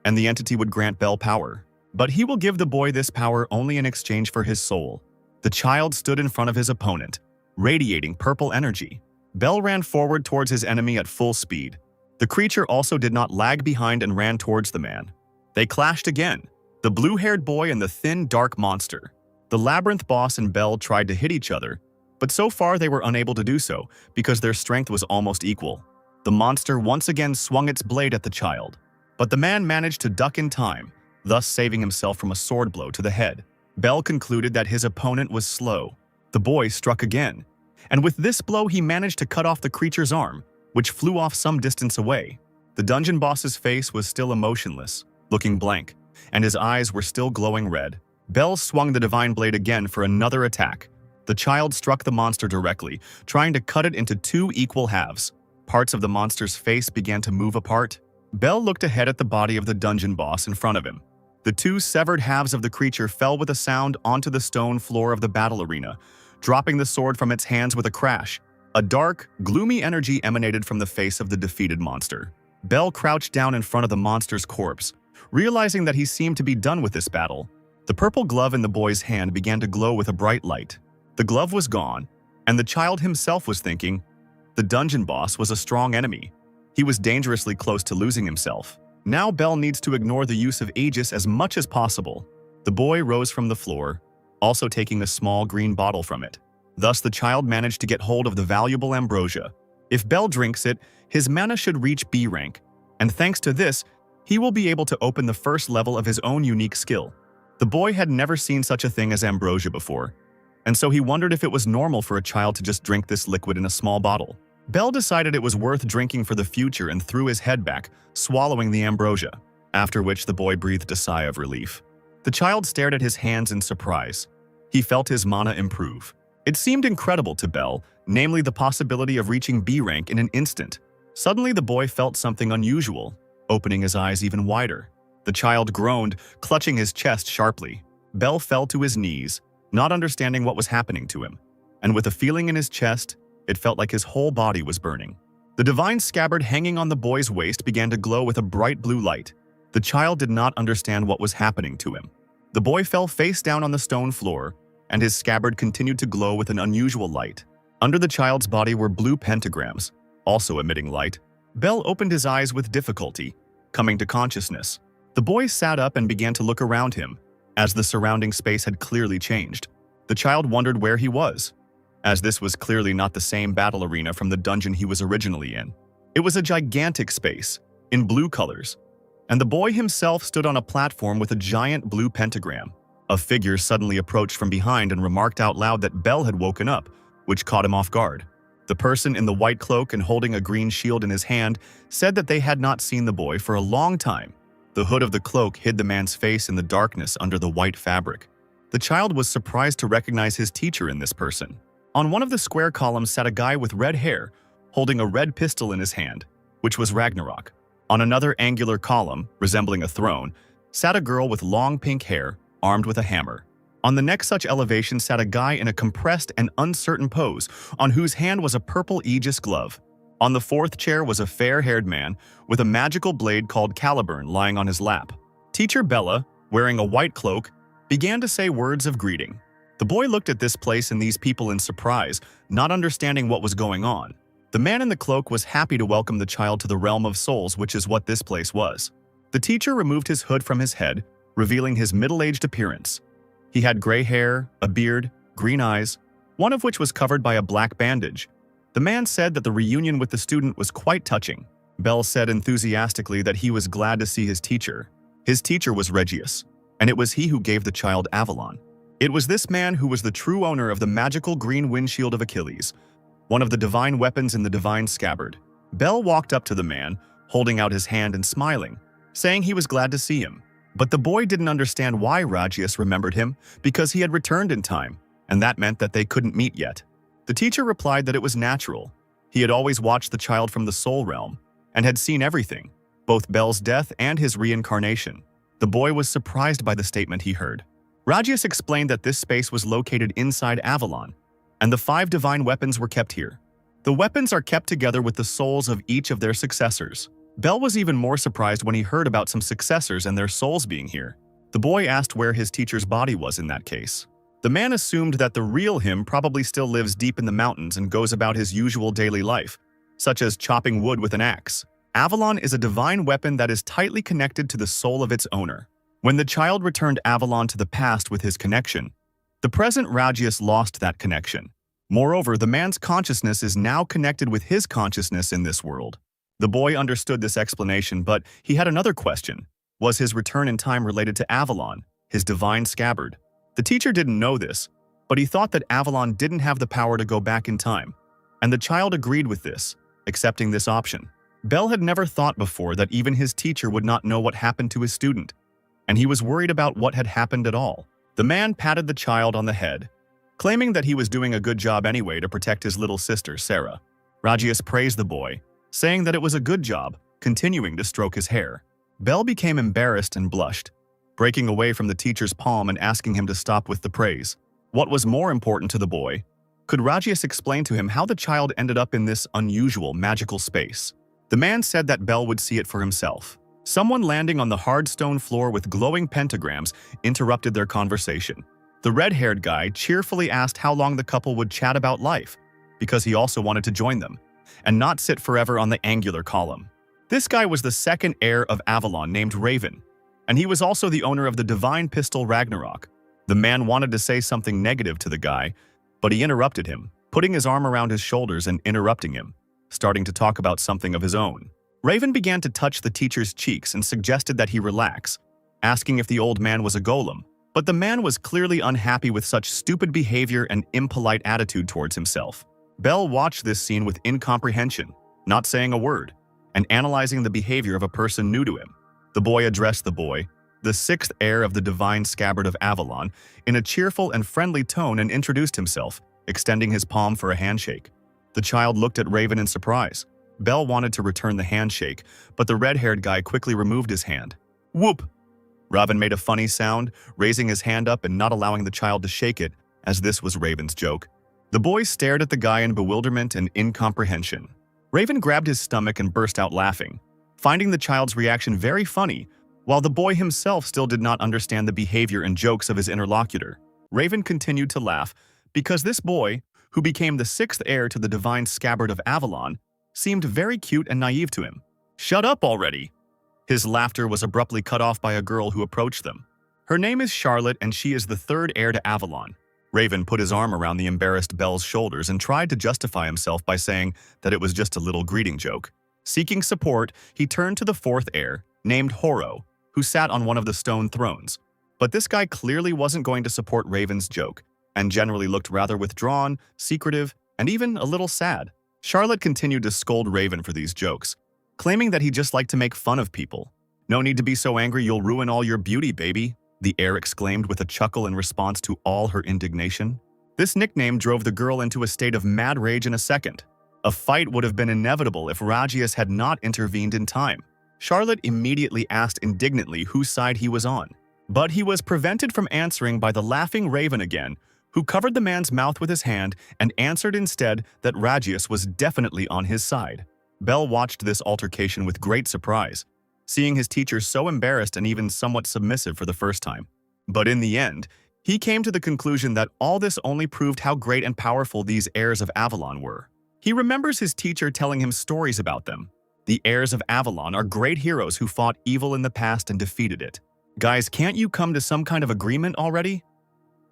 and the entity would grant Bell power. But he will give the boy this power only in exchange for his soul. The child stood in front of his opponent, radiating purple energy. Bell ran forward towards his enemy at full speed. The creature also did not lag behind and ran towards the man. They clashed again, the blue-haired boy and the thin, dark monster. The labyrinth boss and Bell tried to hit each other, but so far they were unable to do so because their strength was almost equal. The monster once again swung its blade at the child, but the man managed to duck in time, thus saving himself from a sword blow to the head. Bell concluded that his opponent was slow. The boy struck again, and with this blow he managed to cut off the creature's arm, which flew off some distance away. The dungeon boss's face was still emotionless, looking blank, and his eyes were still glowing red. Bell swung the divine blade again for another attack. The child struck the monster directly, trying to cut it into two equal halves. Parts of the monster's face began to move apart. Bell looked ahead at the body of the dungeon boss in front of him. The two severed halves of the creature fell with a sound onto the stone floor of the battle arena, dropping the sword from its hands with a crash. A dark, gloomy energy emanated from the face of the defeated monster. Bell crouched down in front of the monster's corpse, realizing that he seemed to be done with this battle. The purple glove in the boy's hand began to glow with a bright light. The glove was gone, and the child himself was thinking, the dungeon boss was a strong enemy. He was dangerously close to losing himself. Now Bell needs to ignore the use of Aegis as much as possible. The boy rose from the floor, also taking a small green bottle from it. Thus the child managed to get hold of the valuable ambrosia. If Bell drinks it, his mana should reach B rank, and thanks to this, he will be able to open the first level of his own unique skill. The boy had never seen such a thing as ambrosia before, and so he wondered if it was normal for a child to just drink this liquid in a small bottle. Bell decided it was worth drinking for the future and threw his head back, swallowing the ambrosia, after which the boy breathed a sigh of relief. The child stared at his hands in surprise. He felt his mana improve. It seemed incredible to Bell, namely the possibility of reaching B rank in an instant. Suddenly the boy felt something unusual, opening his eyes even wider. The child groaned, clutching his chest sharply. Bell fell to his knees, not understanding what was happening to him, and with a feeling in his chest, it felt like his whole body was burning. The divine scabbard hanging on the boy's waist began to glow with a bright blue light. The child did not understand what was happening to him. The boy fell face down on the stone floor, and his scabbard continued to glow with an unusual light. Under the child's body were blue pentagrams, also emitting light. Bell opened his eyes with difficulty, coming to consciousness. The boy sat up and began to look around him, as the surrounding space had clearly changed. The child wondered where he was, as this was clearly not the same battle arena from the dungeon he was originally in. It was a gigantic space, in blue colors, and the boy himself stood on a platform with a giant blue pentagram. A figure suddenly approached from behind and remarked out loud that Bell had woken up, which caught him off guard. The person in the white cloak and holding a green shield in his hand said that they had not seen the boy for a long time. The hood of the cloak hid the man's face in the darkness under the white fabric. The child was surprised to recognize his teacher in this person. On one of the square columns sat a guy with red hair, holding a red pistol in his hand, which was Ragnarok. On another angular column, resembling a throne, sat a girl with long pink hair, armed with a hammer. On the next such elevation sat a guy in a compressed and uncertain pose, on whose hand was a purple Aegis glove. On the fourth chair was a fair-haired man with a magical blade called Caliburn lying on his lap. Teacher Bella, wearing a white cloak, began to say words of greeting. The boy looked at this place and these people in surprise, not understanding what was going on. The man in the cloak was happy to welcome the child to the realm of souls, which is what this place was. The teacher removed his hood from his head, revealing his middle-aged appearance. He had gray hair, a beard, green eyes, one of which was covered by a black bandage. The man said that the reunion with the student was quite touching. Bell said enthusiastically that he was glad to see his teacher. His teacher was Regius, and it was he who gave the child Avalon. It was this man who was the true owner of the magical green windshield of Achilles, one of the divine weapons in the divine scabbard. Bell walked up to the man, holding out his hand and smiling, saying he was glad to see him. But the boy didn't understand why Regius remembered him, because he had returned in time, and that meant that they couldn't meet yet. The teacher replied that it was natural. He had always watched the child from the soul realm, and had seen everything, both Bell's death and his reincarnation. The boy was surprised by the statement he heard. Regius explained that this space was located inside Avalon, and the 5 divine weapons were kept here. The weapons are kept together with the souls of each of their successors. Bell was even more surprised when he heard about some successors and their souls being here. The boy asked where his teacher's body was in that case. The man assumed that the real him probably still lives deep in the mountains and goes about his usual daily life, such as chopping wood with an axe. Avalon is a divine weapon that is tightly connected to the soul of its owner. When the child returned Avalon to the past with his connection, the present Regius lost that connection. Moreover, the man's consciousness is now connected with his consciousness in this world. The boy understood this explanation, but he had another question. Was his return in time related to Avalon, his divine scabbard? The teacher didn't know this, but he thought that Avalon didn't have the power to go back in time, and the child agreed with this, accepting this option. Bell had never thought before that even his teacher would not know what happened to his student, and he was worried about what had happened at all. The man patted the child on the head, claiming that he was doing a good job anyway to protect his little sister, Sarah. Regius praised the boy, saying that it was a good job, continuing to stroke his hair. Bell became embarrassed and blushed, breaking away from the teacher's palm and asking him to stop with the praise. What was more important to the boy? Could Regius explain to him how the child ended up in this unusual magical space? The man said that Bell would see it for himself. Someone landing on the hard stone floor with glowing pentagrams interrupted their conversation. The red-haired guy cheerfully asked how long the couple would chat about life, because he also wanted to join them, and not sit forever on the angular column. This guy was the second heir of Avalon named Raven, and he was also the owner of the divine pistol Ragnarok. The man wanted to say something negative to the guy, but he interrupted him, putting his arm around his shoulders and interrupting him, starting to talk about something of his own. Raven began to touch the teacher's cheeks and suggested that he relax, asking if the old man was a golem. But the man was clearly unhappy with such stupid behavior and impolite attitude towards himself. Bell watched this scene with incomprehension, not saying a word, and analyzing the behavior of a person new to him. The boy addressed the boy, the 6th heir of the divine scabbard of Avalon, in a cheerful and friendly tone and introduced himself, extending his palm for a handshake. The child looked at Raven in surprise. Bell wanted to return the handshake, but the red-haired guy quickly removed his hand. Whoop! Raven made a funny sound, raising his hand up and not allowing the child to shake it, as this was Raven's joke. The boy stared at the guy in bewilderment and incomprehension. Raven grabbed his stomach and burst out laughing, finding the child's reaction very funny, while the boy himself still did not understand the behavior and jokes of his interlocutor. Raven continued to laugh because this boy, who became the 6th heir to the divine scabbard of Avalon, seemed very cute and naive to him. "Shut up already!" His laughter was abruptly cut off by a girl who approached them. Her name is Charlotte, and she is the 3rd heir to Avalon. Raven put his arm around the embarrassed Belle's shoulders and tried to justify himself by saying that it was just a little greeting joke. Seeking support, he turned to the fourth heir, named Horo, who sat on one of the stone thrones. But this guy clearly wasn't going to support Raven's joke, and generally looked rather withdrawn, secretive, and even a little sad. Charlotte continued to scold Raven for these jokes, claiming that he just liked to make fun of people. "No need to be so angry, you'll ruin all your beauty, baby," the heir exclaimed with a chuckle in response to all her indignation. This nickname drove the girl into a state of mad rage in a second. A fight would have been inevitable if Rajias had not intervened in time. Charlotte immediately asked indignantly whose side he was on. But he was prevented from answering by the laughing Raven again, who covered the man's mouth with his hand and answered instead that Rajias was definitely on his side. Belle watched this altercation with great surprise, seeing his teacher so embarrassed and even somewhat submissive for the first time. But in the end, he came to the conclusion that all this only proved how great and powerful these heirs of Avalon were. He remembers his teacher telling him stories about them. The heirs of Avalon are great heroes who fought evil in the past and defeated it. Guys, can't you come to some kind of agreement already?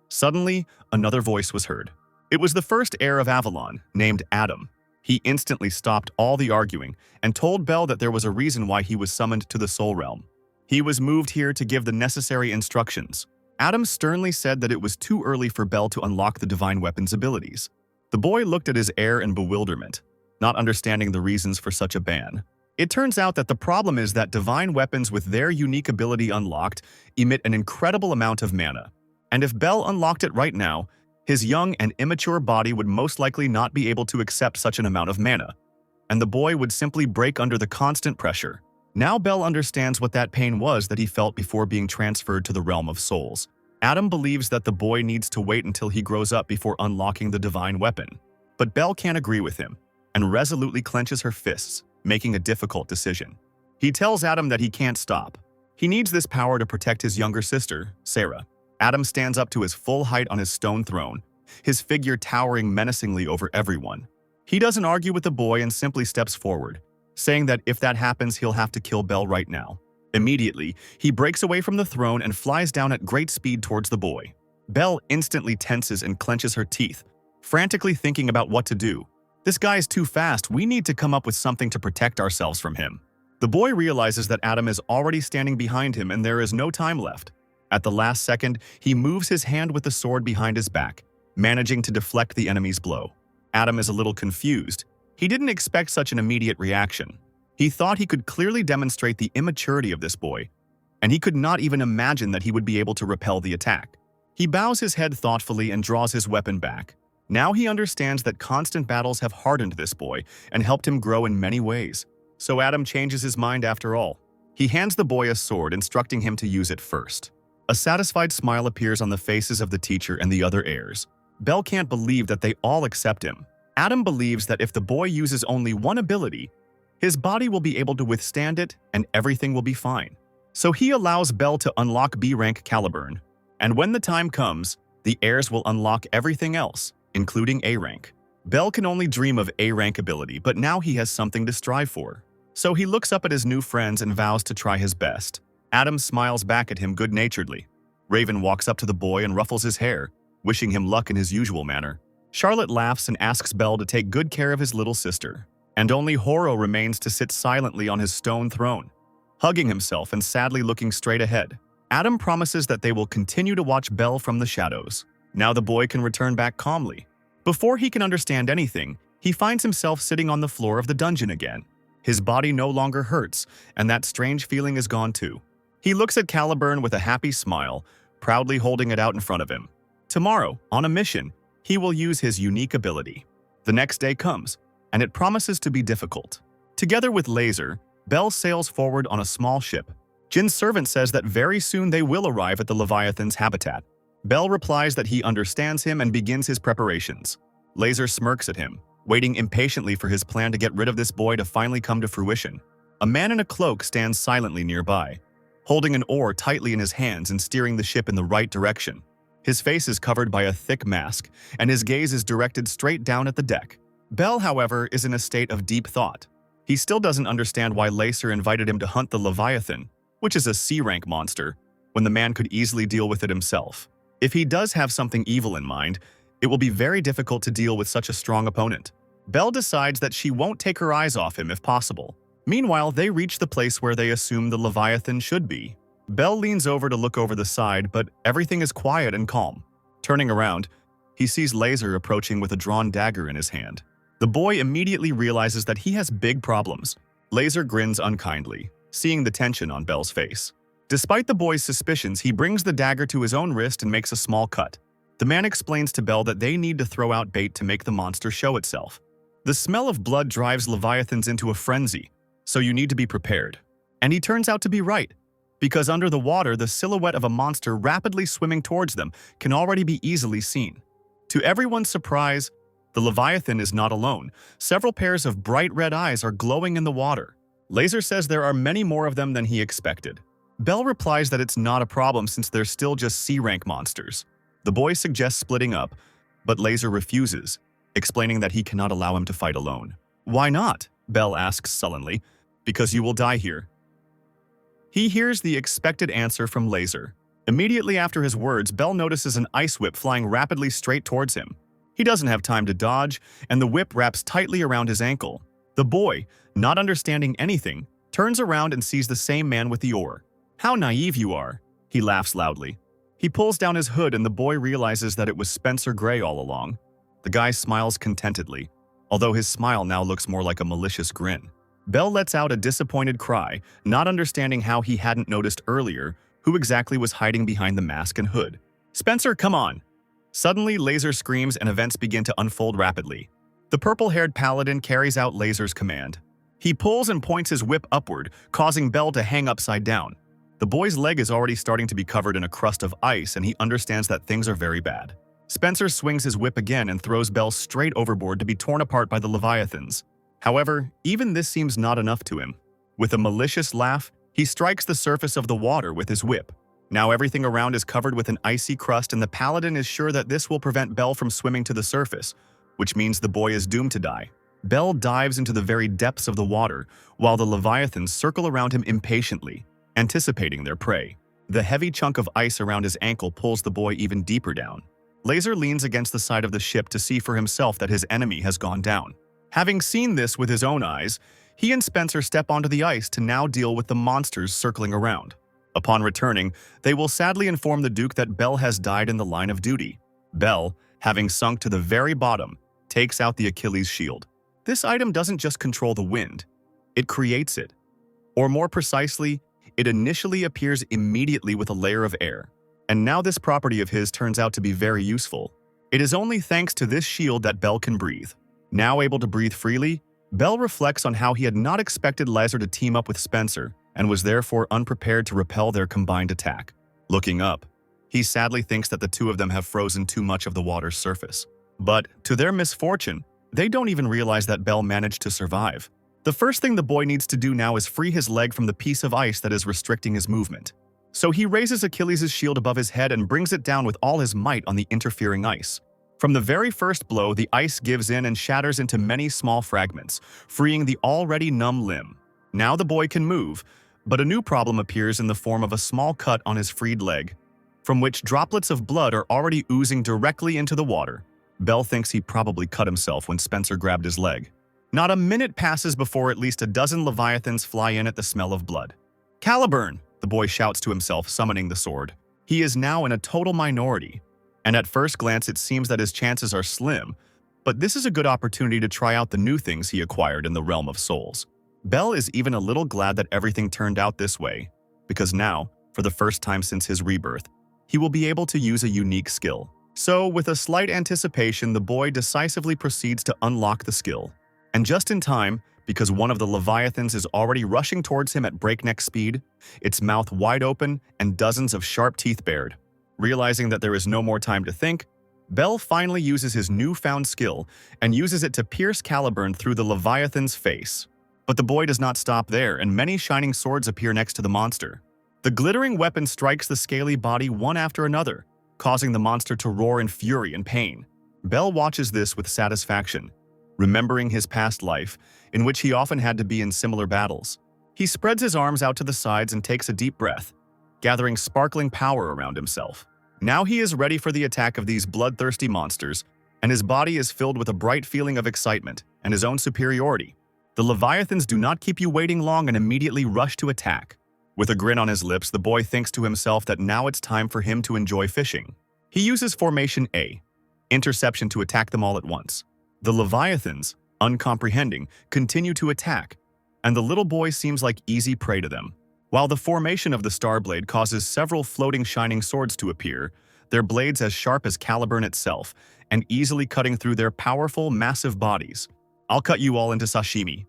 Suddenly, another voice was heard. It was the first heir of Avalon, named Adam. He instantly stopped all the arguing and told Belle that there was a reason why he was summoned to the Soul Realm. He was moved here to give the necessary instructions. Adam sternly said that it was too early for Belle to unlock the divine weapon's abilities. The boy looked at his heir in bewilderment, not understanding the reasons for such a ban. It turns out that the problem is that divine weapons with their unique ability unlocked emit an incredible amount of mana. And if Belle unlocked it right now, his young and immature body would most likely not be able to accept such an amount of mana, and the boy would simply break under the constant pressure. Now Belle understands what that pain was that he felt before being transferred to the realm of souls. Adam believes that the boy needs to wait until he grows up before unlocking the divine weapon. But Belle can't agree with him, and resolutely clenches her fists, making a difficult decision. He tells Adam that he can't stop. He needs this power to protect his younger sister, Sarah. Adam stands up to his full height on his stone throne, his figure towering menacingly over everyone. He doesn't argue with the boy and simply steps forward, saying that if that happens, he'll have to kill Belle right now. Immediately, he breaks away from the throne and flies down at great speed towards the boy. Belle instantly tenses and clenches her teeth, frantically thinking about what to do. This guy is too fast, we need to come up with something to protect ourselves from him. The boy realizes that Adam is already standing behind him and there is no time left. At the last second, he moves his hand with the sword behind his back, managing to deflect the enemy's blow. Adam is a little confused. He didn't expect such an immediate reaction. He thought he could clearly demonstrate the immaturity of this boy, and he could not even imagine that he would be able to repel the attack. He bows his head thoughtfully and draws his weapon back. Now he understands that constant battles have hardened this boy and helped him grow in many ways. So Adam changes his mind after all. He hands the boy a sword, instructing him to use it first. A satisfied smile appears on the faces of the teacher and the other heirs. Belle can't believe that they all accept him. Adam believes that if the boy uses only one ability, his body will be able to withstand it and everything will be fine. So he allows Belle to unlock B-rank Caliburn, and when the time comes, the heirs will unlock everything else, including A-rank. Belle can only dream of A-rank ability, but now he has something to strive for. So he looks up at his new friends and vows to try his best. Adam smiles back at him good-naturedly. Raven walks up to the boy and ruffles his hair, wishing him luck in his usual manner. Charlotte laughs and asks Belle to take good care of his little sister. And only Horo remains to sit silently on his stone throne, hugging himself and sadly looking straight ahead. Adam promises that they will continue to watch Belle from the shadows. Now the boy can return back calmly. Before he can understand anything, he finds himself sitting on the floor of the dungeon again. His body no longer hurts, and that strange feeling is gone too. He looks at Caliburn with a happy smile, proudly holding it out in front of him. Tomorrow, on a mission, he will use his unique ability. The next day comes, and it promises to be difficult. Together with Laser, Belle sails forward on a small ship. Jin's servant says that very soon they will arrive at the Leviathan's habitat. Belle replies that he understands him and begins his preparations. Laser smirks at him, waiting impatiently for his plan to get rid of this boy to finally come to fruition. A man in a cloak stands silently nearby, holding an oar tightly in his hands and steering the ship in the right direction. His face is covered by a thick mask, and his gaze is directed straight down at the deck. Belle, however, is in a state of deep thought. He still doesn't understand why Lacer invited him to hunt the Leviathan, which is a C-rank monster, when the man could easily deal with it himself. If he does have something evil in mind, it will be very difficult to deal with such a strong opponent. Belle decides that she won't take her eyes off him if possible. Meanwhile, they reach the place where they assume the Leviathan should be. Bell leans over to look over the side, but everything is quiet and calm. Turning around, he sees Laser approaching with a drawn dagger in his hand. The boy immediately realizes that he has big problems. Laser grins unkindly, seeing the tension on Bell's face. Despite the boy's suspicions, he brings the dagger to his own wrist and makes a small cut. The man explains to Bell that they need to throw out bait to make the monster show itself. The smell of blood drives Leviathans into a frenzy, so you need to be prepared. And he turns out to be right, because under the water, the silhouette of a monster rapidly swimming towards them can already be easily seen. To everyone's surprise, the Leviathan is not alone. Several pairs of bright red eyes are glowing in the water. Laser says there are many more of them than he expected. Bell replies that it's not a problem since they're still just C-rank monsters. The boy suggests splitting up, but Laser refuses, explaining that he cannot allow him to fight alone. "Why not?" Bell asks sullenly. "Because you will die here." He hears the expected answer from Laser. Immediately after his words, Bell notices an ice whip flying rapidly straight towards him. He doesn't have time to dodge, and the whip wraps tightly around his ankle. The boy, not understanding anything, turns around and sees the same man with the oar. "How naive you are," he laughs loudly. He pulls down his hood and the boy realizes that it was Spencer Gray all along. The guy smiles contentedly, although his smile now looks more like a malicious grin. Bell lets out a disappointed cry, not understanding how he hadn't noticed earlier who exactly was hiding behind the mask and hood. "Spencer, come on!" Suddenly, Laser screams and events begin to unfold rapidly. The purple-haired paladin carries out Laser's command. He pulls and points his whip upward, causing Bell to hang upside down. The boy's leg is already starting to be covered in a crust of ice, and he understands that things are very bad. Spencer swings his whip again and throws Bell straight overboard to be torn apart by the Leviathans. However, even this seems not enough to him. With a malicious laugh, he strikes the surface of the water with his whip. Now everything around is covered with an icy crust, and the paladin is sure that this will prevent Bell from swimming to the surface, which means the boy is doomed to die. Bell dives into the very depths of the water, while the Leviathans circle around him impatiently, anticipating their prey. The heavy chunk of ice around his ankle pulls the boy even deeper down. Laser leans against the side of the ship to see for himself that his enemy has gone down. Having seen this with his own eyes, he and Spencer step onto the ice to now deal with the monsters circling around. Upon returning, they will sadly inform the Duke that Bell has died in the line of duty. Bell, having sunk to the very bottom, takes out the Achilles shield. This item doesn't just control the wind, it creates it. Or more precisely, it initially appears immediately with a layer of air. And now this property of his turns out to be very useful. It is only thanks to this shield that Bell can breathe. Now able to breathe freely, Bell reflects on how he had not expected Laser to team up with Spencer and was therefore unprepared to repel their combined attack. Looking up, he sadly thinks that the two of them have frozen too much of the water's surface. But, to their misfortune, they don't even realize that Bell managed to survive. The first thing the boy needs to do now is free his leg from the piece of ice that is restricting his movement. So he raises Achilles' shield above his head and brings it down with all his might on the interfering ice. From the very first blow, the ice gives in and shatters into many small fragments, freeing the already numb limb. Now the boy can move, but a new problem appears in the form of a small cut on his freed leg, from which droplets of blood are already oozing directly into the water. Bell thinks he probably cut himself when Spencer grabbed his leg. Not a minute passes before at least a dozen Leviathans fly in at the smell of blood. "Caliburn!" the boy shouts to himself, summoning the sword. He is now in a total minority, and at first glance it seems that his chances are slim, but this is a good opportunity to try out the new things he acquired in the realm of souls. Bell is even a little glad that everything turned out this way, because now, for the first time since his rebirth, he will be able to use a unique skill. So, with a slight anticipation, the boy decisively proceeds to unlock the skill. And just in time, because one of the Leviathans is already rushing towards him at breakneck speed, its mouth wide open and dozens of sharp teeth bared. Realizing that there is no more time to think, Bell finally uses his newfound skill and uses it to pierce Caliburn through the Leviathan's face. But the boy does not stop there, and many shining swords appear next to the monster. The glittering weapon strikes the scaly body one after another, causing the monster to roar in fury and pain. Bell watches this with satisfaction, remembering his past life, in which he often had to be in similar battles. He spreads his arms out to the sides and takes a deep breath, gathering sparkling power around himself. Now he is ready for the attack of these bloodthirsty monsters, and his body is filled with a bright feeling of excitement and his own superiority. The Leviathans do not keep you waiting long and immediately rush to attack. With a grin on his lips, the boy thinks to himself that now it's time for him to enjoy fishing. He uses formation A, interception, to attack them all at once. The Leviathans, uncomprehending, continue to attack, and the little boy seems like easy prey to them. While the formation of the Starblade causes several floating shining swords to appear, their blades as sharp as Caliburn itself, and easily cutting through their powerful, massive bodies. I'll cut you all into sashimi.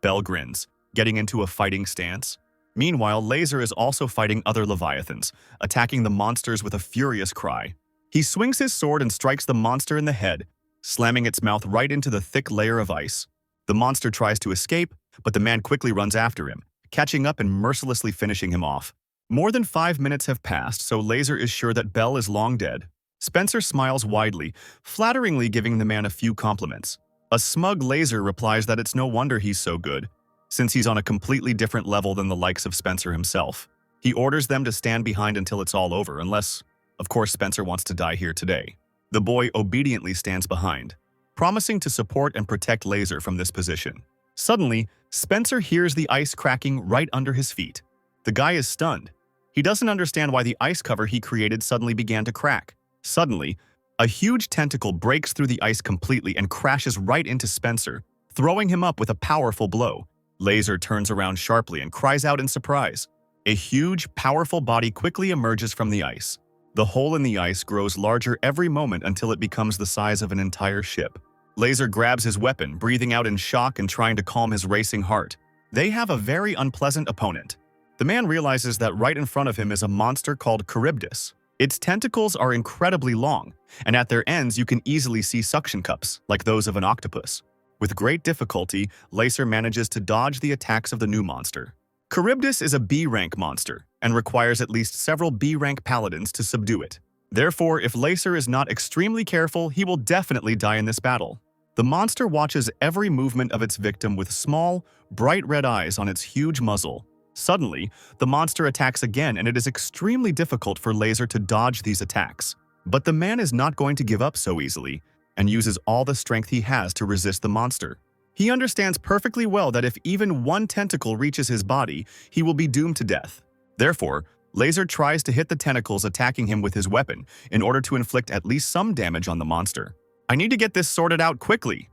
Bell grins, getting into a fighting stance. Meanwhile, Laser is also fighting other Leviathans, attacking the monsters with a furious cry. He swings his sword and strikes the monster in the head, slamming its mouth right into the thick layer of ice. The monster tries to escape, but the man quickly runs after him, catching up and mercilessly finishing him off. More than 5 minutes have passed, so Laser is sure that Bell is long dead. Spencer smiles widely, flatteringly giving the man a few compliments. A smug Laser replies that it's no wonder he's so good, since he's on a completely different level than the likes of Spencer himself. He orders them to stand behind until it's all over, unless, of course, Spencer wants to die here today. The boy obediently stands behind, promising to support and protect Laser from this position. Suddenly, Spencer hears the ice cracking right under his feet. The guy is stunned. He doesn't understand why the ice cover he created suddenly began to crack. Suddenly, a huge tentacle breaks through the ice completely and crashes right into Spencer, throwing him up with a powerful blow. Laser turns around sharply and cries out in surprise. A huge, powerful body quickly emerges from the ice. The hole in the ice grows larger every moment until it becomes the size of an entire ship. Laser grabs his weapon, breathing out in shock and trying to calm his racing heart. They have a very unpleasant opponent. The man realizes that right in front of him is a monster called Charybdis. Its tentacles are incredibly long, and at their ends you can easily see suction cups, like those of an octopus. With great difficulty, Laser manages to dodge the attacks of the new monster. Charybdis is a B-rank monster, and requires at least several B-rank paladins to subdue it. Therefore, if Laser is not extremely careful, he will definitely die in this battle. The monster watches every movement of its victim with small, bright red eyes on its huge muzzle. Suddenly, the monster attacks again, and it is extremely difficult for Laser to dodge these attacks. But the man is not going to give up so easily, and uses all the strength he has to resist the monster. He understands perfectly well that if even one tentacle reaches his body, he will be doomed to death. Therefore, Laser tries to hit the tentacles attacking him with his weapon in order to inflict at least some damage on the monster. I need to get this sorted out quickly.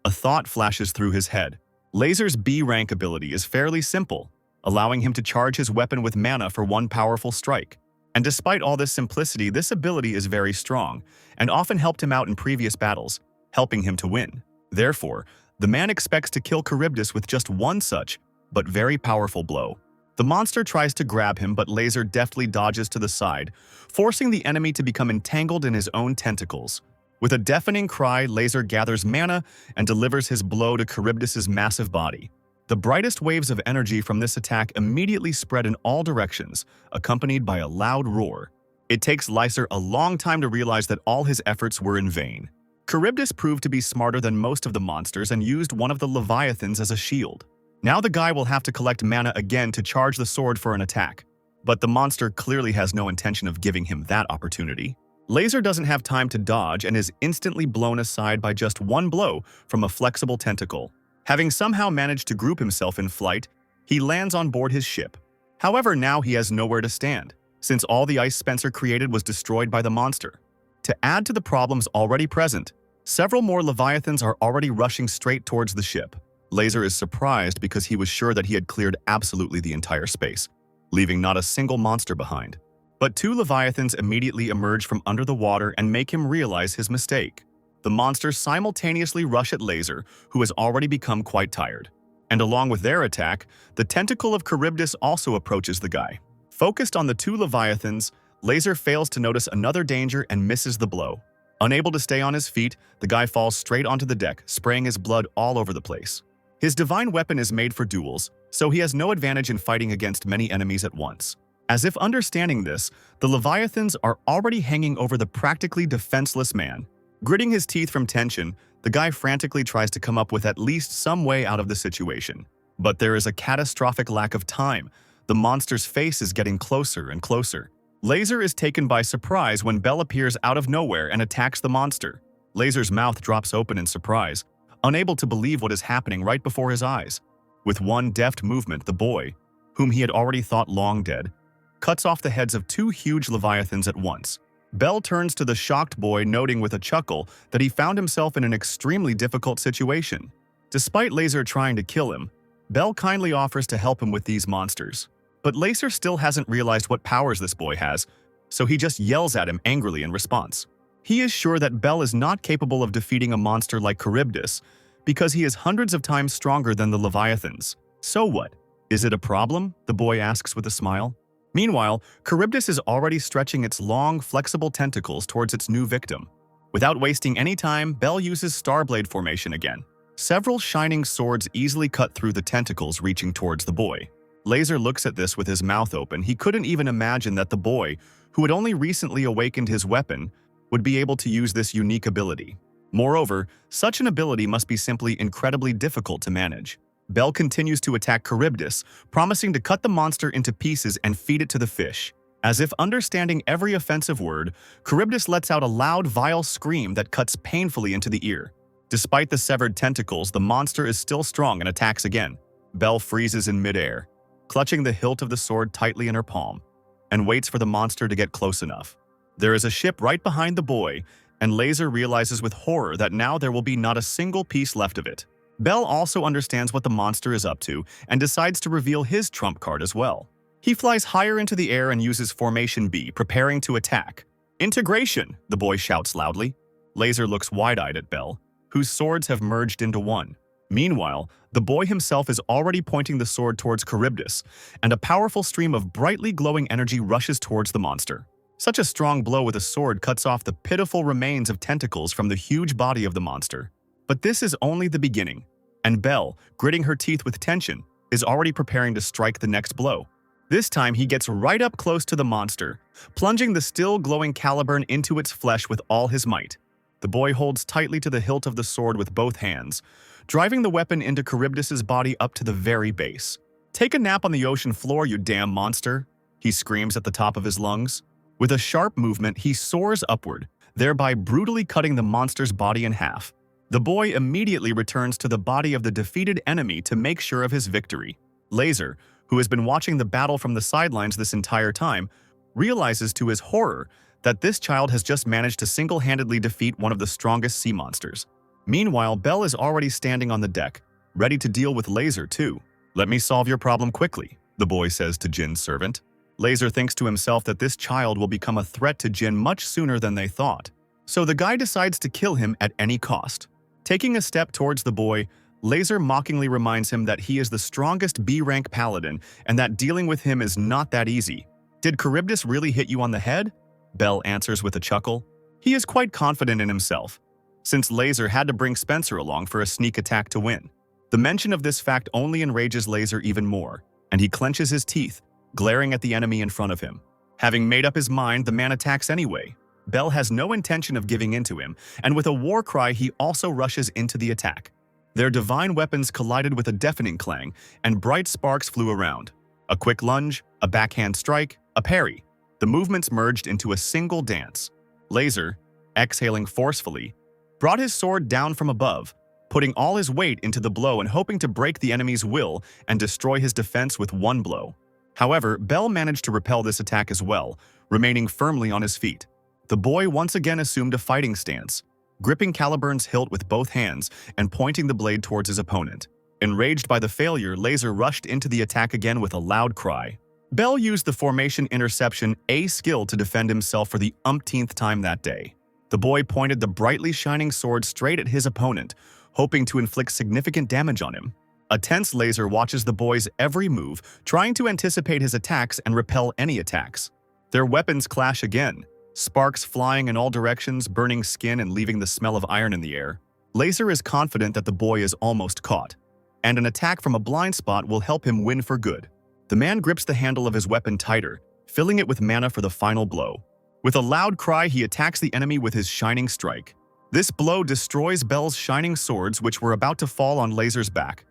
A thought flashes through his head. Laser's B-rank ability is fairly simple, allowing him to charge his weapon with mana for one powerful strike. And despite all this simplicity, this ability is very strong, and often helped him out in previous battles, helping him to win. Therefore, the man expects to kill Charybdis with just one such, but very powerful blow. The monster tries to grab him, but Laser deftly dodges to the side, forcing the enemy to become entangled in his own tentacles. With a deafening cry, Laser gathers mana and delivers his blow to Charybdis's massive body. The brightest waves of energy from this attack immediately spread in all directions, accompanied by a loud roar. It takes Laser a long time to realize that all his efforts were in vain. Charybdis proved to be smarter than most of the monsters and used one of the Leviathans as a shield. Now the guy will have to collect mana again to charge the sword for an attack. But the monster clearly has no intention of giving him that opportunity. Laser doesn't have time to dodge and is instantly blown aside by just one blow from a flexible tentacle. Having somehow managed to group himself in flight, he lands on board his ship. However, now he has nowhere to stand, since all the ice Spencer created was destroyed by the monster. To add to the problems already present, several more Leviathans are already rushing straight towards the ship. Laser is surprised because he was sure that he had cleared absolutely the entire space, leaving not a single monster behind. But two Leviathans immediately emerge from under the water and make him realize his mistake. The monsters simultaneously rush at Laser, who has already become quite tired. And along with their attack, the tentacle of Charybdis also approaches the guy. Focused on the two Leviathans, Laser fails to notice another danger and misses the blow. Unable to stay on his feet, the guy falls straight onto the deck, spraying his blood all over the place. His divine weapon is made for duels, so he has no advantage in fighting against many enemies at once. As if understanding this, the Leviathans are already hanging over the practically defenseless man. Gritting his teeth from tension, the guy frantically tries to come up with at least some way out of the situation. But there is a catastrophic lack of time. The monster's face is getting closer and closer. Laser is taken by surprise when Bell appears out of nowhere and attacks the monster. Laser's mouth drops open in surprise. unable to believe what is happening right before his eyes. With one deft movement, the boy, whom he had already thought long dead, cuts off the heads of two huge leviathans at once. Bell turns to the shocked boy, noting with a chuckle that he found himself in an extremely difficult situation. Despite Laser trying to kill him, Bell kindly offers to help him with these monsters. But Laser still hasn't realized what powers this boy has, so he just yells at him angrily in response. He is sure that Bell is not capable of defeating a monster like Charybdis because he is hundreds of times stronger than the Leviathans. So what? Is it a problem? The boy asks with a smile. Meanwhile, Charybdis is already stretching its long, flexible tentacles towards its new victim. Without wasting any time, Bell uses Starblade formation again. Several shining swords easily cut through the tentacles, reaching towards the boy. Laser looks at this with his mouth open. He couldn't even imagine that the boy, who had only recently awakened his weapon, would be able to use this unique ability. Moreover, such an ability must be simply incredibly difficult to manage. Bell continues to attack Charybdis, promising to cut the monster into pieces and feed it to the fish. As if understanding every offensive word, Charybdis lets out a loud, vile scream that cuts painfully into the ear. Despite the severed tentacles, the monster is still strong and attacks again. Bell freezes in midair, clutching the hilt of the sword tightly in her palm, and waits for the monster to get close enough. There is a ship right behind the boy, and Laser realizes with horror that now there will be not a single piece left of it. Bell also understands what the monster is up to and decides to reveal his trump card as well. He flies higher into the air and uses Formation B, preparing to attack. "Integration!" the boy shouts loudly. Laser looks wide-eyed at Bell, whose swords have merged into one. Meanwhile, the boy himself is already pointing the sword towards Charybdis, and a powerful stream of brightly glowing energy rushes towards the monster. Such a strong blow with a sword cuts off the pitiful remains of tentacles from the huge body of the monster. But this is only the beginning, and Bell, gritting her teeth with tension, is already preparing to strike the next blow. This time he gets right up close to the monster, plunging the still glowing caliburn into its flesh with all his might. The boy holds tightly to the hilt of the sword with both hands, driving the weapon into Charybdis's body up to the very base. "Take a nap on the ocean floor, you damn monster!" he screams at the top of his lungs. With a sharp movement, he soars upward, thereby brutally cutting the monster's body in half. The boy immediately returns to the body of the defeated enemy to make sure of his victory. Laser, who has been watching the battle from the sidelines this entire time, realizes to his horror that this child has just managed to single-handedly defeat one of the strongest sea monsters. Meanwhile, Bell is already standing on the deck, ready to deal with Laser too. "Let me solve your problem quickly," the boy says to Jin's servant. Laser thinks to himself that this child will become a threat to Jin much sooner than they thought. So the guy decides to kill him at any cost. Taking a step towards the boy, Laser mockingly reminds him that he is the strongest B-rank paladin and that dealing with him is not that easy. "Did Charybdis really hit you on the head?" Bell answers with a chuckle. He is quite confident in himself, since Laser had to bring Spencer along for a sneak attack to win. The mention of this fact only enrages Laser even more, and he clenches his teeth, glaring at the enemy in front of him. Having made up his mind, the man attacks anyway. Bell has no intention of giving in to him, and with a war cry he also rushes into the attack. Their divine weapons collided with a deafening clang, and bright sparks flew around. A quick lunge, a backhand strike, a parry. The movements merged into a single dance. Laser, exhaling forcefully, brought his sword down from above, putting all his weight into the blow and hoping to break the enemy's will and destroy his defense with one blow. However, Bell managed to repel this attack as well, remaining firmly on his feet. The boy once again assumed a fighting stance, gripping Caliburn's hilt with both hands and pointing the blade towards his opponent. Enraged by the failure, Laser rushed into the attack again with a loud cry. Bell used the Formation Interception A skill to defend himself for the umpteenth time that day. The boy pointed the brightly shining sword straight at his opponent, hoping to inflict significant damage on him. A tense Laser watches the boy's every move, trying to anticipate his attacks and repel any attacks. Their weapons clash again, sparks flying in all directions, burning skin and leaving the smell of iron in the air. Laser is confident that the boy is almost caught, and an attack from a blind spot will help him win for good. The man grips the handle of his weapon tighter, filling it with mana for the final blow. With a loud cry, he attacks the enemy with his shining strike. This blow destroys Bell's shining swords, which were about to fall on Laser's back.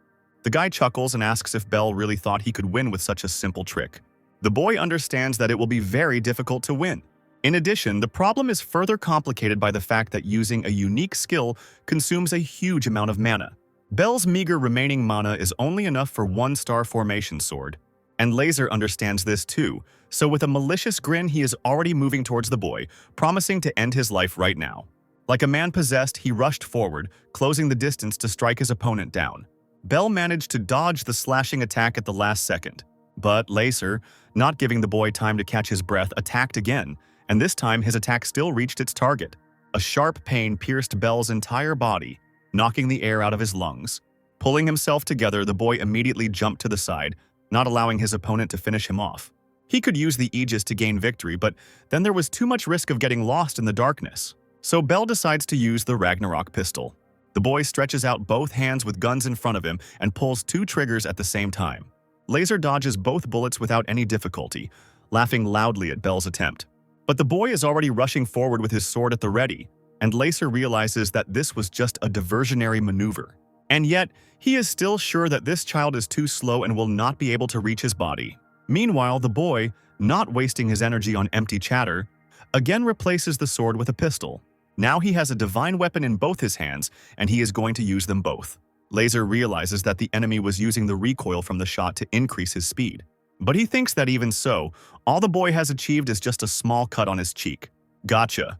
The guy chuckles and asks if Bell really thought he could win with such a simple trick. The boy understands that it will be very difficult to win. In addition, the problem is further complicated by the fact that using a unique skill consumes a huge amount of mana. Belle's meager remaining mana is only enough for one star formation sword, and Laser understands this too, so with a malicious grin he is already moving towards the boy, promising to end his life right now. Like a man possessed, he rushed forward, closing the distance to strike his opponent down. Belle managed to dodge the slashing attack at the last second, but Laser, not giving the boy time to catch his breath, attacked again, and this time his attack still reached its target. A sharp pain pierced Belle's entire body, knocking the air out of his lungs. Pulling himself together, the boy immediately jumped to the side, not allowing his opponent to finish him off. He could use the Aegis to gain victory, but then there was too much risk of getting lost in the darkness. So Belle decides to use the Ragnarok pistol. The boy stretches out both hands with guns in front of him and pulls two triggers at the same time. Laser dodges both bullets without any difficulty, laughing loudly at Belle's attempt. But the boy is already rushing forward with his sword at the ready, and Laser realizes that this was just a diversionary maneuver. And yet, he is still sure that this child is too slow and will not be able to reach his body. Meanwhile, the boy, not wasting his energy on empty chatter, again replaces the sword with a pistol. Now he has a divine weapon in both his hands, and he is going to use them both. Laser realizes that the enemy was using the recoil from the shot to increase his speed. But he thinks that even so, all the boy has achieved is just a small cut on his cheek. Gotcha.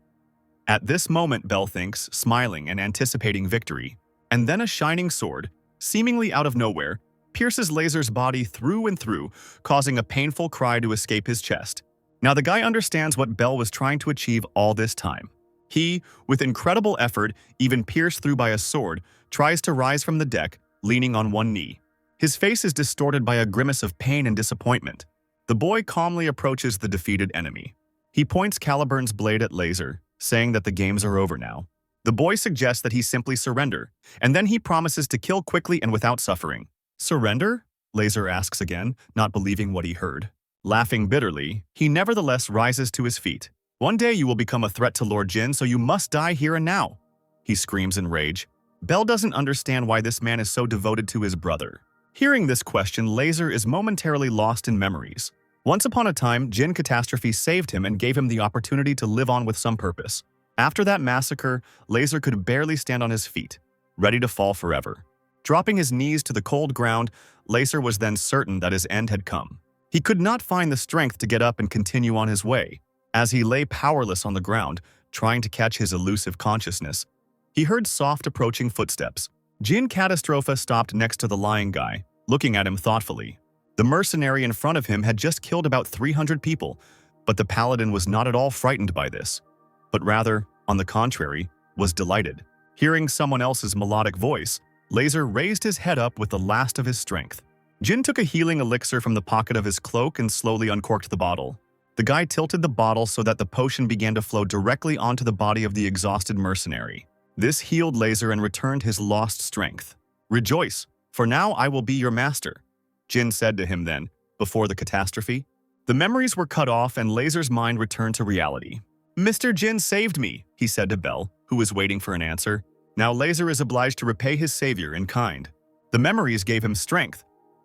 At this moment, Belle thinks, smiling and anticipating victory. And then a shining sword, seemingly out of nowhere, pierces Laser's body through and through, causing a painful cry to escape his chest. Now the guy understands what Belle was trying to achieve all this time. He, with incredible effort, even pierced through by a sword, tries to rise from the deck, leaning on one knee. His face is distorted by a grimace of pain and disappointment. The boy calmly approaches the defeated enemy. He points Caliburn's blade at Laser, saying that the games are over now. The boy suggests that he simply surrender, and then he promises to kill quickly and without suffering. Surrender? Laser asks again, not believing what he heard. Laughing bitterly, he nevertheless rises to his feet. One day you will become a threat to Lord Jin, so you must die here and now, he screams in rage. Belle doesn't understand why this man is so devoted to his brother. Hearing this question, Laser is momentarily lost in memories. Once upon a time, Jin Catastrophe saved him and gave him the opportunity to live on with some purpose. After that massacre, Laser could barely stand on his feet, ready to fall forever. Dropping his knees to the cold ground, Laser was then certain that his end had come. He could not find the strength to get up and continue on his way. As he lay powerless on the ground, trying to catch his elusive consciousness, he heard soft approaching footsteps. Jin Catastrophe stopped next to the lying guy, looking at him thoughtfully. The mercenary in front of him had just killed about 300 people, but the paladin was not at all frightened by this, but rather, on the contrary, was delighted. Hearing someone else's melodic voice, Laser raised his head up with the last of his strength. Jin took a healing elixir from the pocket of his cloak and slowly uncorked the bottle. The guy tilted the bottle so that the potion began to flow directly onto the body of the exhausted mercenary. This healed Laser and returned his lost strength. "Rejoice, for now I will be your master," Jin said to him then, before the catastrophe. The memories were cut off and Laser's mind returned to reality. "Mr. Jin saved me," he said to Belle, who was waiting for an answer. Now Laser is obliged to repay his savior in kind. The memories gave him strength,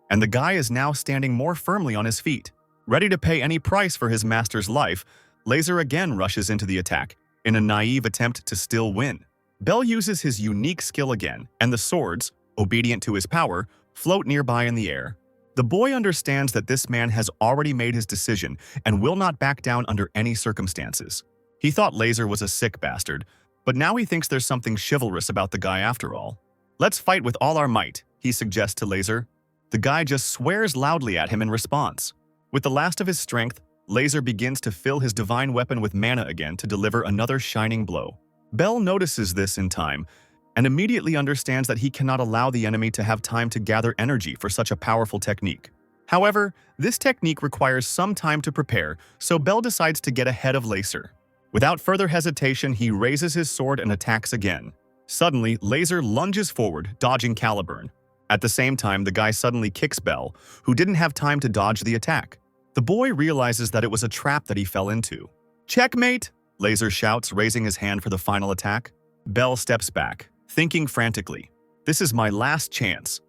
and the guy is now standing more firmly on his feet. Ready to pay any price for his master's life, Laser again rushes into the attack, in a naive attempt to still win. Belle uses his unique skill again, and the swords, obedient to his power, float nearby in the air. The boy understands that this man has already made his decision and will not back down under any circumstances. He thought Laser was a sick bastard, but now he thinks there's something chivalrous about the guy after all. "Let's fight with all our might," he suggests to Laser. The guy just swears loudly at him in response. With the last of his strength, Laser begins to fill his divine weapon with mana again to deliver another shining blow. Belle notices this in time, and immediately understands that he cannot allow the enemy to have time to gather energy for such a powerful technique. However, this technique requires some time to prepare, so Belle decides to get ahead of Laser. Without further hesitation, he raises his sword and attacks again. Suddenly, Laser lunges forward, dodging Caliburn. At the same time, the guy suddenly kicks Belle, who didn't have time to dodge the attack. The boy realizes that it was a trap that he fell into. "Checkmate!" Laser shouts, raising his hand for the final attack. Belle steps back, thinking frantically, "This is my last chance."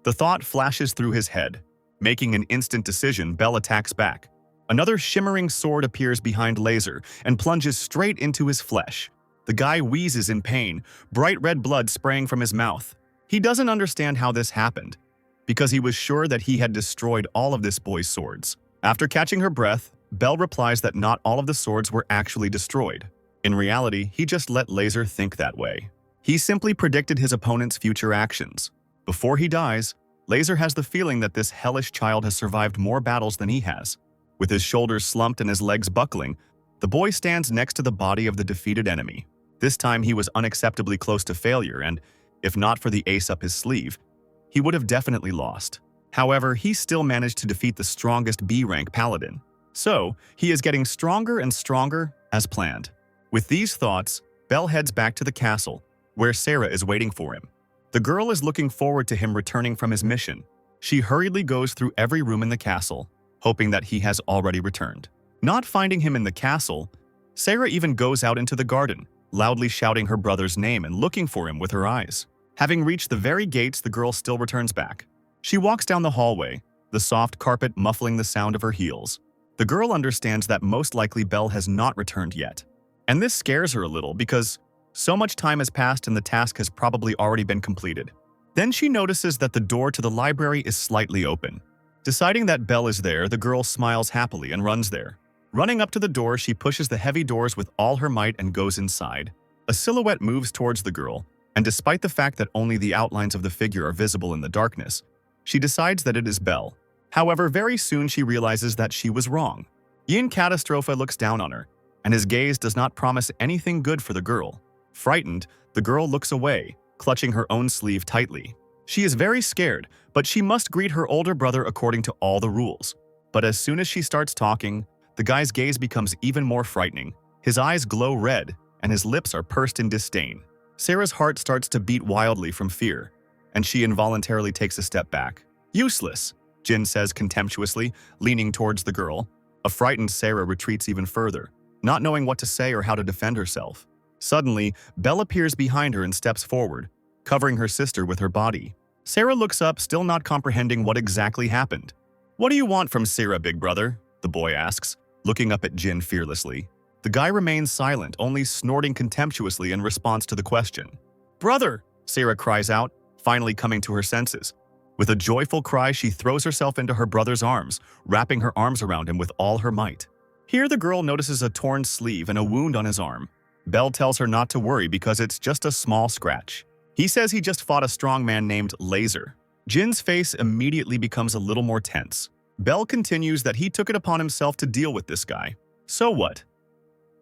The thought flashes through his head. Making an instant decision, Belle attacks back. Another shimmering sword appears behind Laser and plunges straight into his flesh. The guy wheezes in pain, bright red blood spraying from his mouth. He doesn't understand how this happened, because he was sure that he had destroyed all of this boy's swords. After catching her breath, Belle replies that not all of the swords were actually destroyed. In reality, he just let Laser think that way. He simply predicted his opponent's future actions. Before he dies, Laser has the feeling that this hellish child has survived more battles than he has. With his shoulders slumped and his legs buckling, the boy stands next to the body of the defeated enemy. This time he was unacceptably close to failure, and if not for the ace up his sleeve, he would have definitely lost. However, he still managed to defeat the strongest B-rank paladin. So, he is getting stronger and stronger as planned. With these thoughts, Belle heads back to the castle, where Sarah is waiting for him. The girl is looking forward to him returning from his mission. She hurriedly goes through every room in the castle, hoping that he has already returned. Not finding him in the castle, Sarah even goes out into the garden, loudly shouting her brother's name and looking for him with her eyes. Having reached the very gates, the girl still returns back. She walks down the hallway, the soft carpet muffling the sound of her heels. The girl understands that most likely Belle has not returned yet. And this scares her a little because so much time has passed and the task has probably already been completed. Then she notices that the door to the library is slightly open. Deciding that Belle is there, the girl smiles happily and runs there. Running up to the door, she pushes the heavy doors with all her might and goes inside. A silhouette moves towards the girl, and despite the fact that only the outlines of the figure are visible in the darkness, she decides that it is Belle. However, very soon she realizes that she was wrong. Yin Catastrophe looks down on her, and his gaze does not promise anything good for the girl. Frightened, the girl looks away, clutching her own sleeve tightly. She is very scared, but she must greet her older brother according to all the rules. But as soon as she starts talking, the guy's gaze becomes even more frightening. His eyes glow red, and his lips are pursed in disdain. Sarah's heart starts to beat wildly from fear, and she involuntarily takes a step back. "Useless," Jin says contemptuously, leaning towards the girl. A frightened Sarah retreats even further, not knowing what to say or how to defend herself. Suddenly, Belle appears behind her and steps forward, covering her sister with her body. Sarah looks up, still not comprehending what exactly happened. "What do you want from Sarah, big brother?" the boy asks, looking up at Jin fearlessly. The guy remains silent, only snorting contemptuously in response to the question. "Brother!" Sarah cries out, finally coming to her senses. With a joyful cry, she throws herself into her brother's arms, wrapping her arms around him with all her might. Here the girl notices a torn sleeve and a wound on his arm. Belle tells her not to worry because it's just a small scratch. He says he just fought a strong man named Laser. Jin's face immediately becomes a little more tense. Belle continues that he took it upon himself to deal with this guy. So what?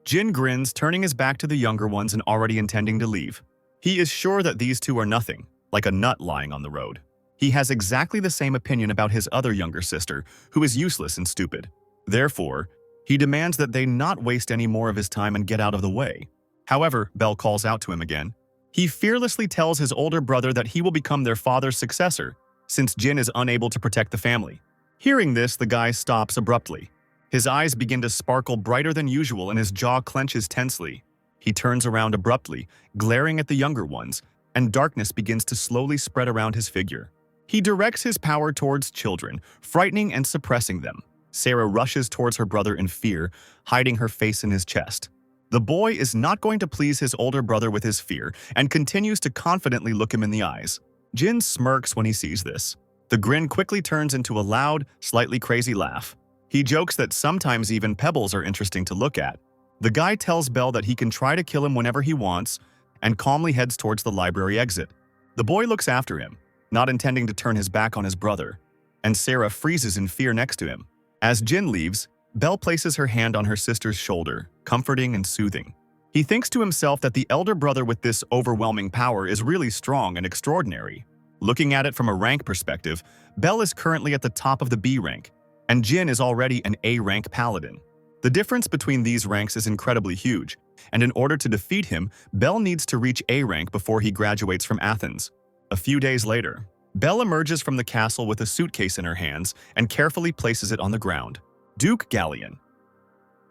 Jin grins, turning his back to the younger ones and already intending to leave. He is sure that these two are nothing, like a nut lying on the road. He has exactly the same opinion about his other younger sister, who is useless and stupid. Therefore, he demands that they not waste any more of his time and get out of the way. However, Belle calls out to him again. He fearlessly tells his older brother that he will become their father's successor, since Jin is unable to protect the family. Hearing this, the guy stops abruptly. His eyes begin to sparkle brighter than usual and his jaw clenches tensely. He turns around abruptly, glaring at the younger ones, and darkness begins to slowly spread around his figure. He directs his power towards children, frightening and suppressing them. Sarah rushes towards her brother in fear, hiding her face in his chest. The boy is not going to please his older brother with his fear and continues to confidently look him in the eyes. Jin smirks when he sees this. The grin quickly turns into a loud, slightly crazy laugh. He jokes that sometimes even pebbles are interesting to look at. The guy tells Belle that he can try to kill him whenever he wants and calmly heads towards the library exit. The boy looks after him, not intending to turn his back on his brother, and Sarah freezes in fear next to him. As Jin leaves, Belle places her hand on her sister's shoulder, comforting and soothing. He thinks to himself that the elder brother with this overwhelming power is really strong and extraordinary. Looking at it from a rank perspective, Belle is currently at the top of the B rank, and Jin is already an A rank paladin. The difference between these ranks is incredibly huge, and in order to defeat him, Belle needs to reach A rank before he graduates from Athens. A few days later, Belle emerges from the castle with a suitcase in her hands and carefully places it on the ground. Duke Galleon.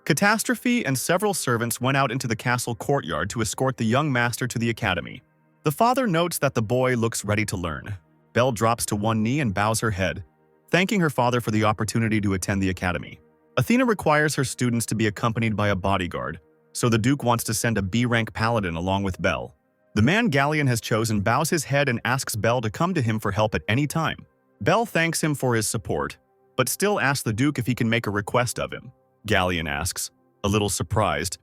Catastrophe and several servants went out into the castle courtyard to escort the young master to the academy. The father notes that the boy looks ready to learn. Belle drops to one knee and bows her head, thanking her father for the opportunity to attend the academy. Athena requires her students to be accompanied by a bodyguard, so the Duke wants to send a B-rank paladin along with Belle. The man Galleon has chosen bows his head and asks Belle to come to him for help at any time. Belle thanks him for his support, but still asks the Duke if he can make a request of him. Galleon asks, a little surprised,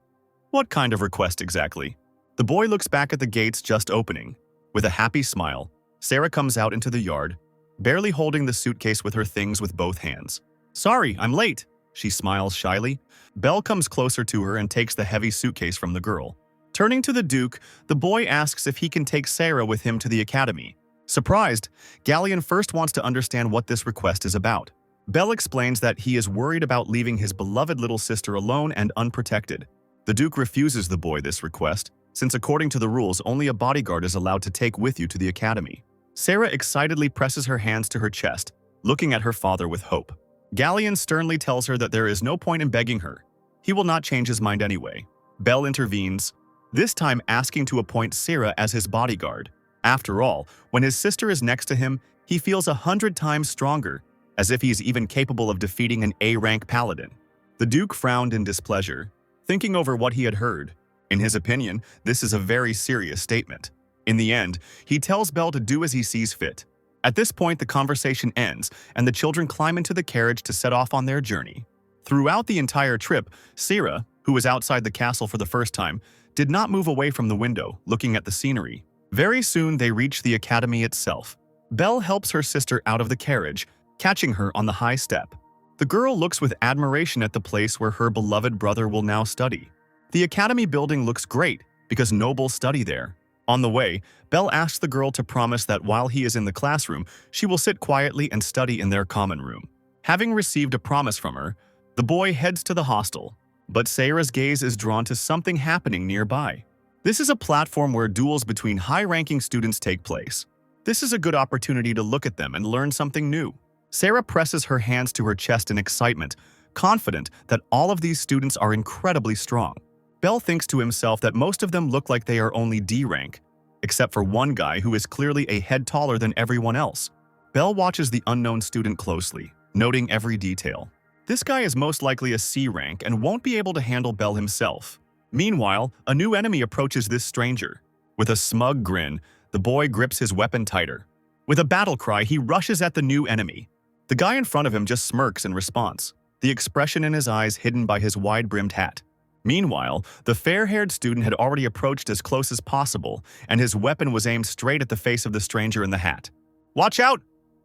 "What kind of request exactly?" The boy looks back at the gates just opening. With a happy smile, Sarah comes out into the yard, barely holding the suitcase with her things with both hands. "Sorry, I'm late," she smiles shyly. Belle comes closer to her and takes the heavy suitcase from the girl. Turning to the Duke, the boy asks if he can take Sarah with him to the academy. Surprised, Galleon first wants to understand what this request is about. Belle explains that he is worried about leaving his beloved little sister alone and unprotected. The Duke refuses the boy this request, since according to the rules, only a bodyguard is allowed to take with you to the academy. Sarah excitedly presses her hands to her chest, looking at her father with hope. Galleon sternly tells her that there is no point in begging her. He will not change his mind anyway. Belle intervenes, this time asking to appoint Sarah as his bodyguard. After all, when his sister is next to him, he feels 100 times stronger, as if he is even capable of defeating an A-rank paladin. The Duke frowned in displeasure, thinking over what he had heard. In his opinion, this is a very serious statement. In the end, he tells Belle to do as he sees fit. At this point, the conversation ends, and the children climb into the carriage to set off on their journey. Throughout the entire trip, Sarah, who was outside the castle for the first time, did not move away from the window, looking at the scenery. Very soon, they reach the academy itself. Belle helps her sister out of the carriage, catching her on the high step. The girl looks with admiration at the place where her beloved brother will now study. The academy building looks great because nobles study there. On the way, Belle asks the girl to promise that while he is in the classroom, she will sit quietly and study in their common room. Having received a promise from her, the boy heads to the hostel, but Sarah's gaze is drawn to something happening nearby. This is a platform where duels between high-ranking students take place. This is a good opportunity to look at them and learn something new. Sarah presses her hands to her chest in excitement, confident that all of these students are incredibly strong. Belle thinks to himself that most of them look like they are only D rank, except for one guy who is clearly a head taller than everyone else. Belle watches the unknown student closely, noting every detail. This guy is most likely a C rank and won't be able to handle Belle himself. Meanwhile, a new enemy approaches this stranger. With a smug grin, the boy grips his weapon tighter. With a battle cry, he rushes at the new enemy. The guy in front of him just smirks in response, the expression in his eyes hidden by his wide-brimmed hat. Meanwhile, the fair-haired student had already approached as close as possible, and his weapon was aimed straight at the face of the stranger in the hat. "Watch out!"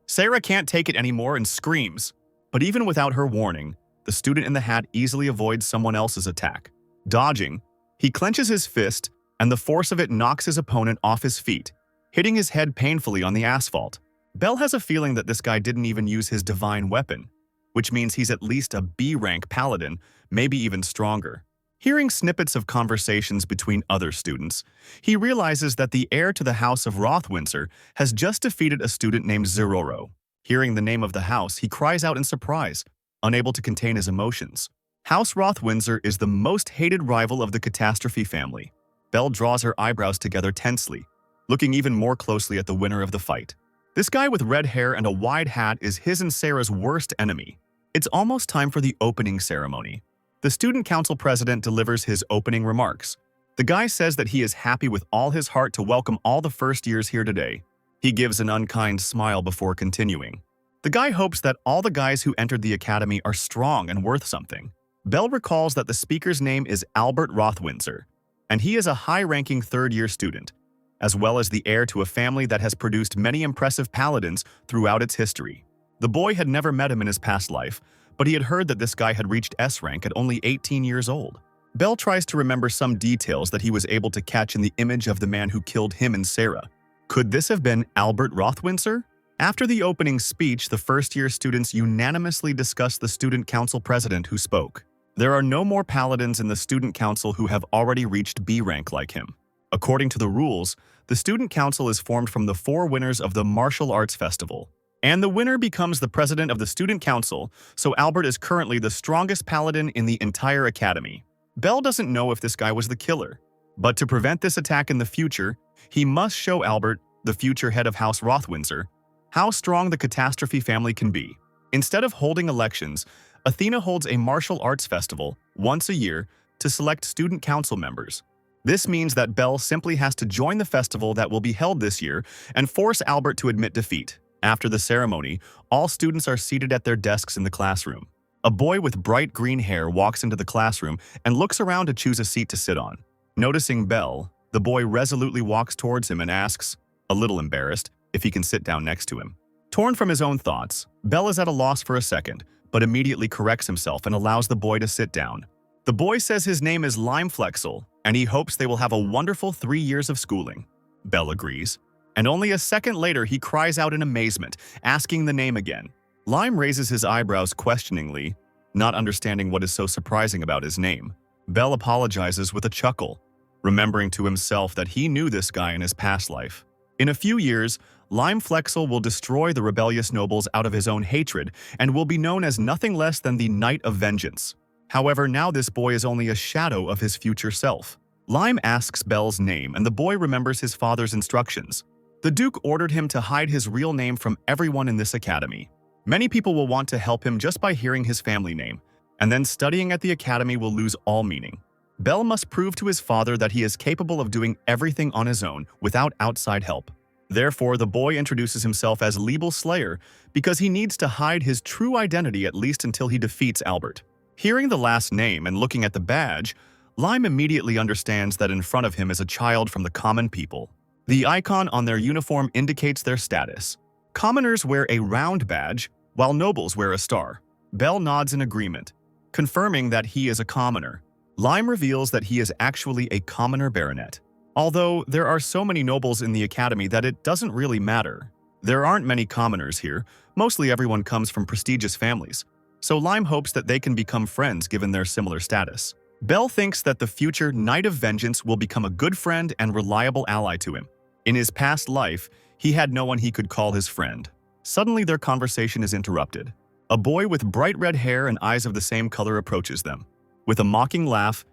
Sarah can't take it anymore and screams. But even without her warning, the student in the hat easily avoids someone else's attack. Dodging, he clenches his fist, and the force of it knocks his opponent off his feet, hitting his head painfully on the asphalt. Belle has a feeling that this guy didn't even use his divine weapon, which means he's at least a B-rank paladin, maybe even stronger. Hearing snippets of conversations between other students, he realizes that the heir to the House of Rothwindsor has just defeated a student named Zeroro. Hearing the name of the house, he cries out in surprise, unable to contain his emotions. House Rothwindsor is the most hated rival of the Catastrophe family. Belle draws her eyebrows together tensely, looking even more closely at the winner of the fight. This guy with red hair and a wide hat is his and Sarah's worst enemy. It's almost time for the opening ceremony. The student council president delivers his opening remarks. The guy says that he is happy with all his heart to welcome all the first years here today. He gives an unkind smile before continuing. The guy hopes that all the guys who entered the academy are strong and worth something. Belle recalls that the speaker's name is Albert Rothwindsor, and he is a high-ranking third-year student, as well as the heir to a family that has produced many impressive paladins throughout its history. The boy had never met him in his past life, but he had heard that this guy had reached S rank at only 18 years old. Belle tries to remember some details that he was able to catch in the image of the man who killed him and Sarah. Could this have been Albert Rothwindsor? After the opening speech, the first-year students unanimously discussed the student council president who spoke. There are no more paladins in the student council who have already reached B rank like him. According to the rules, the student council is formed from the 4 winners of the martial arts festival, and the winner becomes the president of the student council, so Albert is currently the strongest paladin in the entire academy. Belle doesn't know if this guy was the killer, but to prevent this attack in the future, he must show Albert, the future head of House Rothwindsor, how strong the Catastrophe family can be. Instead of holding elections, Athena holds a martial arts festival once a year to select student council members. This means that Belle simply has to join the festival that will be held this year and force Albert to admit defeat. After the ceremony, all students are seated at their desks in the classroom. A boy with bright green hair walks into the classroom and looks around to choose a seat to sit on. Noticing Belle, the boy resolutely walks towards him and asks, a little embarrassed, if he can sit down next to him. Torn from his own thoughts, Belle is at a loss for a second, but immediately corrects himself and allows the boy to sit down. The boy says his name is Limeflexel, and he hopes they will have a wonderful 3 years of schooling. Belle agrees, and only a second later he cries out in amazement, asking the name again. Lime raises his eyebrows questioningly, not understanding what is so surprising about his name. Belle apologizes with a chuckle, remembering to himself that he knew this guy in his past life. In a few years, Limeflexel will destroy the rebellious nobles out of his own hatred and will be known as nothing less than the Knight of Vengeance. However, now this boy is only a shadow of his future self. Lime asks Belle's name, and the boy remembers his father's instructions. The Duke ordered him to hide his real name from everyone in this academy. Many people will want to help him just by hearing his family name, and then studying at the academy will lose all meaning. Belle must prove to his father that he is capable of doing everything on his own without outside help. Therefore, the boy introduces himself as Liebel Slayer because he needs to hide his true identity at least until he defeats Albert. Hearing the last name and looking at the badge, Lime immediately understands that in front of him is a child from the common people. The icon on their uniform indicates their status. Commoners wear a round badge, while nobles wear a star. Belle nods in agreement, confirming that he is a commoner. Lime reveals that he is actually a commoner baronet. Although there are so many nobles in the academy that it doesn't really matter. There aren't many commoners here, mostly everyone comes from prestigious families. So Lime hopes that they can become friends given their similar status. Belle thinks that the future Knight of Vengeance will become a good friend and reliable ally to him. In his past life, he had no one he could call his friend. Suddenly their conversation is interrupted. A boy with bright red hair and eyes of the same color approaches them. With a mocking laugh,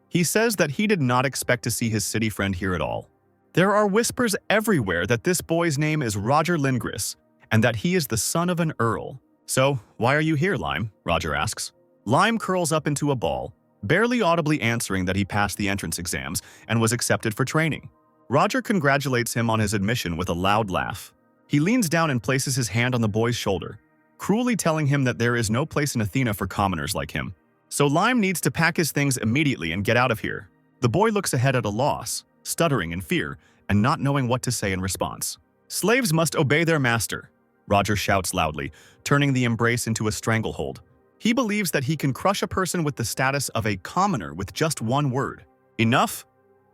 he says that he did not expect to see his city friend here at all. There are whispers everywhere that this boy's name is Roger Lindgris, and that he is the son of an earl. So, why are you here, Lime? Roger asks. Lime curls up into a ball, barely audibly answering that he passed the entrance exams and was accepted for training. Roger congratulates him on his admission with a loud laugh. He leans down and places his hand on the boy's shoulder, cruelly telling him that there is no place in Athena for commoners like him. So Lime needs to pack his things immediately and get out of here. The boy looks ahead at a loss, stuttering in fear and not knowing what to say in response. Slaves must obey their master, Roger shouts loudly, turning the embrace into a stranglehold. He believes that he can crush a person with the status of a commoner with just one word. Enough?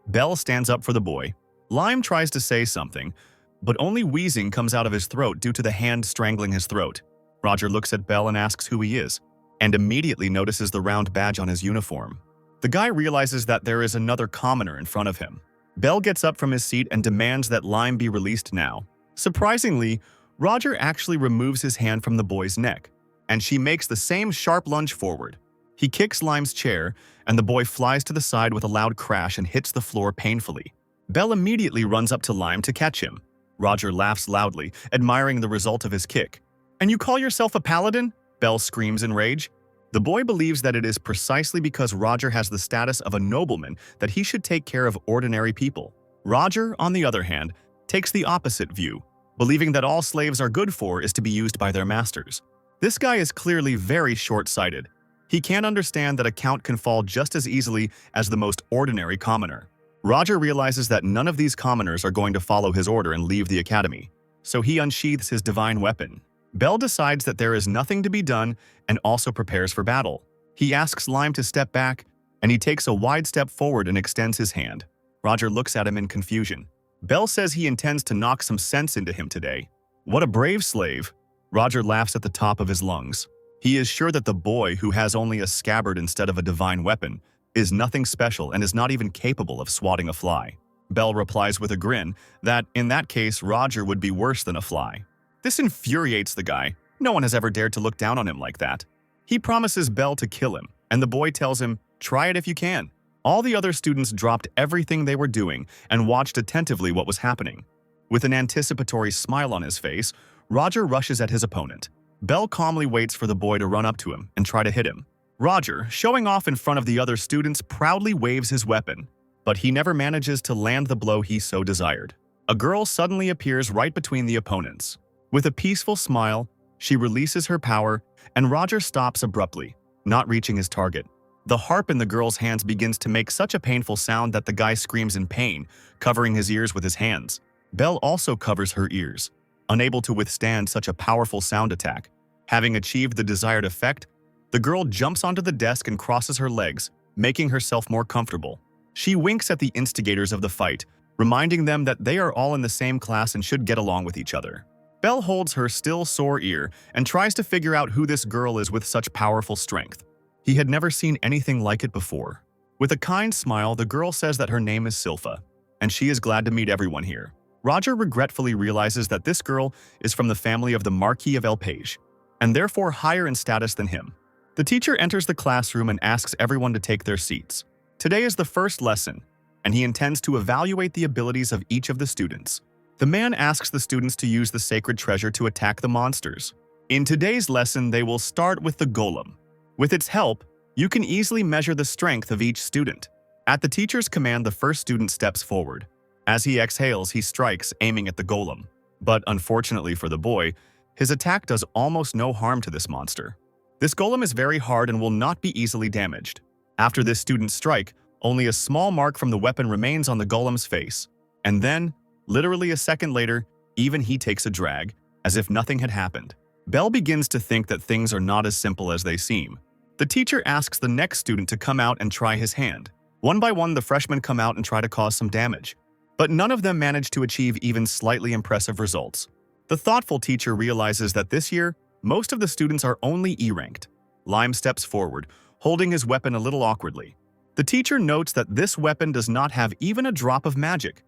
Belle stands up for the boy. Lime tries to say something, but only wheezing comes out of his throat due to the hand strangling his throat. Roger looks at Belle and asks who he is, and immediately notices the round badge on his uniform. The guy realizes that there is another commoner in front of him. Belle gets up from his seat and demands that Lime be released now. Surprisingly, Roger actually removes his hand from the boy's neck, and she makes the same sharp lunge forward. He kicks Lime's chair, and the boy flies to the side with a loud crash and hits the floor painfully. Belle immediately runs up to Lime to catch him. Roger laughs loudly, admiring the result of his kick. "And you call yourself a paladin?" Belle screams in rage. The boy believes that it is precisely because Roger has the status of a nobleman that he should take care of ordinary people. Roger, on the other hand, takes the opposite view, believing that all slaves are good for is to be used by their masters. This guy is clearly very short-sighted. He can't understand that a count can fall just as easily as the most ordinary commoner. Roger realizes that none of these commoners are going to follow his order and leave the academy, so he unsheathes his divine weapon. Belle decides that there is nothing to be done and also prepares for battle. He asks Lime to step back, and he takes a wide step forward and extends his hand. Roger looks at him in confusion. Belle says he intends to knock some sense into him today. What a brave slave. Roger laughs at the top of his lungs. He is sure that the boy, who has only a scabbard instead of a divine weapon, is nothing special and is not even capable of swatting a fly. Belle replies with a grin that, in that case, Roger would be worse than a fly. This infuriates the guy. No one has ever dared to look down on him like that. He promises Belle to kill him, and the boy tells him, "Try it if you can." All the other students dropped everything they were doing and watched attentively what was happening. With an anticipatory smile on his face, Roger rushes at his opponent. Bell calmly waits for the boy to run up to him and try to hit him. Roger, showing off in front of the other students, proudly waves his weapon, but he never manages to land the blow he so desired. A girl suddenly appears right between the opponents. With a peaceful smile, she releases her power, and Roger stops abruptly, not reaching his target. The harp in the girl's hands begins to make such a painful sound that the guy screams in pain, covering his ears with his hands. Belle also covers her ears, unable to withstand such a powerful sound attack. Having achieved the desired effect, the girl jumps onto the desk and crosses her legs, making herself more comfortable. She winks at the instigators of the fight, reminding them that they are all in the same class and should get along with each other. Belle holds her still sore ear and tries to figure out who this girl is with such powerful strength. He had never seen anything like it before. With a kind smile, the girl says that her name is Silpha, and she is glad to meet everyone here. Roger regretfully realizes that this girl is from the family of the Marquis of Elpage, and therefore higher in status than him. The teacher enters the classroom and asks everyone to take their seats. Today is the first lesson, and he intends to evaluate the abilities of each of the students. The man asks the students to use the sacred treasure to attack the monsters. In today's lesson, they will start with the golem. With its help, you can easily measure the strength of each student. At the teacher's command, the first student steps forward. As he exhales, he strikes, aiming at the golem. But unfortunately for the boy, his attack does almost no harm to this monster. This golem is very hard and will not be easily damaged. After this student's strike, only a small mark from the weapon remains on the golem's face. And then, literally a second later, even he takes a drag, as if nothing had happened. Belle begins to think that things are not as simple as they seem. The teacher asks the next student to come out and try his hand. One by one, the freshmen come out and try to cause some damage. But none of them manage to achieve even slightly impressive results. The thoughtful teacher realizes that this year, most of the students are only E-ranked. Lime steps forward, holding his weapon a little awkwardly. The teacher notes that this weapon does not have even a drop of magic,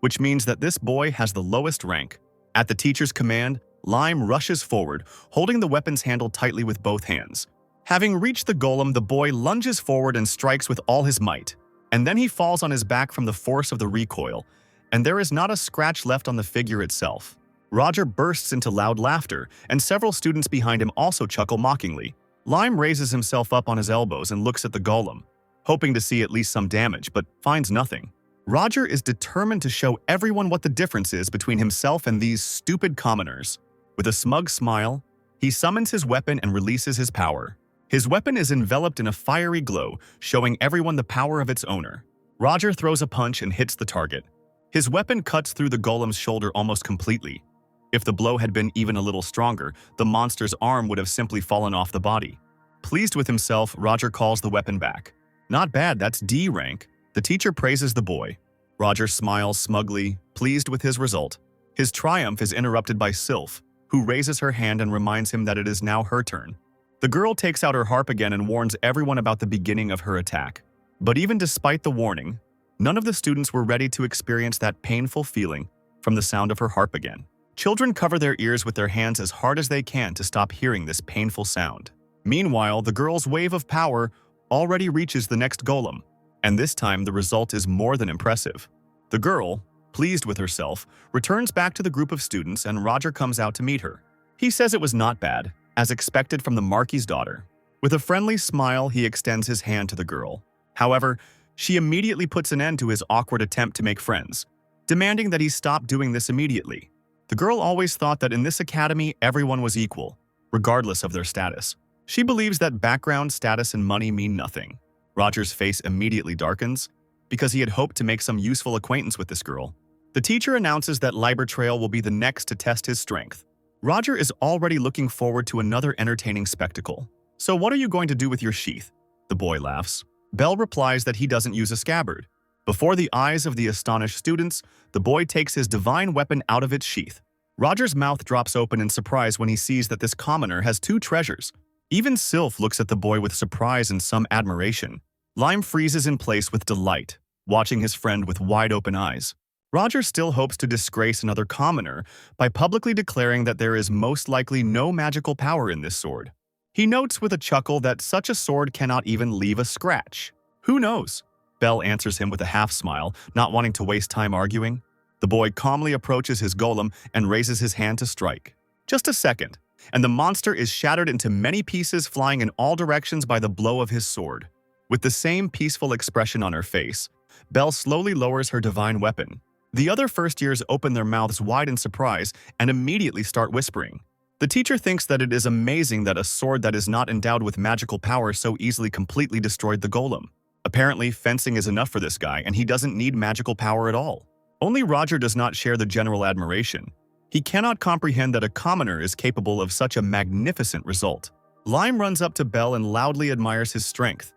which means that this boy has the lowest rank. At the teacher's command, Lime rushes forward, holding the weapon's handle tightly with both hands. Having reached the golem, the boy lunges forward and strikes with all his might. And then he falls on his back from the force of the recoil, and there is not a scratch left on the figure itself. Roger bursts into loud laughter, and several students behind him also chuckle mockingly. Lime raises himself up on his elbows and looks at the golem, hoping to see at least some damage, but finds nothing. Roger is determined to show everyone what the difference is between himself and these stupid commoners. With a smug smile, he summons his weapon and releases his power. His weapon is enveloped in a fiery glow, showing everyone the power of its owner. Roger throws a punch and hits the target. His weapon cuts through the golem's shoulder almost completely. If the blow had been even a little stronger, the monster's arm would have simply fallen off the body. Pleased with himself, Roger calls the weapon back. Not bad, that's D rank. The teacher praises the boy. Roger smiles smugly, pleased with his result. His triumph is interrupted by Sylph, who raises her hand and reminds him that it is now her turn. The girl takes out her harp again and warns everyone about the beginning of her attack. But even despite the warning, none of the students were ready to experience that painful feeling from the sound of her harp again. Children cover their ears with their hands as hard as they can to stop hearing this painful sound. Meanwhile, the girl's wave of power already reaches the next golem, and this time the result is more than impressive. The girl, pleased with herself, returns back to the group of students and Roger comes out to meet her. He says it was not bad, as expected from the Marquis's daughter. With a friendly smile, he extends his hand to the girl. However, she immediately puts an end to his awkward attempt to make friends, demanding that he stop doing this immediately. The girl always thought that in this academy everyone was equal, regardless of their status. She believes that background, status, and money mean nothing. Roger's face immediately darkens, because he had hoped to make some useful acquaintance with this girl. The teacher announces that Liber Trail will be the next to test his strength. Roger is already looking forward to another entertaining spectacle. So what are you going to do with your sheath? The boy laughs. Bell replies that he doesn't use a scabbard. Before the eyes of the astonished students, the boy takes his divine weapon out of its sheath. Roger's mouth drops open in surprise when he sees that this commoner has two treasures. Even Sylph looks at the boy with surprise and some admiration. Lime freezes in place with delight, watching his friend with wide-open eyes. Roger still hopes to disgrace another commoner by publicly declaring that there is most likely no magical power in this sword. He notes with a chuckle that such a sword cannot even leave a scratch. Who knows? Bell answers him with a half-smile, not wanting to waste time arguing. The boy calmly approaches his golem and raises his hand to strike. Just a second. and the monster is shattered into many pieces flying in all directions by the blow of his sword. With the same peaceful expression on her face, Belle slowly lowers her divine weapon. The other first years open their mouths wide in surprise and immediately start whispering. The teacher thinks that it is amazing that a sword that is not endowed with magical power so easily completely destroyed the golem. Apparently, fencing is enough for this guy and he doesn't need magical power at all. Only Roger does not share the general admiration. He cannot comprehend that a commoner is capable of such a magnificent result. Lime runs up to Belle and loudly admires his strength,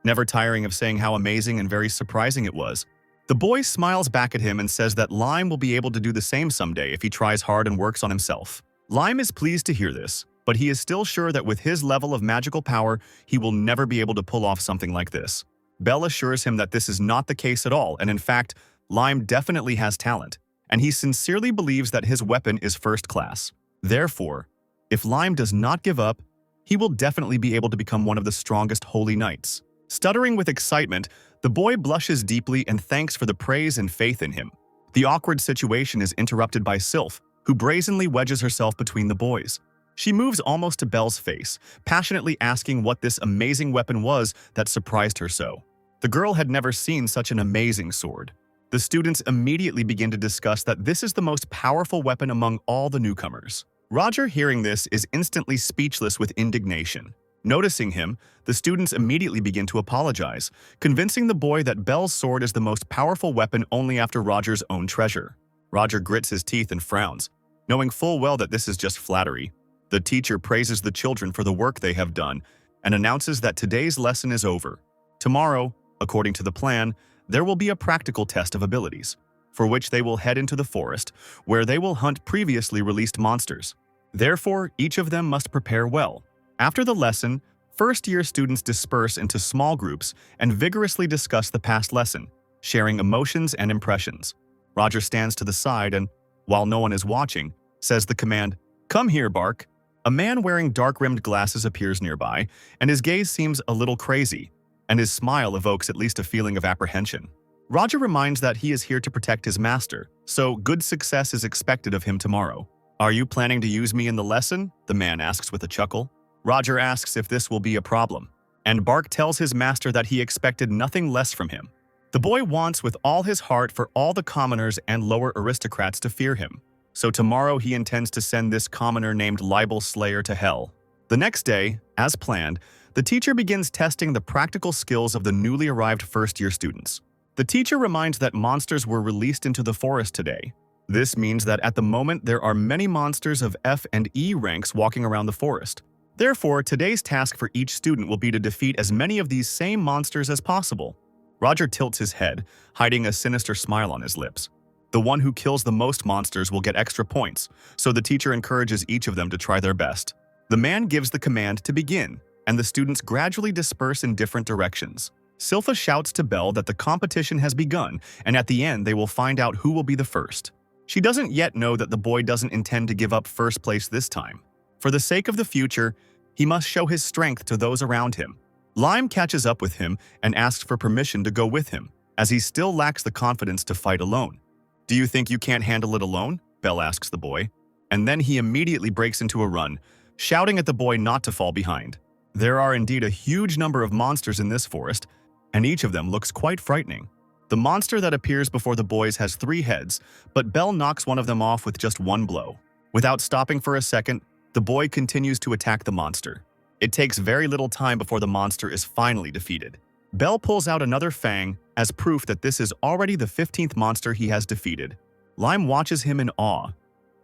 never tiring of saying how amazing and very surprising it was. The boy smiles back at him and says that Lime will be able to do the same someday if he tries hard and works on himself. Lime is pleased to hear this, but he is still sure that with his level of magical power, he will never be able to pull off something like this. Belle assures him that this is not the case at all, and in fact, Lime definitely has talent, and he sincerely believes that his weapon is first class. Therefore, if Lime does not give up, he will definitely be able to become one of the strongest holy knights. Stuttering with excitement, the boy blushes deeply and thanks for the praise and faith in him. The awkward situation is interrupted by Sylph, who brazenly wedges herself between the boys. She moves almost to Belle's face, passionately asking what this amazing weapon was that surprised her so. The girl had never seen such an amazing sword. The students immediately begin to discuss that this is the most powerful weapon among all the newcomers. Roger, hearing this, is instantly speechless with indignation. Noticing him, the students immediately begin to apologize, convincing the boy that Belle's sword is the most powerful weapon only after Roger's own treasure. Roger grits his teeth and frowns, knowing full well that this is just flattery. The teacher praises the children for the work they have done and announces that today's lesson is over. Tomorrow, according to the plan, there will be a practical test of abilities, for which they will head into the forest, where they will hunt previously released monsters. Therefore, each of them must prepare well. After the lesson, first-year students disperse into small groups and vigorously discuss the past lesson, sharing emotions and impressions. Roger stands to the side and, while no one is watching, says the command, "Come here, Bark." A man wearing dark-rimmed glasses appears nearby, and his gaze seems a little crazy, and his smile evokes at least a feeling of apprehension. Roger reminds that he is here to protect his master, so good success is expected of him tomorrow. "Are you planning to use me in the lesson?" the man asks with a chuckle. Roger asks if this will be a problem, and Bark tells his master that he expected nothing less from him. The boy wants with all his heart for all the commoners and lower aristocrats to fear him, so tomorrow he intends to send this commoner named Libel Slayer to hell. The next day, as planned, the teacher begins testing the practical skills of the newly arrived first-year students. The teacher reminds that monsters were released into the forest today. This means that at the moment there are many monsters of F and E ranks walking around the forest. Therefore, today's task for each student will be to defeat as many of these same monsters as possible. Roger tilts his head, hiding a sinister smile on his lips. The one who kills the most monsters will get extra points, so the teacher encourages each of them to try their best. The man gives the command to begin, and the students gradually disperse in different directions. Sylpha shouts to Belle that the competition has begun, and at the end they will find out who will be the first. She doesn't yet know that the boy doesn't intend to give up first place this time. For the sake of the future, he must show his strength to those around him. Lime catches up with him and asks for permission to go with him, as he still lacks the confidence to fight alone. "Do you think you can't handle it alone?" Belle asks the boy. And then he immediately breaks into a run, shouting at the boy not to fall behind. There are indeed a huge number of monsters in this forest, and each of them looks quite frightening. The monster that appears before the boys has 3 heads, but Belle knocks one of them off with just one blow. Without stopping for a second, the boy continues to attack the monster. It takes very little time before the monster is finally defeated. Belle pulls out another fang as proof that this is already the 15th monster he has defeated. Lime watches him in awe,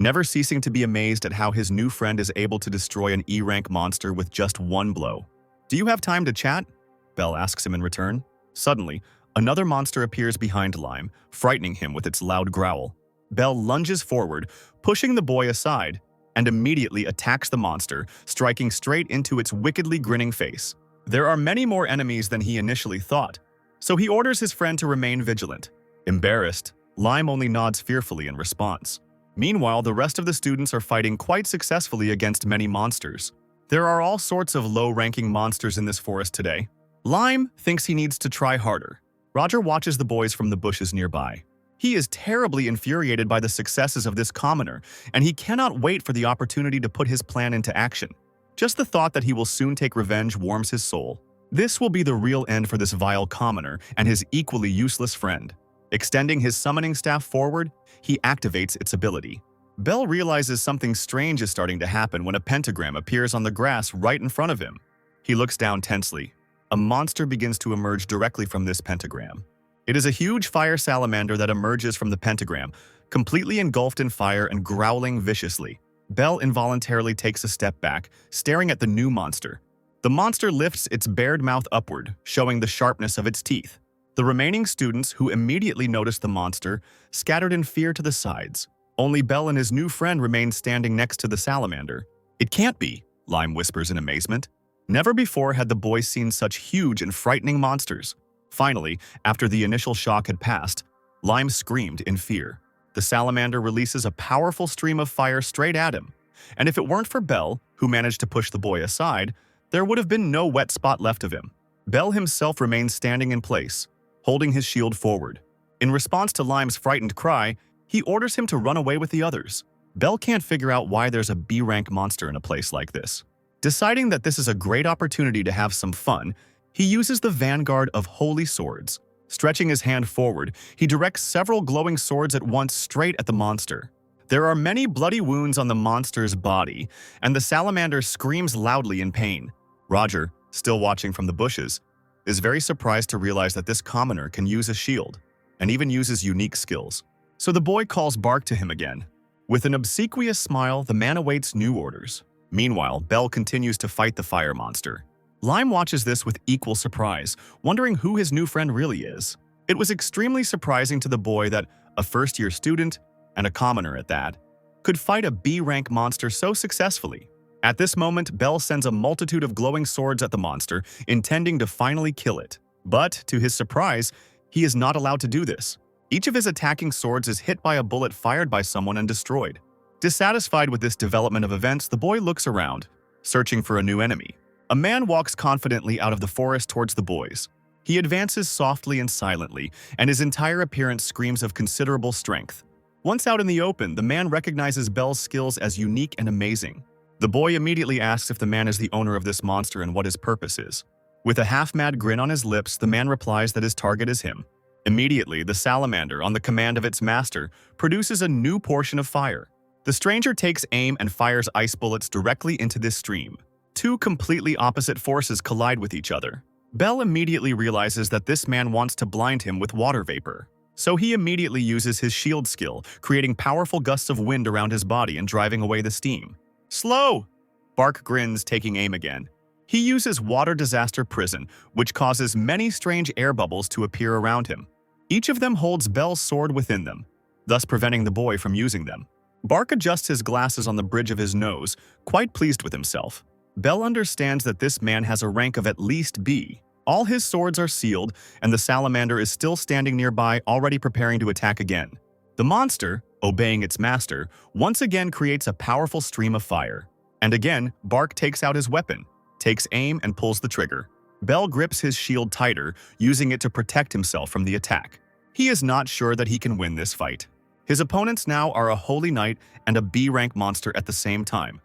never ceasing to be amazed at how his new friend is able to destroy an E-rank monster with just one blow. "Do you have time to chat?" Belle asks him in return. Suddenly, another monster appears behind Lime, frightening him with its loud growl. Belle lunges forward, pushing the boy aside, and immediately attacks the monster, striking straight into its wickedly grinning face. There are many more enemies than he initially thought, so he orders his friend to remain vigilant. Embarrassed, Lime only nods fearfully in response. Meanwhile, the rest of the students are fighting quite successfully against many monsters. There are all sorts of low-ranking monsters in this forest today. Lime thinks he needs to try harder. Roger watches the boys from the bushes nearby. He is terribly infuriated by the successes of this commoner, and he cannot wait for the opportunity to put his plan into action. Just the thought that he will soon take revenge warms his soul. This will be the real end for this vile commoner and his equally useless friend. Extending his summoning staff forward, he activates its ability. Bell realizes something strange is starting to happen when a pentagram appears on the grass right in front of him. He looks down tensely. A monster begins to emerge directly from this pentagram. It is a huge fire salamander that emerges from the pentagram, completely engulfed in fire and growling viciously. Bell involuntarily takes a step back, staring at the new monster. The monster lifts its bared mouth upward, showing the sharpness of its teeth. The remaining students, who immediately noticed the monster, scattered in fear to the sides. Only Bell and his new friend remain standing next to the salamander. "It can't be," Lime whispers in amazement. Never before had the boys seen such huge and frightening monsters. Finally, after the initial shock had passed, Lime screamed in fear. The salamander releases a powerful stream of fire straight at him, and if it weren't for Bell, who managed to push the boy aside, there would have been no wet spot left of him. Bell himself remains standing in place, holding his shield forward. In response to Lime's frightened cry, he orders him to run away with the others. Bell can't figure out why there's a B-rank monster in a place like this. Deciding that this is a great opportunity to have some fun, he uses the vanguard of holy swords. Stretching his hand forward, he directs several glowing swords at once straight at the monster. There are many bloody wounds on the monster's body, and the salamander screams loudly in pain. Roger, still watching from the bushes, is very surprised to realize that this commoner can use a shield, and even uses unique skills. So the boy calls Bark to him again. With an obsequious smile, the man awaits new orders. Meanwhile, Bell continues to fight the fire monster. Lime watches this with equal surprise, wondering who his new friend really is. It was extremely surprising to the boy that a first-year student, and a commoner at that, could fight a B-rank monster so successfully. At this moment, Bell sends a multitude of glowing swords at the monster, intending to finally kill it. But, to his surprise, he is not allowed to do this. Each of his attacking swords is hit by a bullet fired by someone and destroyed. Dissatisfied with this development of events, the boy looks around, searching for a new enemy. A man walks confidently out of the forest towards the boys. He advances softly and silently, and his entire appearance screams of considerable strength. Once out in the open, the man recognizes Bell's skills as unique and amazing. The boy immediately asks if the man is the owner of this monster and what his purpose is. With a half-mad grin on his lips, the man replies that his target is him. Immediately, the salamander, on the command of its master, produces a new portion of fire. The stranger takes aim and fires ice bullets directly into this stream. Two completely opposite forces collide with each other. Bell immediately realizes that this man wants to blind him with water vapor. So he immediately uses his shield skill, creating powerful gusts of wind around his body and driving away the steam. "Slow!" Bark grins, taking aim again. He uses Water Disaster Prison, which causes many strange air bubbles to appear around him. Each of them holds Bell's sword within them, thus preventing the boy from using them. Bark adjusts his glasses on the bridge of his nose, quite pleased with himself. Bell understands that this man has a rank of at least B. All his swords are sealed, and the salamander is still standing nearby, already preparing to attack again. The monster, obeying its master, once again creates a powerful stream of fire. And again, Bark takes out his weapon, takes aim, and pulls the trigger. Bell grips his shield tighter, using it to protect himself from the attack. He is not sure that he can win this fight. His opponents now are a Holy Knight and a B-rank monster at the same time,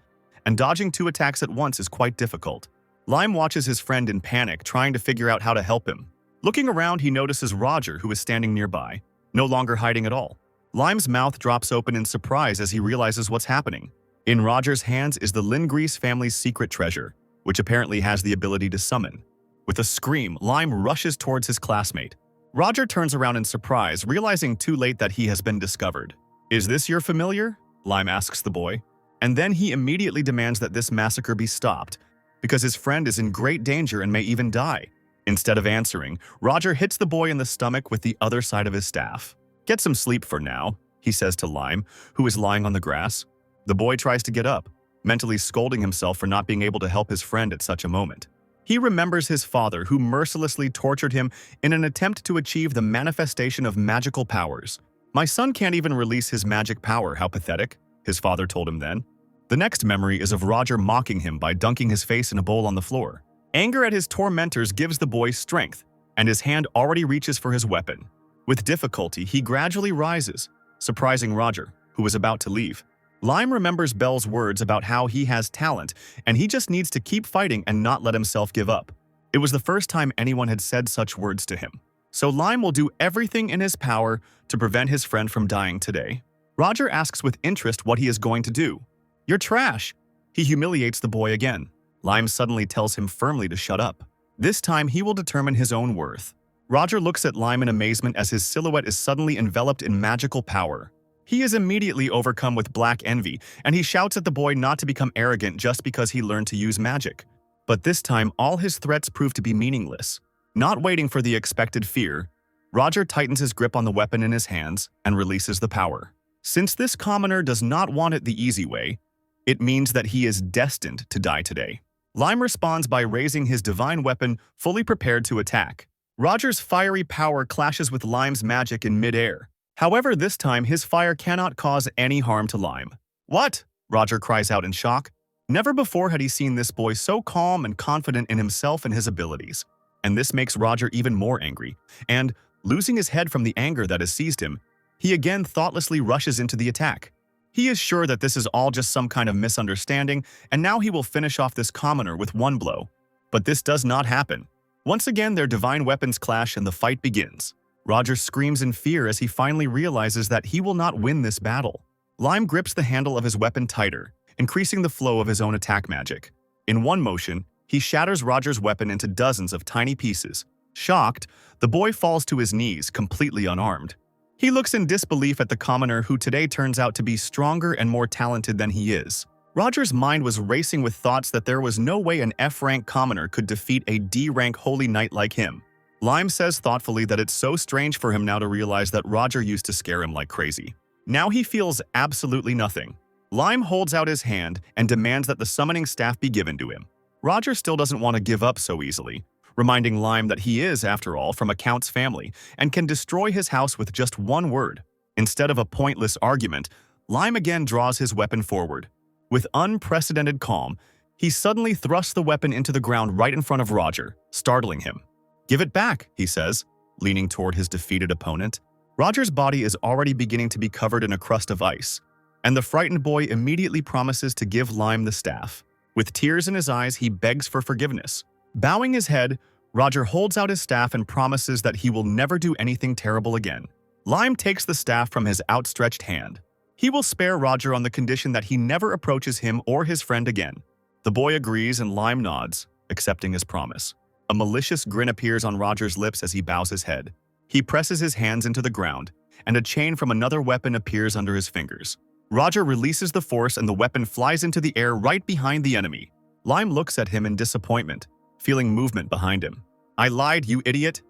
and dodging two attacks at once is quite difficult. Lime watches his friend in panic, trying to figure out how to help him. Looking around, he notices Roger, who is standing nearby, no longer hiding at all. Lime's mouth drops open in surprise as he realizes what's happening. In Roger's hands is the Lindgrease family's secret treasure, which apparently has the ability to summon. With a scream, Lime rushes towards his classmate. Roger turns around in surprise, realizing too late that he has been discovered. "Is this your familiar?" Lime asks the boy. And then he immediately demands that this massacre be stopped, because his friend is in great danger and may even die. Instead of answering, Roger hits the boy in the stomach with the other side of his staff. "Get some sleep for now," he says to Lime, who is lying on the grass. The boy tries to get up, mentally scolding himself for not being able to help his friend at such a moment. He remembers his father, who mercilessly tortured him in an attempt to achieve the manifestation of magical powers. "My son can't even release his magic power, how pathetic," his father told him then. The next memory is of Roger mocking him by dunking his face in a bowl on the floor. Anger at his tormentors gives the boy strength, and his hand already reaches for his weapon. With difficulty, he gradually rises, surprising Roger, who was about to leave. Lime remembers Belle's words about how he has talent, and he just needs to keep fighting and not let himself give up. It was the first time anyone had said such words to him. So Lime will do everything in his power to prevent his friend from dying today. Roger asks with interest what he is going to do. "You're trash." He humiliates the boy again. Lime suddenly tells him firmly to shut up. This time he will determine his own worth. Roger looks at Lime in amazement as his silhouette is suddenly enveloped in magical power. He is immediately overcome with black envy, and he shouts at the boy not to become arrogant just because he learned to use magic. But this time, all his threats prove to be meaningless. Not waiting for the expected fear, Roger tightens his grip on the weapon in his hands and releases the power. Since this commoner does not want it the easy way, it means that he is destined to die today. Lime responds by raising his divine weapon, fully prepared to attack. Roger's fiery power clashes with Lime's magic in midair. However, this time his fire cannot cause any harm to Lime. "What?" Roger cries out in shock. Never before had he seen this boy so calm and confident in himself and his abilities. And this makes Roger even more angry, and, losing his head from the anger that has seized him, he again thoughtlessly rushes into the attack. He is sure that this is all just some kind of misunderstanding, and now he will finish off this commoner with one blow. But this does not happen. Once again, their divine weapons clash and the fight begins. Roger screams in fear as he finally realizes that he will not win this battle. Lime grips the handle of his weapon tighter, increasing the flow of his own attack magic. In one motion, he shatters Roger's weapon into dozens of tiny pieces. Shocked, the boy falls to his knees, completely unarmed. He looks in disbelief at the commoner who today turns out to be stronger and more talented than he is. Roger's mind was racing with thoughts that there was no way an F-rank commoner could defeat a D-rank holy knight like him. Lime says thoughtfully that it's so strange for him now to realize that Roger used to scare him like crazy. Now he feels absolutely nothing. Lime holds out his hand and demands that the summoning staff be given to him. Roger still doesn't want to give up so easily, reminding Lime that he is, after all, from a Count's family and can destroy his house with just one word. Instead of a pointless argument, Lime again draws his weapon forward. With unprecedented calm, he suddenly thrusts the weapon into the ground right in front of Roger, startling him. "Give it back," he says, leaning toward his defeated opponent. Roger's body is already beginning to be covered in a crust of ice, and the frightened boy immediately promises to give Lime the staff. With tears in his eyes, he begs for forgiveness. Bowing his head, Roger holds out his staff and promises that he will never do anything terrible again. Lime takes the staff from his outstretched hand. He will spare Roger on the condition that he never approaches him or his friend again. The boy agrees and Lime nods, accepting his promise. A malicious grin appears on Roger's lips as he bows his head. He presses his hands into the ground, and a chain from another weapon appears under his fingers. Roger releases the force and the weapon flies into the air right behind the enemy. Lime looks at him in disappointment, feeling movement behind him. "I lied, you idiot!"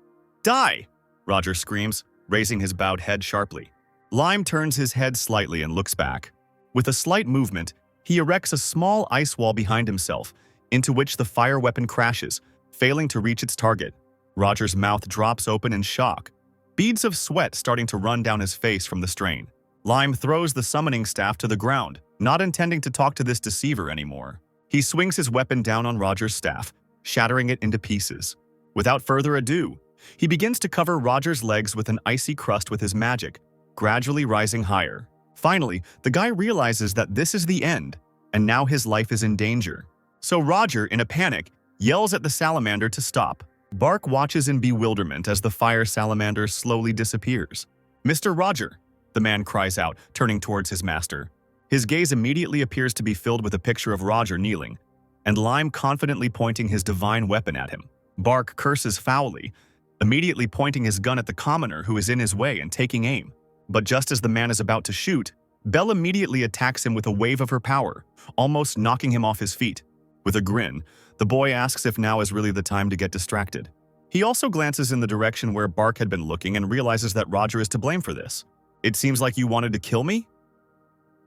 "Die!" Roger screams, raising his bowed head sharply. Lime turns his head slightly and looks back. With a slight movement, he erects a small ice wall behind himself, into which the fire weapon crashes, failing to reach its target. Roger's mouth drops open in shock, beads of sweat starting to run down his face from the strain. Lime throws the summoning staff to the ground, not intending to talk to this deceiver anymore. He swings his weapon down on Roger's staff, shattering it into pieces. Without further ado, he begins to cover Roger's legs with an icy crust with his magic, gradually rising higher. Finally, the guy realizes that this is the end, and now his life is in danger. So Roger, in a panic, yells at the salamander to stop. Bark watches in bewilderment as the fire salamander slowly disappears. "Mr. Roger," the man cries out, turning towards his master. His gaze immediately appears to be filled with a picture of Roger kneeling, and Lime confidently pointing his divine weapon at him. Bark curses foully, immediately pointing his gun at the commoner who is in his way and taking aim. But just as the man is about to shoot, Belle immediately attacks him with a wave of her power, almost knocking him off his feet. With a grin, the boy asks if now is really the time to get distracted. He also glances in the direction where Bark had been looking and realizes that Roger is to blame for this. "It seems like you wanted to kill me?"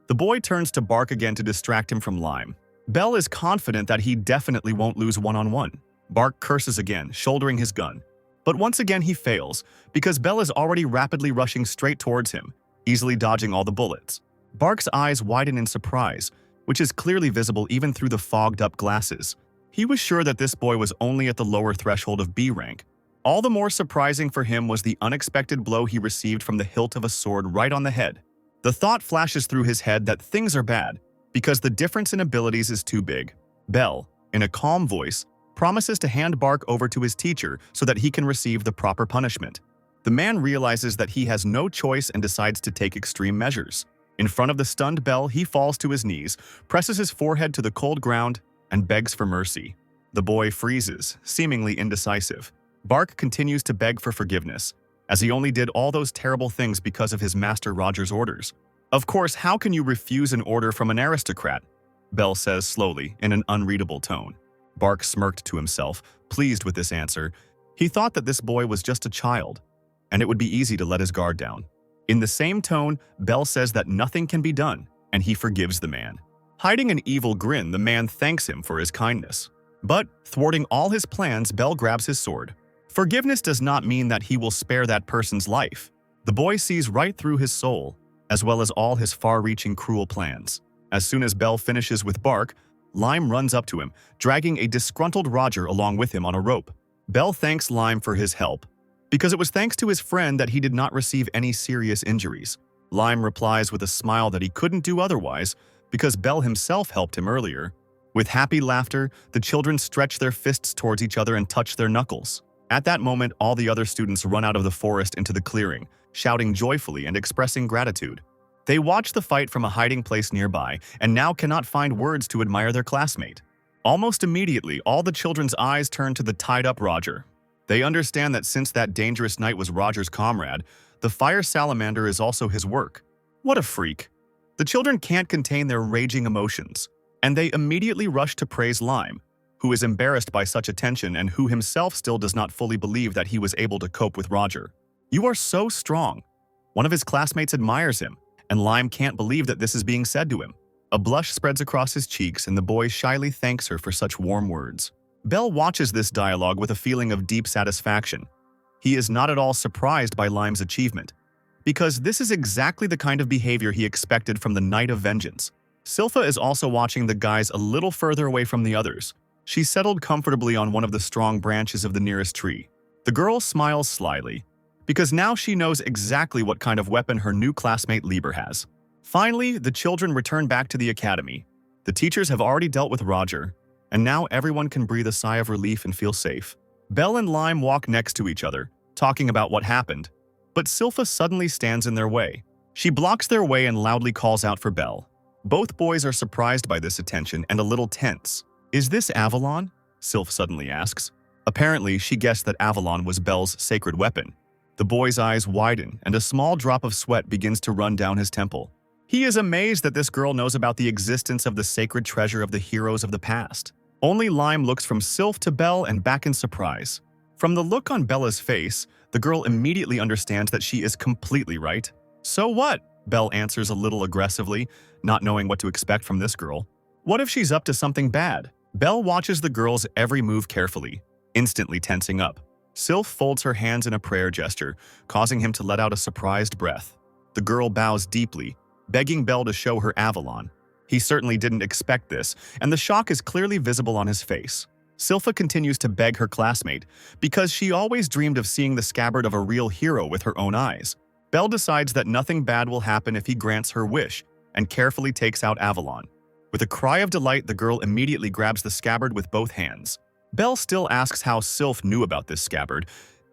The boy turns to Bark again to distract him from Lime. Belle is confident that he definitely won't lose one-on-one. Bark curses again, shouldering his gun. But once again he fails, because Belle is already rapidly rushing straight towards him, easily dodging all the bullets. Bark's eyes widen in surprise, which is clearly visible even through the fogged-up glasses. He was sure that this boy was only at the lower threshold of B rank, All the more surprising for him was the unexpected blow he received from the hilt of a sword right on the head. The thought flashes through his head that things are bad, because the difference in abilities is too big. Bell, in a calm voice, promises to hand Bark over to his teacher so that he can receive the proper punishment. The man realizes that he has no choice and decides to take extreme measures. In front of the stunned Bell, he falls to his knees, presses his forehead to the cold ground, and begs for mercy. The boy freezes, seemingly indecisive. Bark continues to beg for forgiveness, as he only did all those terrible things because of his master Roger's orders. Of course, how can you refuse an order from an aristocrat? Bell says slowly, in an unreadable tone. Bark smirked to himself, pleased with this answer. He thought that this boy was just a child, and it would be easy to let his guard down. In the same tone, Bell says that nothing can be done, and he forgives the man. Hiding an evil grin, the man thanks him for his kindness. But, thwarting all his plans, Bell grabs his sword. Forgiveness does not mean that he will spare that person's life. The boy sees right through his soul, as well as all his far-reaching cruel plans. As soon as Bell finishes with Bark, Lime runs up to him, dragging a disgruntled Roger along with him on a rope. Bell thanks Lime for his help, because it was thanks to his friend that he did not receive any serious injuries. Lime replies with a smile that he couldn't do otherwise, because Bell himself helped him earlier. With happy laughter, the children stretch their fists towards each other and touch their knuckles. At that moment, all the other students run out of the forest into the clearing, shouting joyfully and expressing gratitude. They watch the fight from a hiding place nearby and now cannot find words to admire their classmate. Almost immediately, all the children's eyes turn to the tied-up Roger. They understand that since that dangerous knight was Roger's comrade, the fire salamander is also his work. What a freak! The children can't contain their raging emotions, and they immediately rush to praise Lime, who is embarrassed by such attention and who himself still does not fully believe that he was able to cope with Roger. "You are so strong." One of his classmates admires him, and Lime can't believe that this is being said to him. A blush spreads across his cheeks, and the boy shyly thanks her for such warm words. Bell watches this dialogue with a feeling of deep satisfaction. He is not at all surprised by Lime's achievement, because this is exactly the kind of behavior he expected from the Knight of Vengeance. Silpha is also watching the guys a little further away from the others. She settled comfortably on one of the strong branches of the nearest tree. The girl smiles slyly, because now she knows exactly what kind of weapon her new classmate Lieber has. Finally, the children return back to the academy. The teachers have already dealt with Roger, and now everyone can breathe a sigh of relief and feel safe. Bell and Lime walk next to each other, talking about what happened. But Silpha suddenly stands in their way. She blocks their way and loudly calls out for Bell. Both boys are surprised by this attention and a little tense. "Is this Avalon?" Sylph suddenly asks. Apparently, she guessed that Avalon was Bell's sacred weapon. The boy's eyes widen, and a small drop of sweat begins to run down his temple. He is amazed that this girl knows about the existence of the sacred treasure of the heroes of the past. Only Lime looks from Sylph to Bell and back in surprise. From the look on Bella's face, the girl immediately understands that she is completely right. "So what?" Bell answers a little aggressively, not knowing what to expect from this girl. What if she's up to something bad? Bell watches the girl's every move carefully, instantly tensing up. Sylph folds her hands in a prayer gesture, causing him to let out a surprised breath. The girl bows deeply, begging Bell to show her Avalon. He certainly didn't expect this, and the shock is clearly visible on his face. Sylpha continues to beg her classmate, because she always dreamed of seeing the scabbard of a real hero with her own eyes. Bell decides that nothing bad will happen if he grants her wish, and carefully takes out Avalon. With a cry of delight, the girl immediately grabs the scabbard with both hands. Bell still asks how Sylph knew about this scabbard,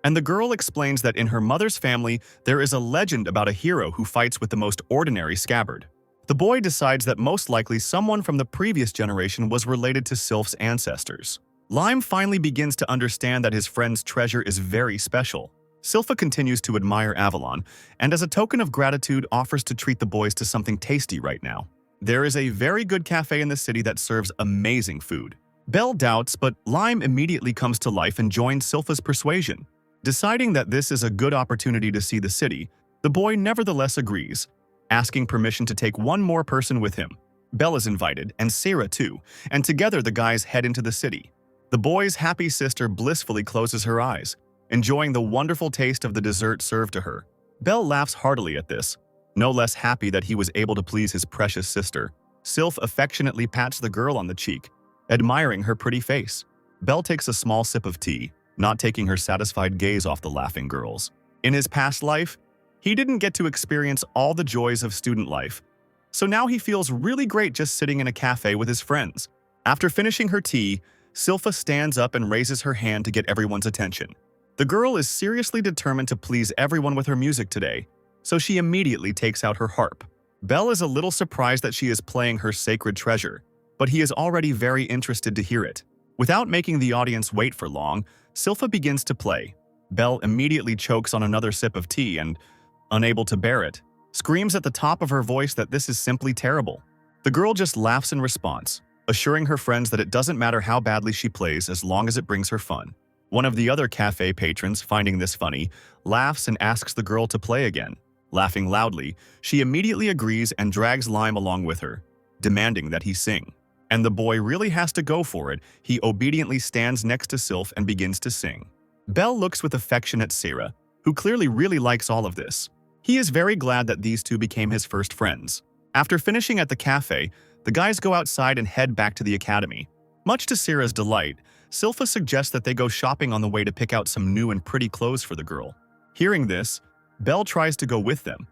and the girl explains that in her mother's family, there is a legend about a hero who fights with the most ordinary scabbard. The boy decides that most likely someone from the previous generation was related to Sylph's ancestors. Lime finally begins to understand that his friend's treasure is very special. Sylpha continues to admire Avalon, and as a token of gratitude offers to treat the boys to something tasty right now. There is a very good cafe in the city that serves amazing food. Bell doubts, but Lime immediately comes to life and joins Sylpha's persuasion. Deciding that this is a good opportunity to see the city, the boy nevertheless agrees, asking permission to take one more person with him. Bell is invited, and Sarah too, and together the guys head into the city. The boy's happy sister blissfully closes her eyes, enjoying the wonderful taste of the dessert served to her. Bell laughs heartily at this, no less happy that he was able to please his precious sister. Sylph affectionately pats the girl on the cheek, admiring her pretty face. Bell takes a small sip of tea, not taking her satisfied gaze off the laughing girls. In his past life, he didn't get to experience all the joys of student life, so now he feels really great just sitting in a cafe with his friends. After finishing her tea, Silpha stands up and raises her hand to get everyone's attention. The girl is seriously determined to please everyone with her music today, so she immediately takes out her harp. Belle is a little surprised that she is playing her sacred treasure, but he is already very interested to hear it. Without making the audience wait for long, Silpha begins to play. Belle immediately chokes on another sip of tea and, unable to bear it, screams at the top of her voice that this is simply terrible. The girl just laughs in response, assuring her friends that it doesn't matter how badly she plays as long as it brings her fun. One of the other cafe patrons, finding this funny, laughs and asks the girl to play again. Laughing loudly, she immediately agrees and drags Lime along with her, demanding that he sing. And the boy really has to go for it. He obediently stands next to Sylph and begins to sing. Belle looks with affection at Sarah, who clearly really likes all of this. He is very glad that these two became his first friends. After finishing at the cafe, the guys go outside and head back to the academy. Much to Sarah's delight, Silpha suggests that they go shopping on the way to pick out some new and pretty clothes for the girl. Hearing this, Belle tries to go with them,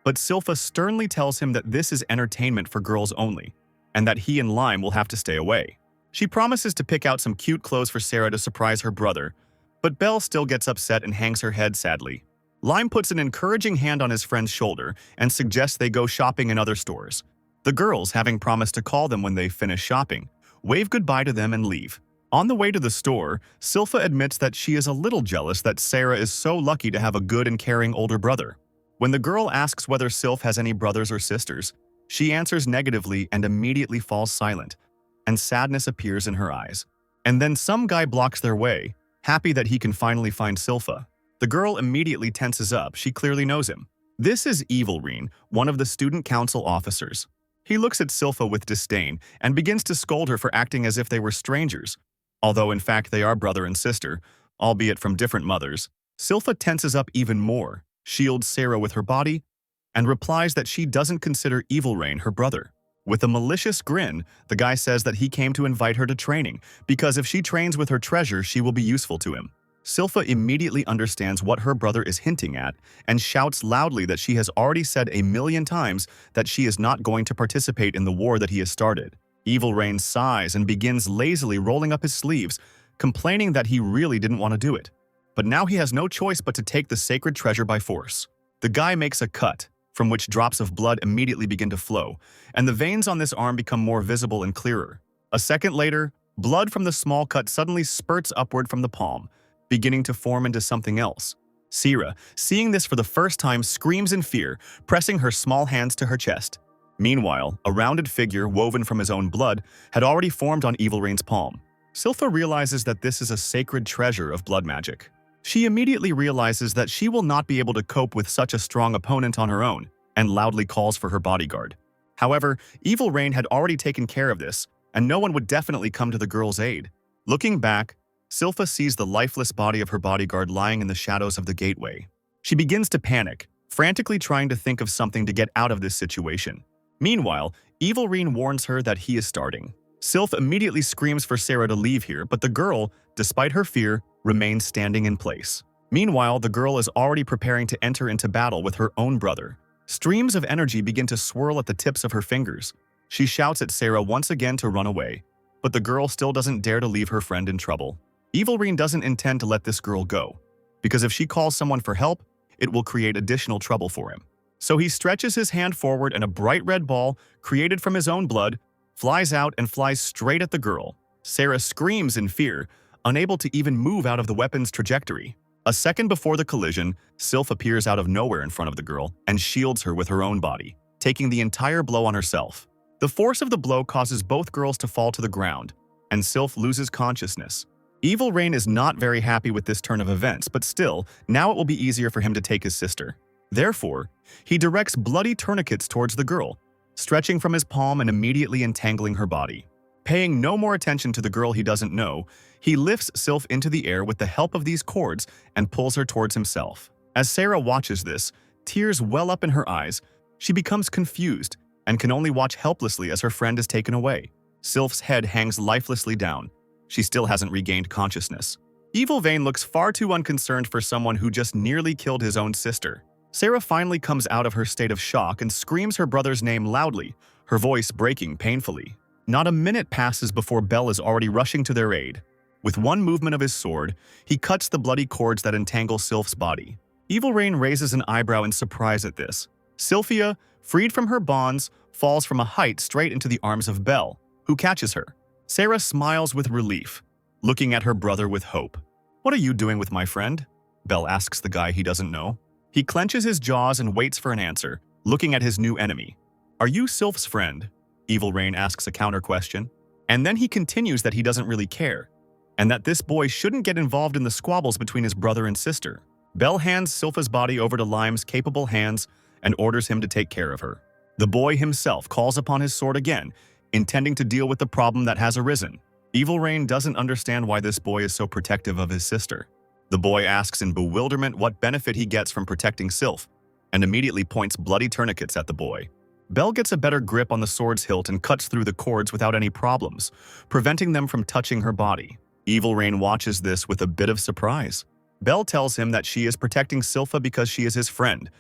but Silpha sternly tells him that this is entertainment for girls only, and that he and Lime will have to stay away. She promises to pick out some cute clothes for Sarah to surprise her brother, but Belle still gets upset and hangs her head sadly. Lime puts an encouraging hand on his friend's shoulder and suggests they go shopping in other stores. The girls, having promised to call them when they finish shopping, wave goodbye to them and leave. On the way to the store, Silpha admits that she is a little jealous that Sarah is so lucky to have a good and caring older brother. When the girl asks whether Sylph has any brothers or sisters, she answers negatively and immediately falls silent, and sadness appears in her eyes. And then some guy blocks their way, happy that he can finally find Silpha. The girl immediately tenses up. She clearly knows him. This is Evilreen, one of the student council officers. He looks at Silpha with disdain and begins to scold her for acting as if they were strangers, although in fact they are brother and sister, albeit from different mothers. Silpha tenses up even more, shields Sarah with her body, and replies that she doesn't consider Evilreen her brother. With a malicious grin, the guy says that he came to invite her to training, because if she trains with her treasure, she will be useful to him. Silpha immediately understands what her brother is hinting at and shouts loudly that she has already said 1,000,000 times that she is not going to participate in the war that he has started. Evilreen sighs and begins lazily rolling up his sleeves, complaining that he really didn't want to do it. But now he has no choice but to take the sacred treasure by force. The guy makes a cut, from which drops of blood immediately begin to flow, and the veins on this arm become more visible and clearer. A second later, blood from the small cut suddenly spurts upward from the palm, beginning to form into something else. Sarah, seeing this for the first time, screams in fear, pressing her small hands to her chest. Meanwhile, a rounded figure woven from his own blood had already formed on Evilreen's palm. Silpha realizes that this is a sacred treasure of blood magic. She immediately realizes that she will not be able to cope with such a strong opponent on her own, and loudly calls for her bodyguard. However, Evilreen had already taken care of this, and no one would definitely come to the girl's aid. Looking back, Silpha sees the lifeless body of her bodyguard lying in the shadows of the gateway. She begins to panic, frantically trying to think of something to get out of this situation. Meanwhile, Evilreen warns her that he is starting. Sylph immediately screams for Sarah to leave here, but the girl, despite her fear, remains standing in place. Meanwhile, the girl is already preparing to enter into battle with her own brother. Streams of energy begin to swirl at the tips of her fingers. She shouts at Sarah once again to run away, but the girl still doesn't dare to leave her friend in trouble. Evilreen doesn't intend to let this girl go, because if she calls someone for help, it will create additional trouble for him. So he stretches his hand forward and a bright red ball, created from his own blood, flies out and flies straight at the girl. Sarah screams in fear, unable to even move out of the weapon's trajectory. A second before the collision, Sylph appears out of nowhere in front of the girl and shields her with her own body, taking the entire blow on herself. The force of the blow causes both girls to fall to the ground, and Sylph loses consciousness. Evilreen is not very happy with this turn of events, but still, now it will be easier for him to take his sister. Therefore, he directs bloody tourniquets towards the girl, stretching from his palm and immediately entangling her body. Paying no more attention to the girl he doesn't know, he lifts Sylph into the air with the help of these cords and pulls her towards himself. As Sarah watches this, tears well up in her eyes. She becomes confused and can only watch helplessly as her friend is taken away. Sylph's head hangs lifelessly down. She still hasn't regained consciousness. Evil Vane looks far too unconcerned for someone who just nearly killed his own sister. Sarah finally comes out of her state of shock and screams her brother's name loudly, her voice breaking painfully. Not a minute passes before Bell is already rushing to their aid. With one movement of his sword, he cuts the bloody cords that entangle Sylph's body. Evil Rain raises an eyebrow in surprise at this. Sylphia, freed from her bonds, falls from a height straight into the arms of Bell, who catches her. Sarah smiles with relief, looking at her brother with hope. "What are you doing with my friend?" Bell asks the guy he doesn't know. He clenches his jaws and waits for an answer, looking at his new enemy. "Are you Sylph's friend?" Evil Rain asks a counter question. And then he continues that he doesn't really care, and that this boy shouldn't get involved in the squabbles between his brother and sister. Bell hands Sylpha's body over to Lime's capable hands and orders him to take care of her. The boy himself calls upon his sword again, intending to deal with the problem that has arisen. Evil Rain doesn't understand why this boy is so protective of his sister. The boy asks in bewilderment what benefit he gets from protecting Sylph, and immediately points bloody tourniquets at the boy. Bell gets a better grip on the sword's hilt and cuts through the cords without any problems, preventing them from touching her body. Evil Rain watches this with a bit of surprise. Bell tells him that she is protecting Sylpha because she is his friend,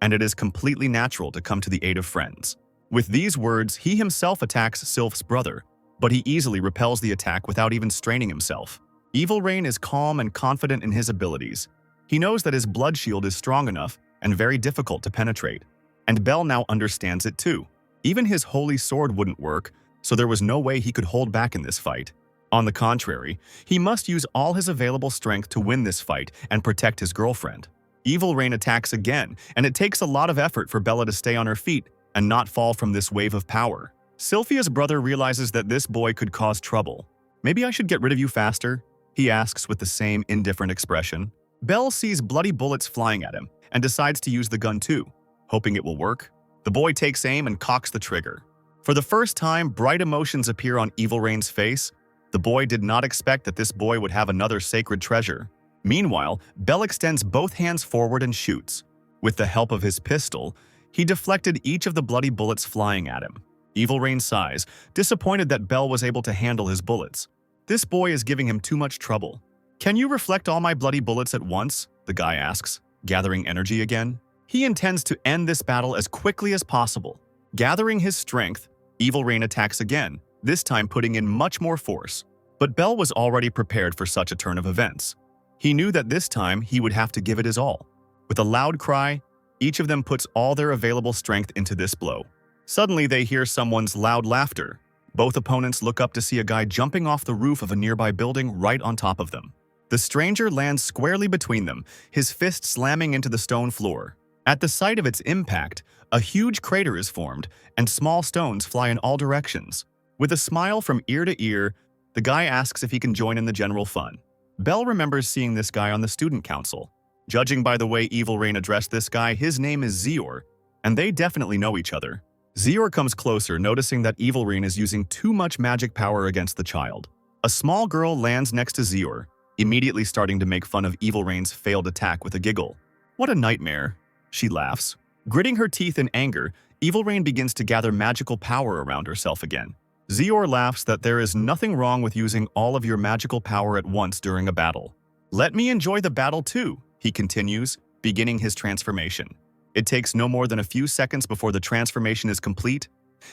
and it is completely natural to come to the aid of friends. With these words, he himself attacks Sylph's brother, but he easily repels the attack without even straining himself. Evil Rain is calm and confident in his abilities. He knows that his blood shield is strong enough and very difficult to penetrate. And Bell now understands it too. Even his holy sword wouldn't work, so there was no way he could hold back in this fight. On the contrary, he must use all his available strength to win this fight and protect his girlfriend. Evil Rain attacks again, and it takes a lot of effort for Bella to stay on her feet and not fall from this wave of power. Sylphia's brother realizes that this boy could cause trouble. "Maybe I should get rid of you faster?" he asks with the same indifferent expression. Bell sees bloody bullets flying at him and decides to use the gun too, hoping it will work. The boy takes aim and cocks the trigger. For the first time, bright emotions appear on Evil Rain's face. The boy did not expect that this boy would have another sacred treasure. Meanwhile, Bell extends both hands forward and shoots. With the help of his pistol, he deflected each of the bloody bullets flying at him. Evil Rain sighs, disappointed that Bell was able to handle his bullets. This boy is giving him too much trouble. "Can you reflect all my bloody bullets at once?" the guy asks, gathering energy again. He intends to end this battle as quickly as possible. Gathering his strength, Evil Rain attacks again, this time putting in much more force. But Bell was already prepared for such a turn of events. He knew that this time he would have to give it his all. With a loud cry, each of them puts all their available strength into this blow. Suddenly they hear someone's loud laughter. Both opponents look up to see a guy jumping off the roof of a nearby building right on top of them. The stranger lands squarely between them, his fist slamming into the stone floor. At the site of its impact, a huge crater is formed, and small stones fly in all directions. With a smile from ear to ear, the guy asks if he can join in the general fun. Bell remembers seeing this guy on the student council. Judging by the way Evil Rain addressed this guy, his name is Zior, and they definitely know each other. Zior comes closer, noticing that Evil Rain is using too much magic power against the child. A small girl lands next to Zior, immediately starting to make fun of Evil Rain's failed attack with a giggle. "What a nightmare," she laughs. Gritting her teeth in anger, Evil Rain begins to gather magical power around herself again. Zior laughs that there is nothing wrong with using all of your magical power at once during a battle. "Let me enjoy the battle too," he continues, beginning his transformation. It takes no more than a few seconds before the transformation is complete,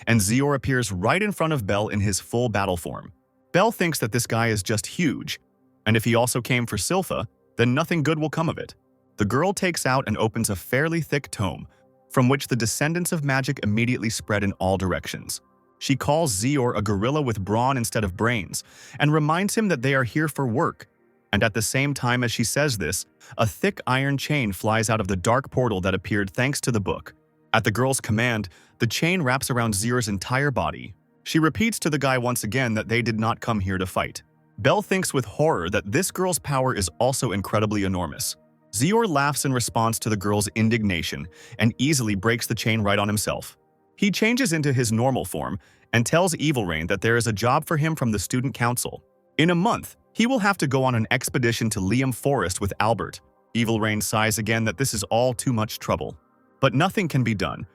and Zior appears right in front of Bell in his full battle form. Bell thinks that this guy is just huge, and if he also came for Sylpha, then nothing good will come of it. The girl takes out and opens a fairly thick tome, from which the descendants of magic immediately spread in all directions. She calls Zior a gorilla with brawn instead of brains, and reminds him that they are here for work. And at the same time as she says this, a thick iron chain flies out of the dark portal that appeared thanks to the book. At the girl's command, the chain wraps around Zior's entire body. She repeats to the guy once again that they did not come here to fight. Bell thinks with horror that this girl's power is also incredibly enormous. Zior laughs in response to the girl's indignation and easily breaks the chain right on himself. He changes into his normal form and tells Evil Rain that there is a job for him from the student council. In a month, he will have to go on an expedition to Liam Forest with Albert. Evil Rain sighs again that this is all too much trouble. But nothing can be done,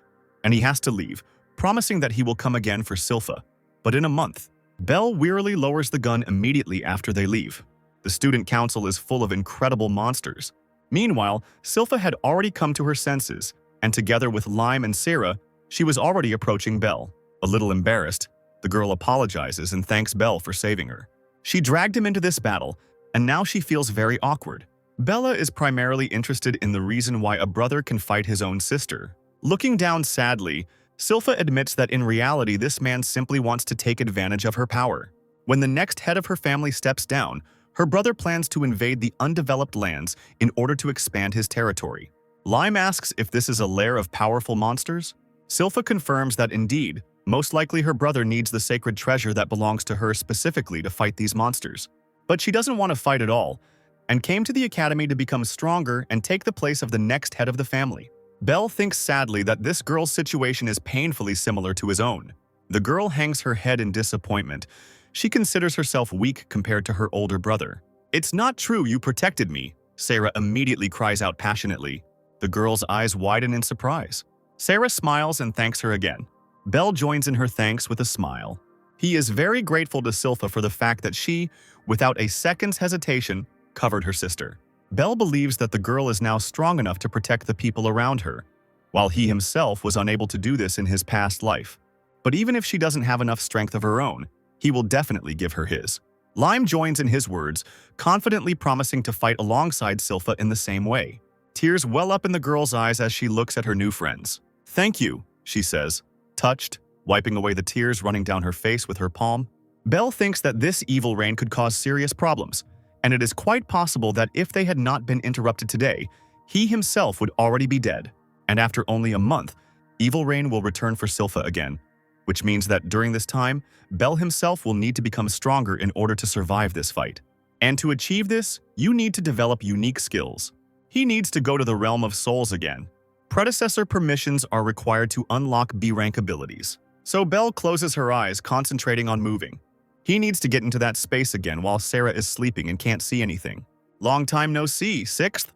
and he has to leave, promising that he will come again for Sylpha. But in a month, Bell wearily lowers the gun immediately after they leave. The student council is full of incredible monsters. Meanwhile, Silpha had already come to her senses, and together with Lime and Sarah, she was already approaching Belle. A little embarrassed, the girl apologizes and thanks Belle for saving her. She dragged him into this battle, and now she feels very awkward. Bella is primarily interested in the reason why a brother can fight his own sister. Looking down sadly, Silpha admits that in reality this man simply wants to take advantage of her power. When the next head of her family steps down, her brother plans to invade the undeveloped lands in order to expand his territory. Lime asks if this is a lair of powerful monsters. Silpha confirms that indeed, most likely her brother needs the sacred treasure that belongs to her specifically to fight these monsters. But she doesn't want to fight at all, and came to the academy to become stronger and take the place of the next head of the family. Belle thinks sadly that this girl's situation is painfully similar to his own. The girl hangs her head in disappointment. She considers herself weak compared to her older brother. "It's not true you protected me," Sarah immediately cries out passionately. The girl's eyes widen in surprise. Sarah smiles and thanks her again. Belle joins in her thanks with a smile. He is very grateful to Silpha for the fact that she, without a second's hesitation, covered her sister. Belle believes that the girl is now strong enough to protect the people around her, while he himself was unable to do this in his past life. But even if she doesn't have enough strength of her own, he will definitely give her his. Lime joins in his words, confidently promising to fight alongside Silpha in the same way. Tears well up in the girl's eyes as she looks at her new friends. "Thank you," she says, touched, wiping away the tears running down her face with her palm. Belle thinks that this evil rain could cause serious problems, and it is quite possible that if they had not been interrupted today, he himself would already be dead. And after only a month, evil rain will return for Silpha again, which means that during this time, Belle himself will need to become stronger in order to survive this fight. And to achieve this, you need to develop unique skills. He needs to go to the realm of souls again. Predecessor permissions are required to unlock B-rank abilities. So Belle closes her eyes, concentrating on moving. He needs to get into that space again while Sarah is sleeping and can't see anything. "Long time no see, Sixth?"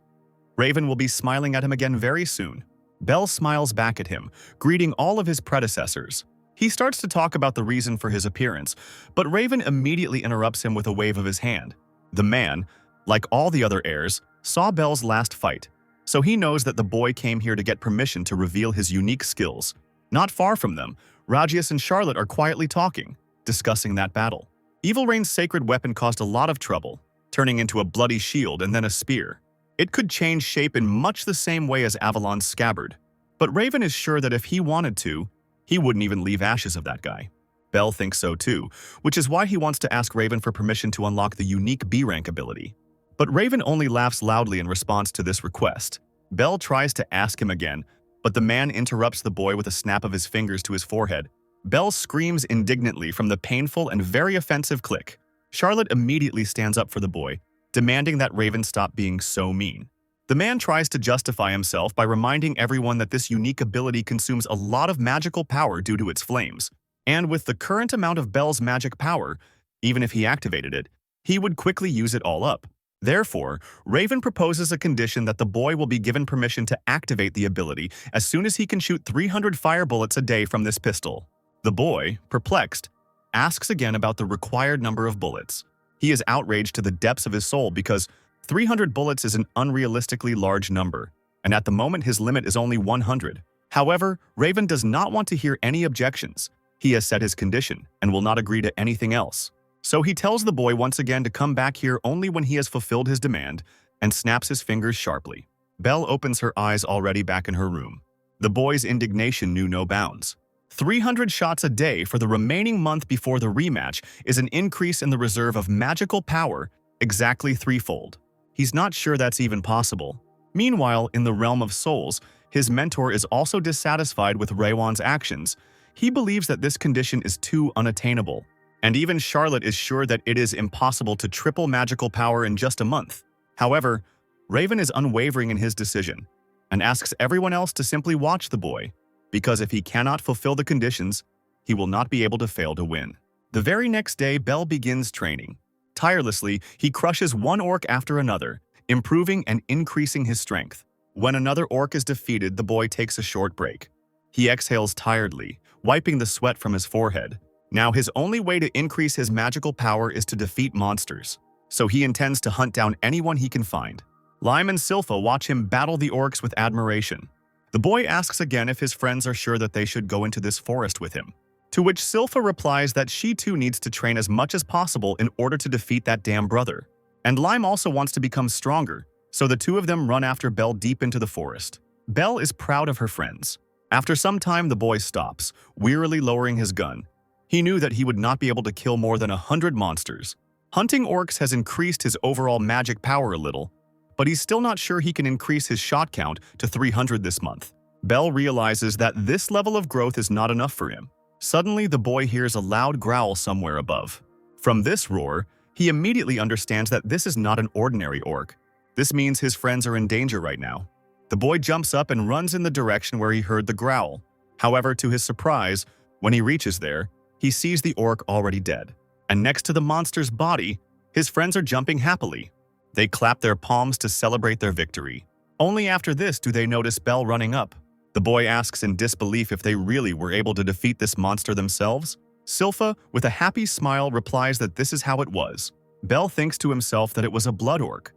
Raven will be smiling at him again very soon. Belle smiles back at him, greeting all of his predecessors. He starts to talk about the reason for his appearance, but Raven immediately interrupts him with a wave of his hand. The man, like all the other heirs, saw Belle's last fight, so he knows that the boy came here to get permission to reveal his unique skills. Not far from them, Rajias and Charlotte are quietly talking, discussing that battle. Evil Rain's sacred weapon caused a lot of trouble, turning into a bloody shield and then a spear. It could change shape in much the same way as Avalon's scabbard, but Raven is sure that if he wanted to, he wouldn't even leave ashes of that guy. Belle thinks so too, which is why he wants to ask Raven for permission to unlock the unique B-rank ability. But Raven only laughs loudly in response to this request. Belle tries to ask him again, but the man interrupts the boy with a snap of his fingers to his forehead. Belle screams indignantly from the painful and very offensive click. Charlotte immediately stands up for the boy, demanding that Raven stop being so mean. The man tries to justify himself by reminding everyone that this unique ability consumes a lot of magical power due to its flames. And with the current amount of Belle's magic power, even if he activated it, he would quickly use it all up. Therefore, Raven proposes a condition that the boy will be given permission to activate the ability as soon as he can shoot 300 fire bullets a day from this pistol. The boy, perplexed, asks again about the required number of bullets. He is outraged to the depths of his soul because 300 bullets is an unrealistically large number, and at the moment his limit is only 100. However, Raven does not want to hear any objections. He has set his condition and will not agree to anything else. So he tells the boy once again to come back here only when he has fulfilled his demand and snaps his fingers sharply. Belle opens her eyes already back in her room. The boy's indignation knew no bounds. 300 shots a day for the remaining month before the rematch is an increase in the reserve of magical power exactly threefold. He's not sure that's even possible. Meanwhile, in the realm of souls, his mentor is also dissatisfied with Raywan's actions. He believes that this condition is too unattainable. And even Charlotte is sure that it is impossible to triple magical power in just a month. However, Raven is unwavering in his decision and asks everyone else to simply watch the boy, because if he cannot fulfill the conditions, he will not be able to fail to win. The very next day, Belle begins training. Tirelessly, he crushes one orc after another, improving and increasing his strength. When another orc is defeated, the boy takes a short break. He exhales tiredly, wiping the sweat from his forehead. Now his only way to increase his magical power is to defeat monsters. so he intends to hunt down anyone he can find. Lime and Silpha watch him battle the orcs with admiration. The boy asks again if his friends are sure that they should go into this forest with him, to which Silpha replies that she too needs to train as much as possible in order to defeat that damn brother. And Lime also wants to become stronger, so the two of them run after Belle deep into the forest. Belle is proud of her friends. After some time, the boy stops, wearily lowering his gun. He knew that he would not be able to kill more than 100 monsters. Hunting orcs has increased his overall magic power a little, but he's still not sure he can increase his shot count to 300 this month. Belle realizes that this level of growth is not enough for him. Suddenly, the boy hears a loud growl somewhere above. From this roar, he immediately understands that this is not an ordinary orc. This means his friends are in danger right now. The boy jumps up and runs in the direction where he heard the growl. However, to his surprise, when he reaches there, he sees the orc already dead. And next to the monster's body, his friends are jumping happily. They clap their palms to celebrate their victory. Only after this do they notice Belle running up. The boy asks in disbelief if they really were able to defeat this monster themselves. Silpha, with a happy smile, replies that this is how it was. Belle thinks to himself that it was a blood orc,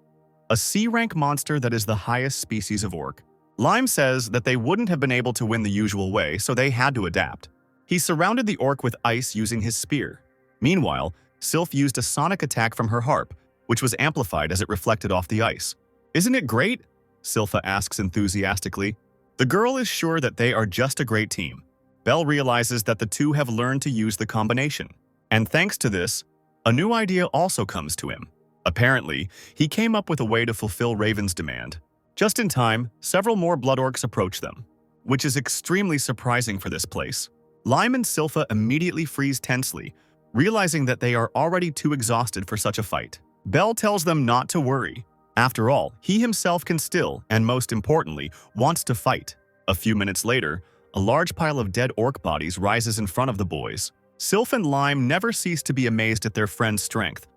a C-rank monster that is the highest species of orc. Lime says that they wouldn't have been able to win the usual way, so they had to adapt. He surrounded the orc with ice using his spear. Meanwhile, Sylph used a sonic attack from her harp, which was amplified as it reflected off the ice. "Isn't it great?" Silpha asks enthusiastically. The girl is sure that they are just a great team. Belle realizes that the two have learned to use the combination. And thanks to this, a new idea also comes to him. Apparently, he came up with a way to fulfill Raven's demand. Just in time, several more blood orcs approach them, which is extremely surprising for this place. Lime and Silpha immediately freeze tensely, realizing that they are already too exhausted for such a fight. Belle tells them not to worry. After all, he himself can still, and most importantly, wants to fight. A few minutes later, a large pile of dead orc bodies rises in front of the boys. Sylph and Lime never cease to be amazed at their friend's strength,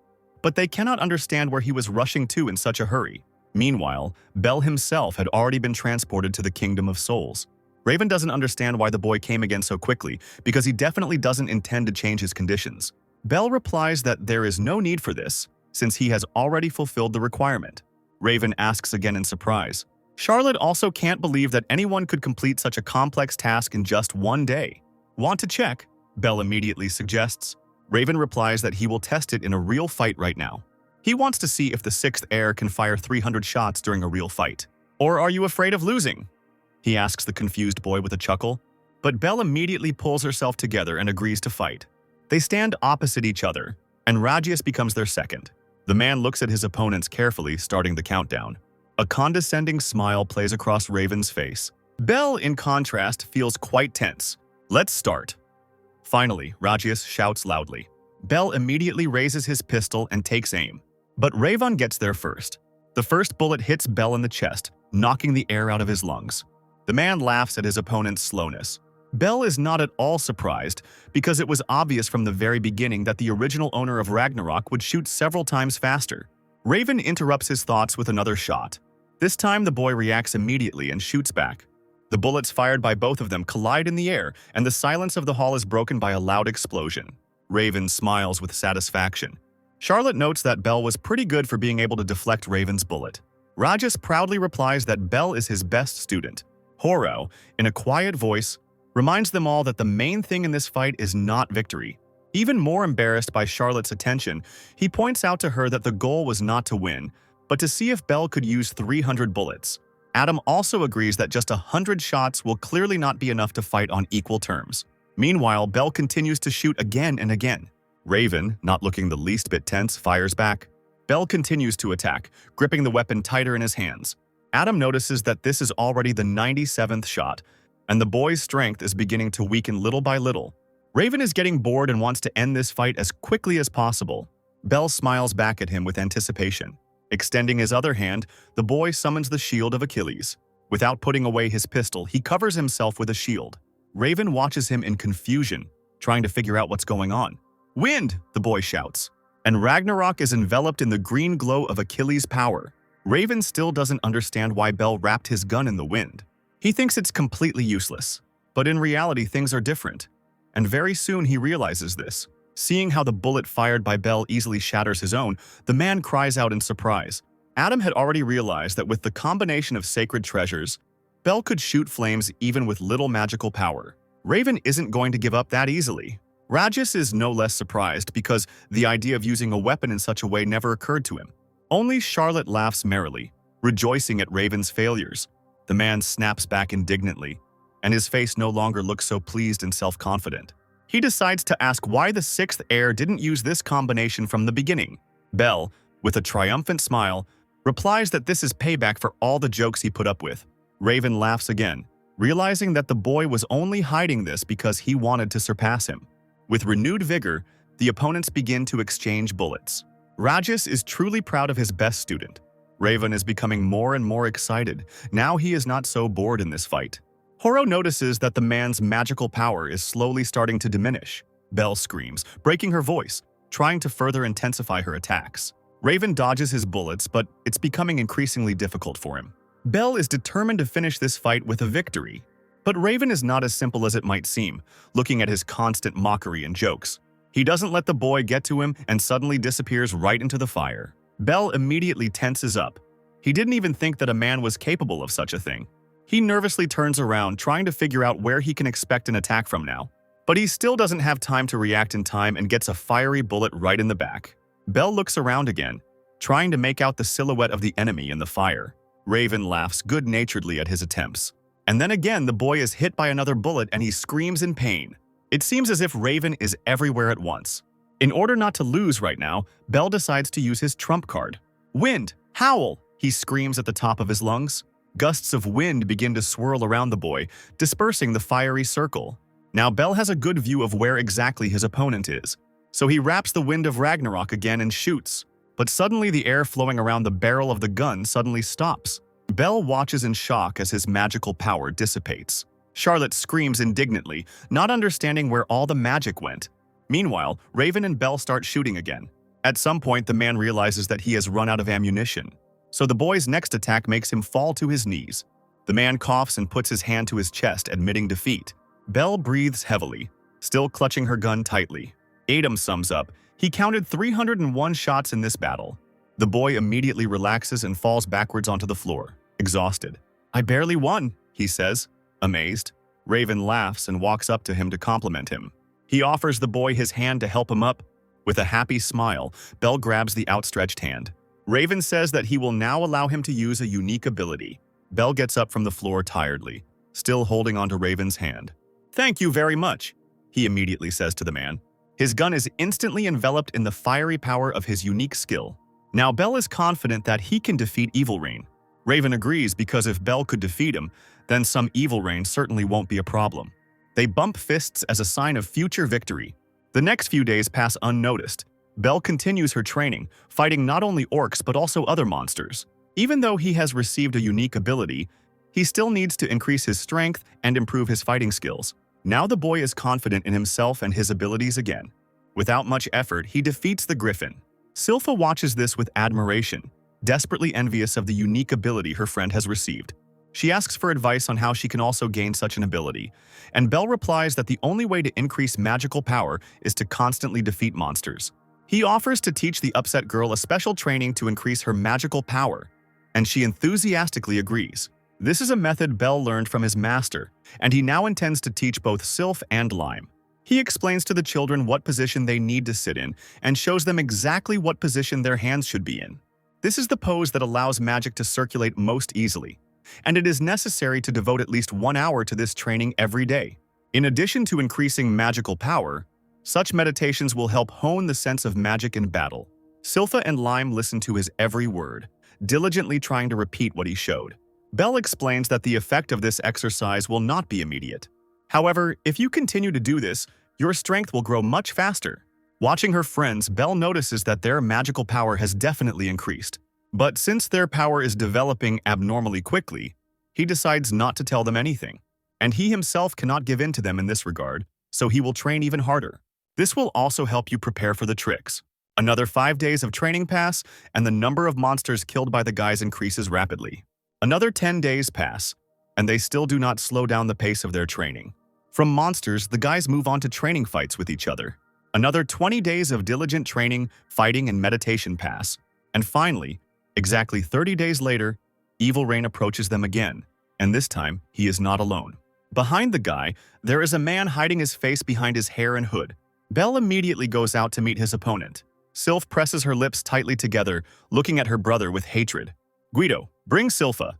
but they cannot understand where he was rushing to in such a hurry. Meanwhile, Belle himself had already been transported to the Kingdom of Souls. Raven doesn't understand why the boy came again so quickly, because he definitely doesn't intend to change his conditions. Belle replies that there is no need for this, since he has already fulfilled the requirement. Raven asks again in surprise. Charlotte also can't believe that anyone could complete such a complex task in just one day. Want to check? Belle immediately suggests. Raven replies that he will test it in a real fight right now. He wants to see if the sixth heir can fire 300 shots during a real fight. Or are you afraid of losing? He asks the confused boy with a chuckle. But Belle immediately pulls herself together and agrees to fight. They stand opposite each other, and Ragius becomes their second. The man looks at his opponents carefully, starting the countdown. A condescending smile plays across Raven's face. Belle, in contrast, feels quite tense. Let's start. Finally, Ragius shouts loudly. Belle immediately raises his pistol and takes aim. But Raven gets there first. The first bullet hits Belle in the chest, knocking the air out of his lungs. The man laughs at his opponent's slowness. Belle is not at all surprised, because it was obvious from the very beginning that the original owner of Ragnarok would shoot several times faster. Raven interrupts his thoughts with another shot. This time the boy reacts immediately and shoots back. The bullets fired by both of them collide in the air, and the silence of the hall is broken by a loud explosion. Raven smiles with satisfaction. Charlotte notes that Belle was pretty good for being able to deflect Raven's bullet. Ragius proudly replies that Belle is his best student. Horo, in a quiet voice, reminds them all that the main thing in this fight is not victory. Even more embarrassed by Charlotte's attention, he points out to her that the goal was not to win, but to see if Belle could use 300 bullets. Adam also agrees that just 100 shots will clearly not be enough to fight on equal terms. Meanwhile, Belle continues to shoot again and again. Raven, not looking the least bit tense, fires back. Belle continues to attack, gripping the weapon tighter in his hands. Adam notices that this is already the 97th shot, and the boy's strength is beginning to weaken little by little. Raven is getting bored and wants to end this fight as quickly as possible. Belle smiles back at him with anticipation. Extending his other hand, the boy summons the shield of Achilles. Without putting away his pistol, he covers himself with a shield. Raven watches him in confusion, trying to figure out what's going on. "Wind!" the boy shouts. And Ragnarok is enveloped in the green glow of Achilles' power. Raven still doesn't understand why Belle wrapped his gun in the wind. He thinks it's completely useless. But in reality, things are different. And very soon he realizes this. Seeing how the bullet fired by Bell easily shatters his own, the man cries out in surprise. Adam had already realized that with the combination of sacred treasures, Bell could shoot flames even with little magical power. Raven isn't going to give up that easily. Rajesh is no less surprised because the idea of using a weapon in such a way never occurred to him. Only Charlotte laughs merrily, rejoicing at Raven's failures. The man snaps back indignantly, and his face no longer looks so pleased and self-confident. He decides to ask why the sixth heir didn't use this combination from the beginning. Bell, with a triumphant smile, replies that this is payback for all the jokes he put up with. Raven laughs again, realizing that the boy was only hiding this because he wanted to surpass him. With renewed vigor, the opponents begin to exchange bullets. Rajesh is truly proud of his best student. Raven is becoming more and more excited. Now he is not so bored in this fight. Horo notices that the man's magical power is slowly starting to diminish. Bell screams, breaking her voice, trying to further intensify her attacks. Raven dodges his bullets, but it's becoming increasingly difficult for him. Bell is determined to finish this fight with a victory. But Raven is not as simple as it might seem, looking at his constant mockery and jokes. He doesn't let the boy get to him and suddenly disappears right into the fire. Bell immediately tenses up. He didn't even think that a man was capable of such a thing. He nervously turns around, trying to figure out where he can expect an attack from now. But he still doesn't have time to react in time and gets a fiery bullet right in the back. Bell looks around again, trying to make out the silhouette of the enemy in the fire. Raven laughs good-naturedly at his attempts. And then again, the boy is hit by another bullet and he screams in pain. It seems as if Raven is everywhere at once. In order not to lose right now, Bell decides to use his trump card. Wind! Howl! He screams at the top of his lungs. Gusts of wind begin to swirl around the boy, dispersing the fiery circle. Now Bell has a good view of where exactly his opponent is, so he wraps the wind of Ragnarok again and shoots. But suddenly the air flowing around the barrel of the gun suddenly stops. Bell watches in shock as his magical power dissipates. Charlotte screams indignantly, not understanding where all the magic went. Meanwhile, Raven and Bell start shooting again. At some point, the man realizes that he has run out of ammunition, so the boy's next attack makes him fall to his knees. The man coughs and puts his hand to his chest, admitting defeat. Bell breathes heavily, still clutching her gun tightly. Adam sums up, he counted 301 shots in this battle. The boy immediately relaxes and falls backwards onto the floor, exhausted. I barely won, he says, amazed. Raven laughs and walks up to him to compliment him. He offers the boy his hand to help him up. With a happy smile, Bell grabs the outstretched hand. Raven says that he will now allow him to use a unique ability. Bell gets up from the floor tiredly, still holding onto Raven's hand. Thank you very much, he immediately says to the man. His gun is instantly enveloped in the fiery power of his unique skill. Now Bell is confident that he can defeat Evil Rain. Raven agrees because if Bell could defeat him, then some Evil Rain certainly won't be a problem. They bump fists as a sign of future victory. The next few days pass unnoticed. Bell continues her training, fighting not only orcs but also other monsters. Even though he has received a unique ability, he still needs to increase his strength and improve his fighting skills. Now the boy is confident in himself and his abilities again. Without much effort, he defeats the Griffin. Silpha watches this with admiration, desperately envious of the unique ability her friend has received. She asks for advice on how she can also gain such an ability, and Bell replies that the only way to increase magical power is to constantly defeat monsters. He offers to teach the upset girl a special training to increase her magical power, and she enthusiastically agrees. This is a method Bell learned from his master, and he now intends to teach both Sylph and Lime. He explains to the children what position they need to sit in and shows them exactly what position their hands should be in. This is the pose that allows magic to circulate most easily, and it is necessary to devote at least 1 hour to this training every day. In addition to increasing magical power, such meditations will help hone the sense of magic in battle. Silpha and Lime listen to his every word, diligently trying to repeat what he showed. Bell explains that the effect of this exercise will not be immediate. However, if you continue to do this, your strength will grow much faster. Watching her friends, Bell notices that their magical power has definitely increased. But since their power is developing abnormally quickly, he decides not to tell them anything. And he himself cannot give in to them in this regard, so he will train even harder. This will also help you prepare for the tricks. Another 5 days of training pass, and the number of monsters killed by the guys increases rapidly. Another 10 days pass, and they still do not slow down the pace of their training. From monsters, the guys move on to training fights with each other. Another 20 days of diligent training, fighting, and meditation pass. And finally, exactly 30 days later, Evil Rain approaches them again, and this time, he is not alone. Behind the guy, there is a man hiding his face behind his hair and hood. Belle immediately goes out to meet his opponent. Sylph presses her lips tightly together, looking at her brother with hatred. "Guido, bring Sylpha."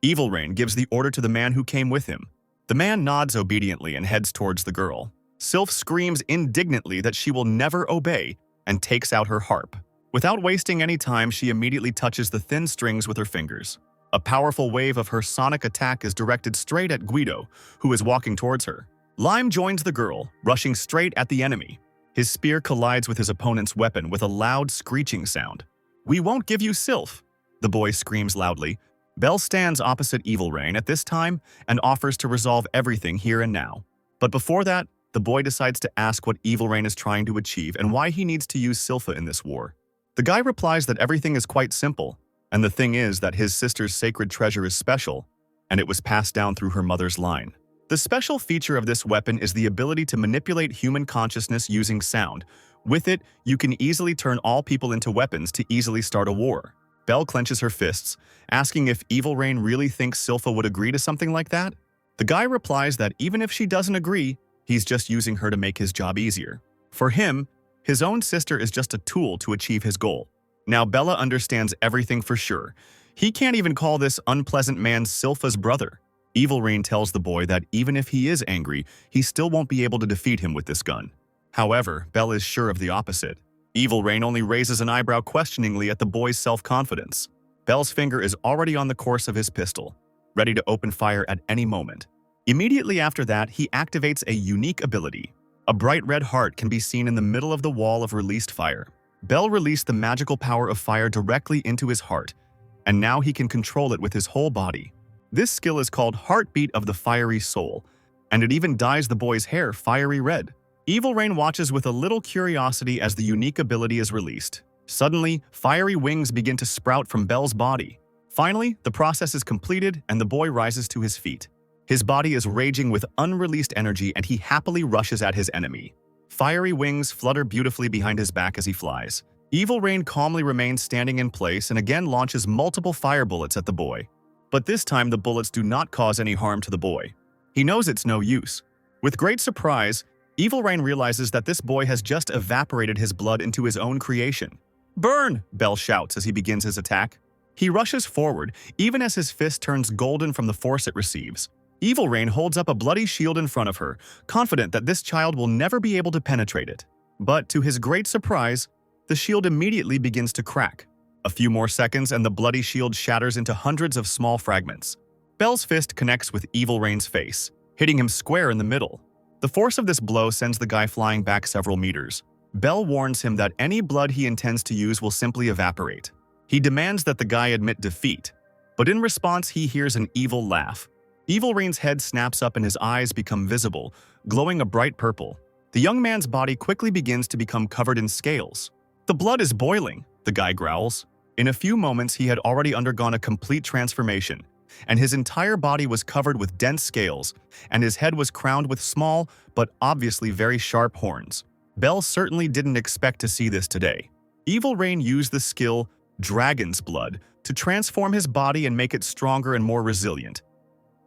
Evil Rain gives the order to the man who came with him. The man nods obediently and heads towards the girl. Sylph screams indignantly that she will never obey and takes out her harp. Without wasting any time, she immediately touches the thin strings with her fingers. A powerful wave of her sonic attack is directed straight at Guido, who is walking towards her. Lime joins the girl, rushing straight at the enemy. His spear collides with his opponent's weapon with a loud screeching sound. "We won't give you Sylph," the boy screams loudly. Belle stands opposite Evil Rain at this time and offers to resolve everything here and now. But before that, the boy decides to ask what Evil Rain is trying to achieve and why he needs to use Sylpha in this war. The guy replies that everything is quite simple, and the thing is that his sister's sacred treasure is special, and it was passed down through her mother's line. The special feature of this weapon is the ability to manipulate human consciousness using sound. With it, you can easily turn all people into weapons to easily start a war. Belle clenches her fists, asking if Evil Rain really thinks Sylpha would agree to something like that. The guy replies that even if she doesn't agree, he's just using her to make his job easier. For him, his own sister is just a tool to achieve his goal. Now Bella understands everything for sure. He can't even call this unpleasant man Sylpha's brother. Evil Rain tells the boy that even if he is angry, he still won't be able to defeat him with this gun. However, Belle is sure of the opposite. Evil Rain only raises an eyebrow questioningly at the boy's self-confidence. Belle's finger is already on the course of his pistol, ready to open fire at any moment. Immediately after that, he activates a unique ability. A bright red heart can be seen in the middle of the wall of released fire. Belle released the magical power of fire directly into his heart, and now he can control it with his whole body. This skill is called Heartbeat of the Fiery Soul, and it even dyes the boy's hair fiery red. Evil Rain watches with a little curiosity as the unique ability is released. Suddenly, fiery wings begin to sprout from Belle's body. Finally, the process is completed and the boy rises to his feet. His body is raging with unreleased energy and he happily rushes at his enemy. Fiery wings flutter beautifully behind his back as he flies. Evil Rain calmly remains standing in place and again launches multiple fire bullets at the boy. But this time the bullets do not cause any harm to the boy. He knows it's no use. With great surprise, Evil Rain realizes that this boy has just evaporated his blood into his own creation. "Burn!" Belle shouts as he begins his attack. He rushes forward, even as his fist turns golden from the force it receives. Evil Rain holds up a bloody shield in front of her, confident that this child will never be able to penetrate it. But to his great surprise, the shield immediately begins to crack. A few more seconds and the bloody shield shatters into hundreds of small fragments. Belle's fist connects with Evil Rain's face, hitting him square in the middle. The force of this blow sends the guy flying back several meters. Belle warns him that any blood he intends to use will simply evaporate. He demands that the guy admit defeat, but in response he hears an evil laugh. Evil Rain's head snaps up and his eyes become visible, glowing a bright purple. The young man's body quickly begins to become covered in scales. "The blood is boiling," the guy growls. In a few moments he had already undergone a complete transformation, and his entire body was covered with dense scales, and his head was crowned with small, but obviously very sharp horns. Belle certainly didn't expect to see this today. Evil Rain used the skill Dragon's Blood to transform his body and make it stronger and more resilient.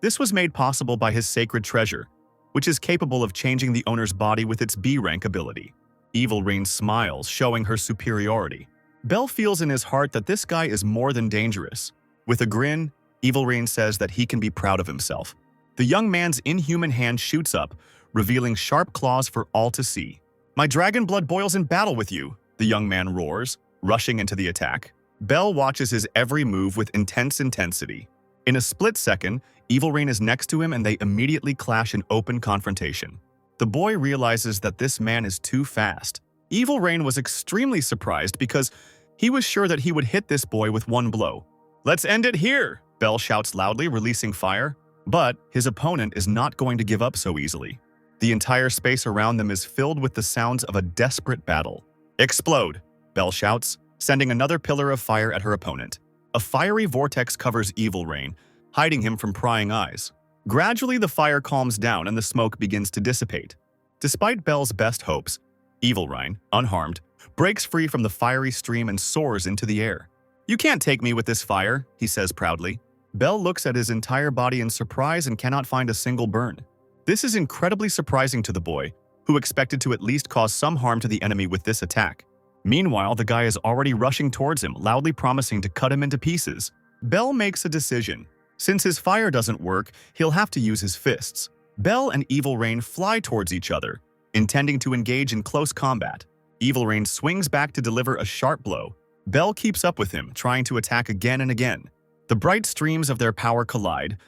This was made possible by his sacred treasure, which is capable of changing the owner's body with its B-rank ability. Evil Rain smiles, showing her superiority. Belle feels in his heart that this guy is more than dangerous. With a grin, Evil Rain says that he can be proud of himself. The young man's inhuman hand shoots up, revealing sharp claws for all to see. "My dragon blood boils in battle with you," the young man roars, rushing into the attack. Belle watches his every move with intense intensity. In a split second, Evil Rain is next to him and they immediately clash in open confrontation. The boy realizes that this man is too fast. Evil Rain was extremely surprised because he was sure that he would hit this boy with one blow. "Let's end it here!" Belle shouts loudly, releasing fire. But his opponent is not going to give up so easily. The entire space around them is filled with the sounds of a desperate battle. "Explode!" Belle shouts, sending another pillar of fire at her opponent. A fiery vortex covers Evil Rain, hiding him from prying eyes. Gradually, the fire calms down and the smoke begins to dissipate. Despite Belle's best hopes, Evil Rhine, unharmed, breaks free from the fiery stream and soars into the air. "You can't take me with this fire," he says proudly. Bell looks at his entire body in surprise and cannot find a single burn. This is incredibly surprising to the boy, who expected to at least cause some harm to the enemy with this attack. Meanwhile, the guy is already rushing towards him, loudly promising to cut him into pieces. Bell makes a decision. Since his fire doesn't work, he'll have to use his fists. Bell and Evil Rain fly towards each other, intending to engage in close combat. Evil Rain swings back to deliver a sharp blow. Bell keeps up with him, trying to attack again and again. The bright streams of their power collide,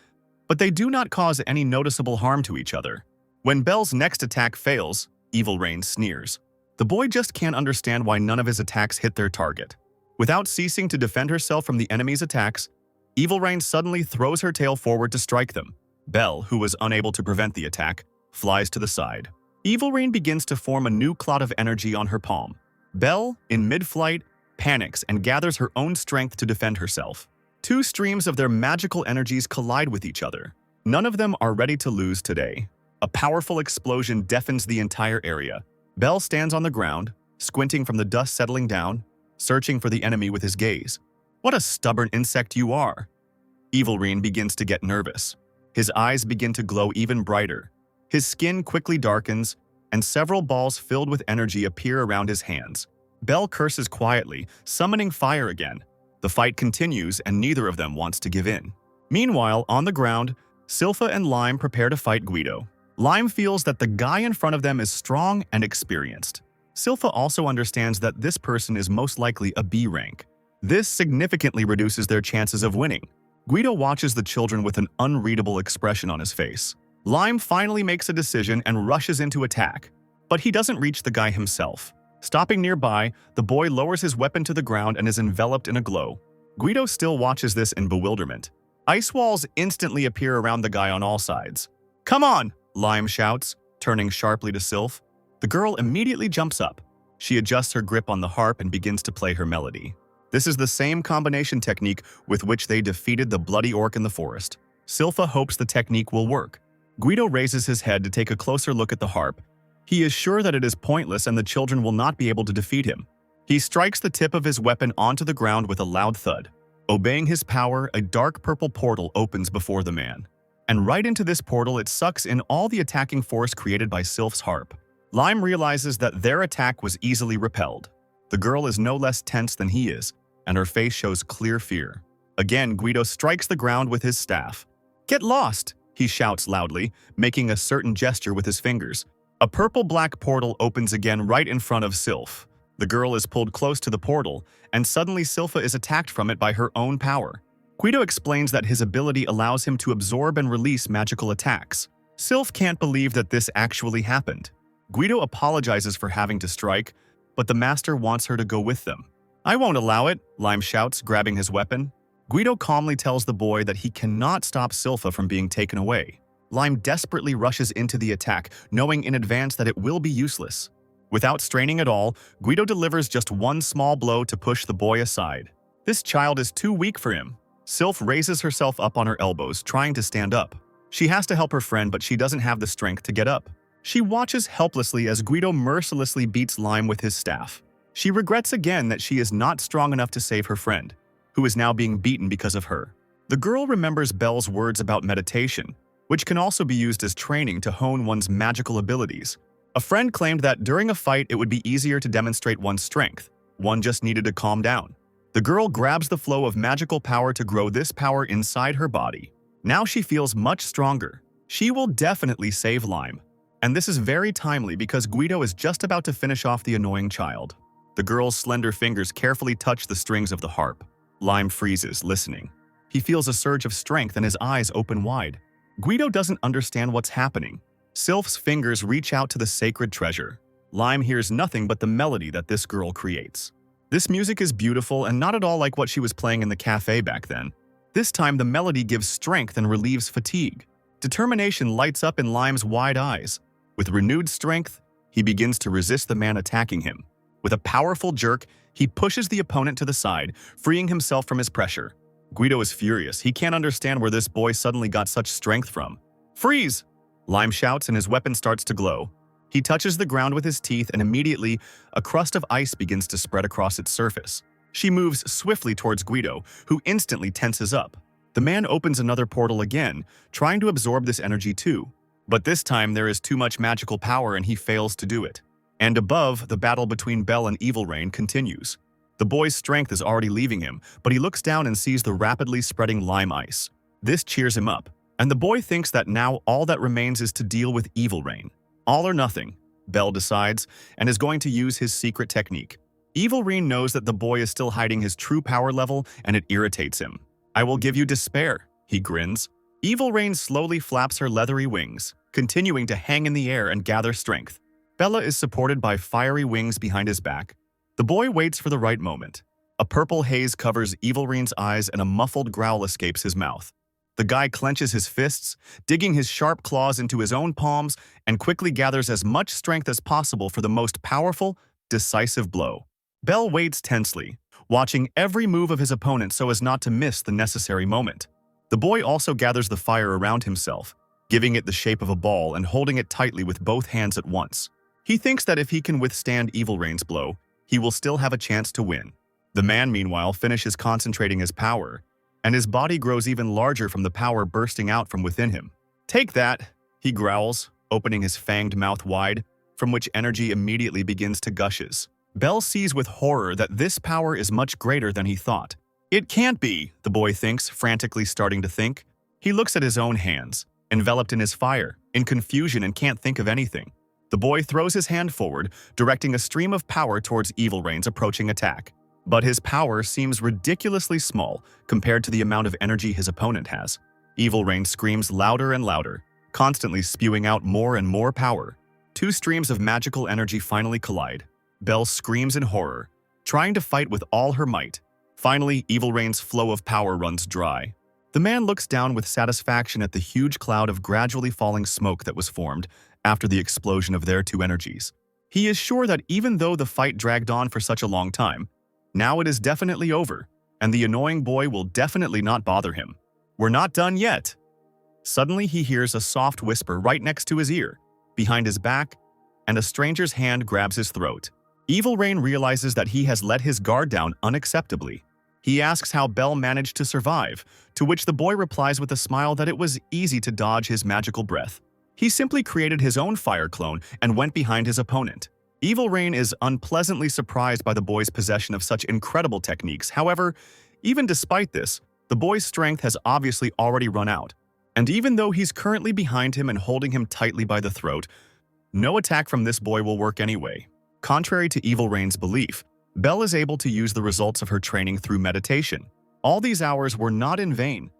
but they do not cause any noticeable harm to each other. When Bell's next attack fails, Evil Rain sneers. The boy just can't understand why none of his attacks hit their target. Without ceasing to defend herself from the enemy's attacks, Evil Rain suddenly throws her tail forward to strike them. Bell, who was unable to prevent the attack, flies to the side. Evil Rain begins to form a new cloud of energy on her palm. Bell, in mid-flight, panics and gathers her own strength to defend herself. Two streams of their magical energies collide with each other. None of them are ready to lose today. A powerful explosion deafens the entire area. Bell stands on the ground, squinting from the dust settling down, searching for the enemy with his gaze. "What a stubborn insect you are!" Evil Rain begins to get nervous. His eyes begin to glow even brighter. His skin quickly darkens, and several balls filled with energy appear around his hands. Bell curses quietly, summoning fire again. The fight continues, and neither of them wants to give in. Meanwhile, on the ground, Silpha and Lime prepare to fight Guido. Lime feels that the guy in front of them is strong and experienced. Silpha also understands that this person is most likely a B rank. This significantly reduces their chances of winning. Guido watches the children with an unreadable expression on his face. Lime finally makes a decision and rushes into attack, but he doesn't reach the guy himself. Stopping nearby, the boy lowers his weapon to the ground and is enveloped in a glow. Guido still watches this in bewilderment. Ice walls instantly appear around the guy on all sides. "Come on!" Lime shouts, turning sharply to Sylph. The girl immediately jumps up. She adjusts her grip on the harp and begins to play her melody. This is the same combination technique with which they defeated the bloody orc in the forest. Silpha hopes the technique will work. Guido raises his head to take a closer look at the harp. He is sure that it is pointless and the children will not be able to defeat him. He strikes the tip of his weapon onto the ground with a loud thud. Obeying his power, a dark purple portal opens before the man. And right into this portal it sucks in all the attacking force created by Sylph's harp. Lime realizes that their attack was easily repelled. The girl is no less tense than he is, and her face shows clear fear. Again, Guido strikes the ground with his staff. "Get lost!" he shouts loudly, making a certain gesture with his fingers. A purple-black portal opens again right in front of Sylph. The girl is pulled close to the portal, and suddenly Silpha is attacked from it by her own power. Guido explains that his ability allows him to absorb and release magical attacks. Sylph can't believe that this actually happened. Guido apologizes for having to strike, but the master wants her to go with them. "I won't allow it," Lime shouts, grabbing his weapon. Guido calmly tells the boy that he cannot stop Silpha from being taken away. Lime desperately rushes into the attack, knowing in advance that it will be useless. Without straining at all, Guido delivers just one small blow to push the boy aside. This child is too weak for him. Sylph raises herself up on her elbows, trying to stand up. She has to help her friend, but she doesn't have the strength to get up. She watches helplessly as Guido mercilessly beats Lime with his staff. She regrets again that she is not strong enough to save her friend, who is now being beaten because of her. The girl remembers Belle's words about meditation, which can also be used as training to hone one's magical abilities. A friend claimed that during a fight it would be easier to demonstrate one's strength. One just needed to calm down. The girl grabs the flow of magical power to grow this power inside her body. Now she feels much stronger. She will definitely save Lime. And this is very timely because Guido is just about to finish off the annoying child. The girl's slender fingers carefully touch the strings of the harp. Lime freezes, listening. He feels a surge of strength and his eyes open wide. Guido doesn't understand what's happening. Sylph's fingers reach out to the sacred treasure. Lime hears nothing but the melody that this girl creates. This music is beautiful and not at all like what she was playing in the cafe back then. This time the melody gives strength and relieves fatigue. Determination lights up in Lime's wide eyes. With renewed strength, he begins to resist the man attacking him. With a powerful jerk, he pushes the opponent to the side, freeing himself from his pressure. Guido is furious. He can't understand where this boy suddenly got such strength from. "Freeze!" Lime shouts and his weapon starts to glow. He touches the ground with his teeth and immediately, a crust of ice begins to spread across its surface. She moves swiftly towards Guido, who instantly tenses up. The man opens another portal again, trying to absorb this energy too. But this time there is too much magical power and he fails to do it. And above, the battle between Belle and Evil Rain continues. The boy's strength is already leaving him, but he looks down and sees the rapidly spreading lime ice. This cheers him up, and the boy thinks that now all that remains is to deal with Evil Rain. All or nothing, Belle decides, and is going to use his secret technique. Evil Rain knows that the boy is still hiding his true power level, and it irritates him. "I will give you despair," he grins. Evil Rain slowly flaps her leathery wings, continuing to hang in the air and gather strength. Bella is supported by fiery wings behind his back. The boy waits for the right moment. A purple haze covers Evil Rain's eyes and a muffled growl escapes his mouth. The guy clenches his fists, digging his sharp claws into his own palms, and quickly gathers as much strength as possible for the most powerful, decisive blow. Belle waits tensely, watching every move of his opponent so as not to miss the necessary moment. The boy also gathers the fire around himself, giving it the shape of a ball and holding it tightly with both hands at once. He thinks that if he can withstand Evil Rain's blow, he will still have a chance to win. The man, meanwhile, finishes concentrating his power, and his body grows even larger from the power bursting out from within him. "Take that," he growls, opening his fanged mouth wide, from which energy immediately begins to gushes. Belle sees with horror that this power is much greater than he thought. "It can't be," the boy thinks, frantically starting to think. He looks at his own hands, enveloped in his fire, in confusion and can't think of anything. The boy throws his hand forward, directing a stream of power towards Evil Rain's approaching attack. But his power seems ridiculously small compared to the amount of energy his opponent has. Evil Rain screams louder and louder, constantly spewing out more and more power. Two streams of magical energy finally collide. Belle screams in horror, trying to fight with all her might. Finally, Evil Rain's flow of power runs dry. The man looks down with satisfaction at the huge cloud of gradually falling smoke that was formed after the explosion of their two energies. He is sure that even though the fight dragged on for such a long time, now it is definitely over, and the annoying boy will definitely not bother him. "We're not done yet." Suddenly he hears a soft whisper right next to his ear, behind his back, and a stranger's hand grabs his throat. Evil Rain realizes that he has let his guard down unacceptably. He asks how Belle managed to survive, to which the boy replies with a smile that it was easy to dodge his magical breath. He simply created his own fire clone and went behind his opponent. Evil Rain is unpleasantly surprised by the boy's possession of such incredible techniques. However, even despite this, the boy's strength has obviously already run out. And even though he's currently behind him and holding him tightly by the throat, no attack from this boy will work anyway. Contrary to Evil Rain's belief, Belle is able to use the results of her training through meditation. All these hours were not in vain,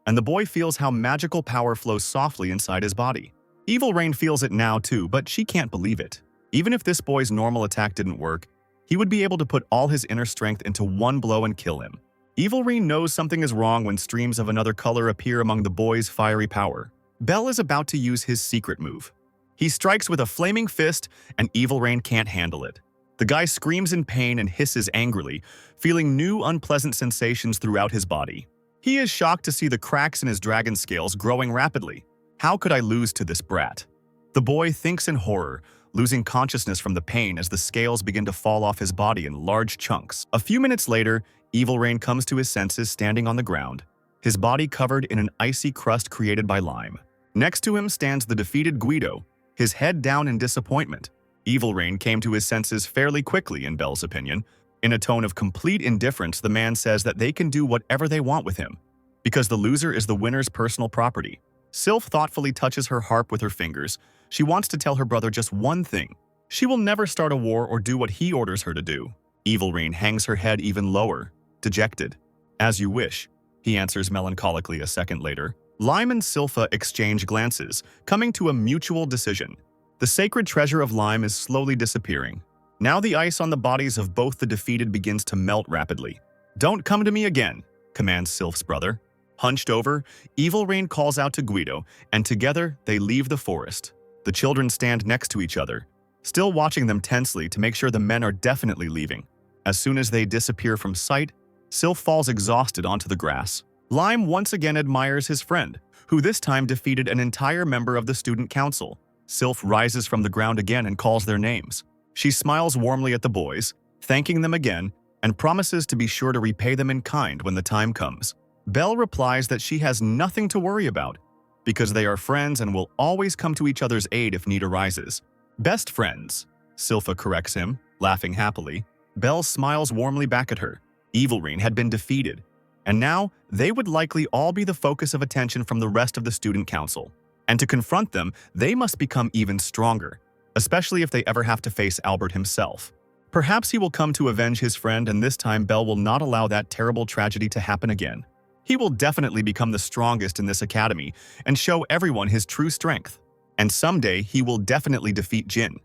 and the boy feels how magical power flows softly inside his body. Evil Rain feels it now too, but she can't believe it. Even if this boy's normal attack didn't work, he would be able to put all his inner strength into one blow and kill him. Evil Rain knows something is wrong when streams of another color appear among the boy's fiery power. Belle is about to use his secret move. He strikes with a flaming fist, and Evil Rain can't handle it. The guy screams in pain and hisses angrily, feeling new unpleasant sensations throughout his body. He is shocked to see the cracks in his dragon scales growing rapidly. How could I lose to this brat? The boy thinks in horror, losing consciousness from the pain as the scales begin to fall off his body in large chunks. A few minutes later, Evil Rain comes to his senses standing on the ground, his body covered in an icy crust created by lime. Next to him stands the defeated Guido, his head down in disappointment. Evil Rain came to his senses fairly quickly, in Belle's opinion. In a tone of complete indifference, the man says that they can do whatever they want with him, because the loser is the winner's personal property. Sylph thoughtfully touches her harp with her fingers. She wants to tell her brother just one thing. She will never start a war or do what he orders her to do. Evil Rain hangs her head even lower, dejected. "As you wish," he answers melancholically a second later. Lime and Sylpha exchange glances, coming to a mutual decision. The sacred treasure of Lime is slowly disappearing. Now the ice on the bodies of both the defeated begins to melt rapidly. "Don't come to me again," commands Sylph's brother. Hunched over, Evil Rain calls out to Guido, and together they leave the forest. The children stand next to each other, still watching them tensely to make sure the men are definitely leaving. As soon as they disappear from sight, Sylph falls exhausted onto the grass. Lime once again admires his friend, who this time defeated an entire member of the student council. Sylph rises from the ground again and calls their names. She smiles warmly at the boys, thanking them again, and promises to be sure to repay them in kind when the time comes. Belle replies that she has nothing to worry about, because they are friends and will always come to each other's aid if need arises. Best friends, Sylpha corrects him, laughing happily. Belle smiles warmly back at her. Evilrene had been defeated, and now they would likely all be the focus of attention from the rest of the student council. And to confront them, they must become even stronger, especially if they ever have to face Albert himself. Perhaps he will come to avenge his friend, and this time Belle will not allow that terrible tragedy to happen again. He will definitely become the strongest in this academy and show everyone his true strength. And someday he will definitely defeat Jin.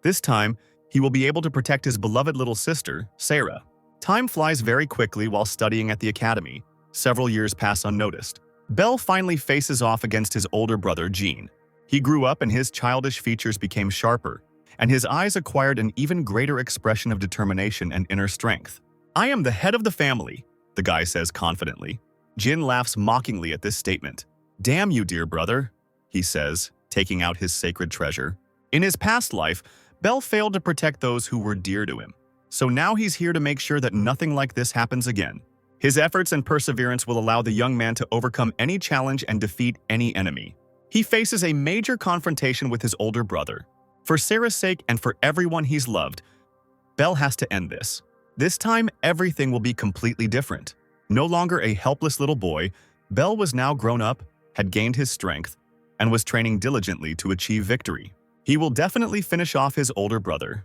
This time, he will be able to protect his beloved little sister, Sarah. Time flies very quickly while studying at the academy. Several years pass unnoticed. Belle finally faces off against his older brother, Jean. He grew up and his childish features became sharper, and his eyes acquired an even greater expression of determination and inner strength. "I am the head of the family," the guy says confidently. Jin laughs mockingly at this statement. "Damn you, dear brother," he says, taking out his sacred treasure. In his past life, Belle failed to protect those who were dear to him. So now he's here to make sure that nothing like this happens again. His efforts and perseverance will allow the young man to overcome any challenge and defeat any enemy. He faces a major confrontation with his older brother. For Sarah's sake and for everyone he's loved, Belle has to end this. This time, everything will be completely different. No longer a helpless little boy, Belle was now grown up, had gained his strength, and was training diligently to achieve victory. He will definitely finish off his older brother,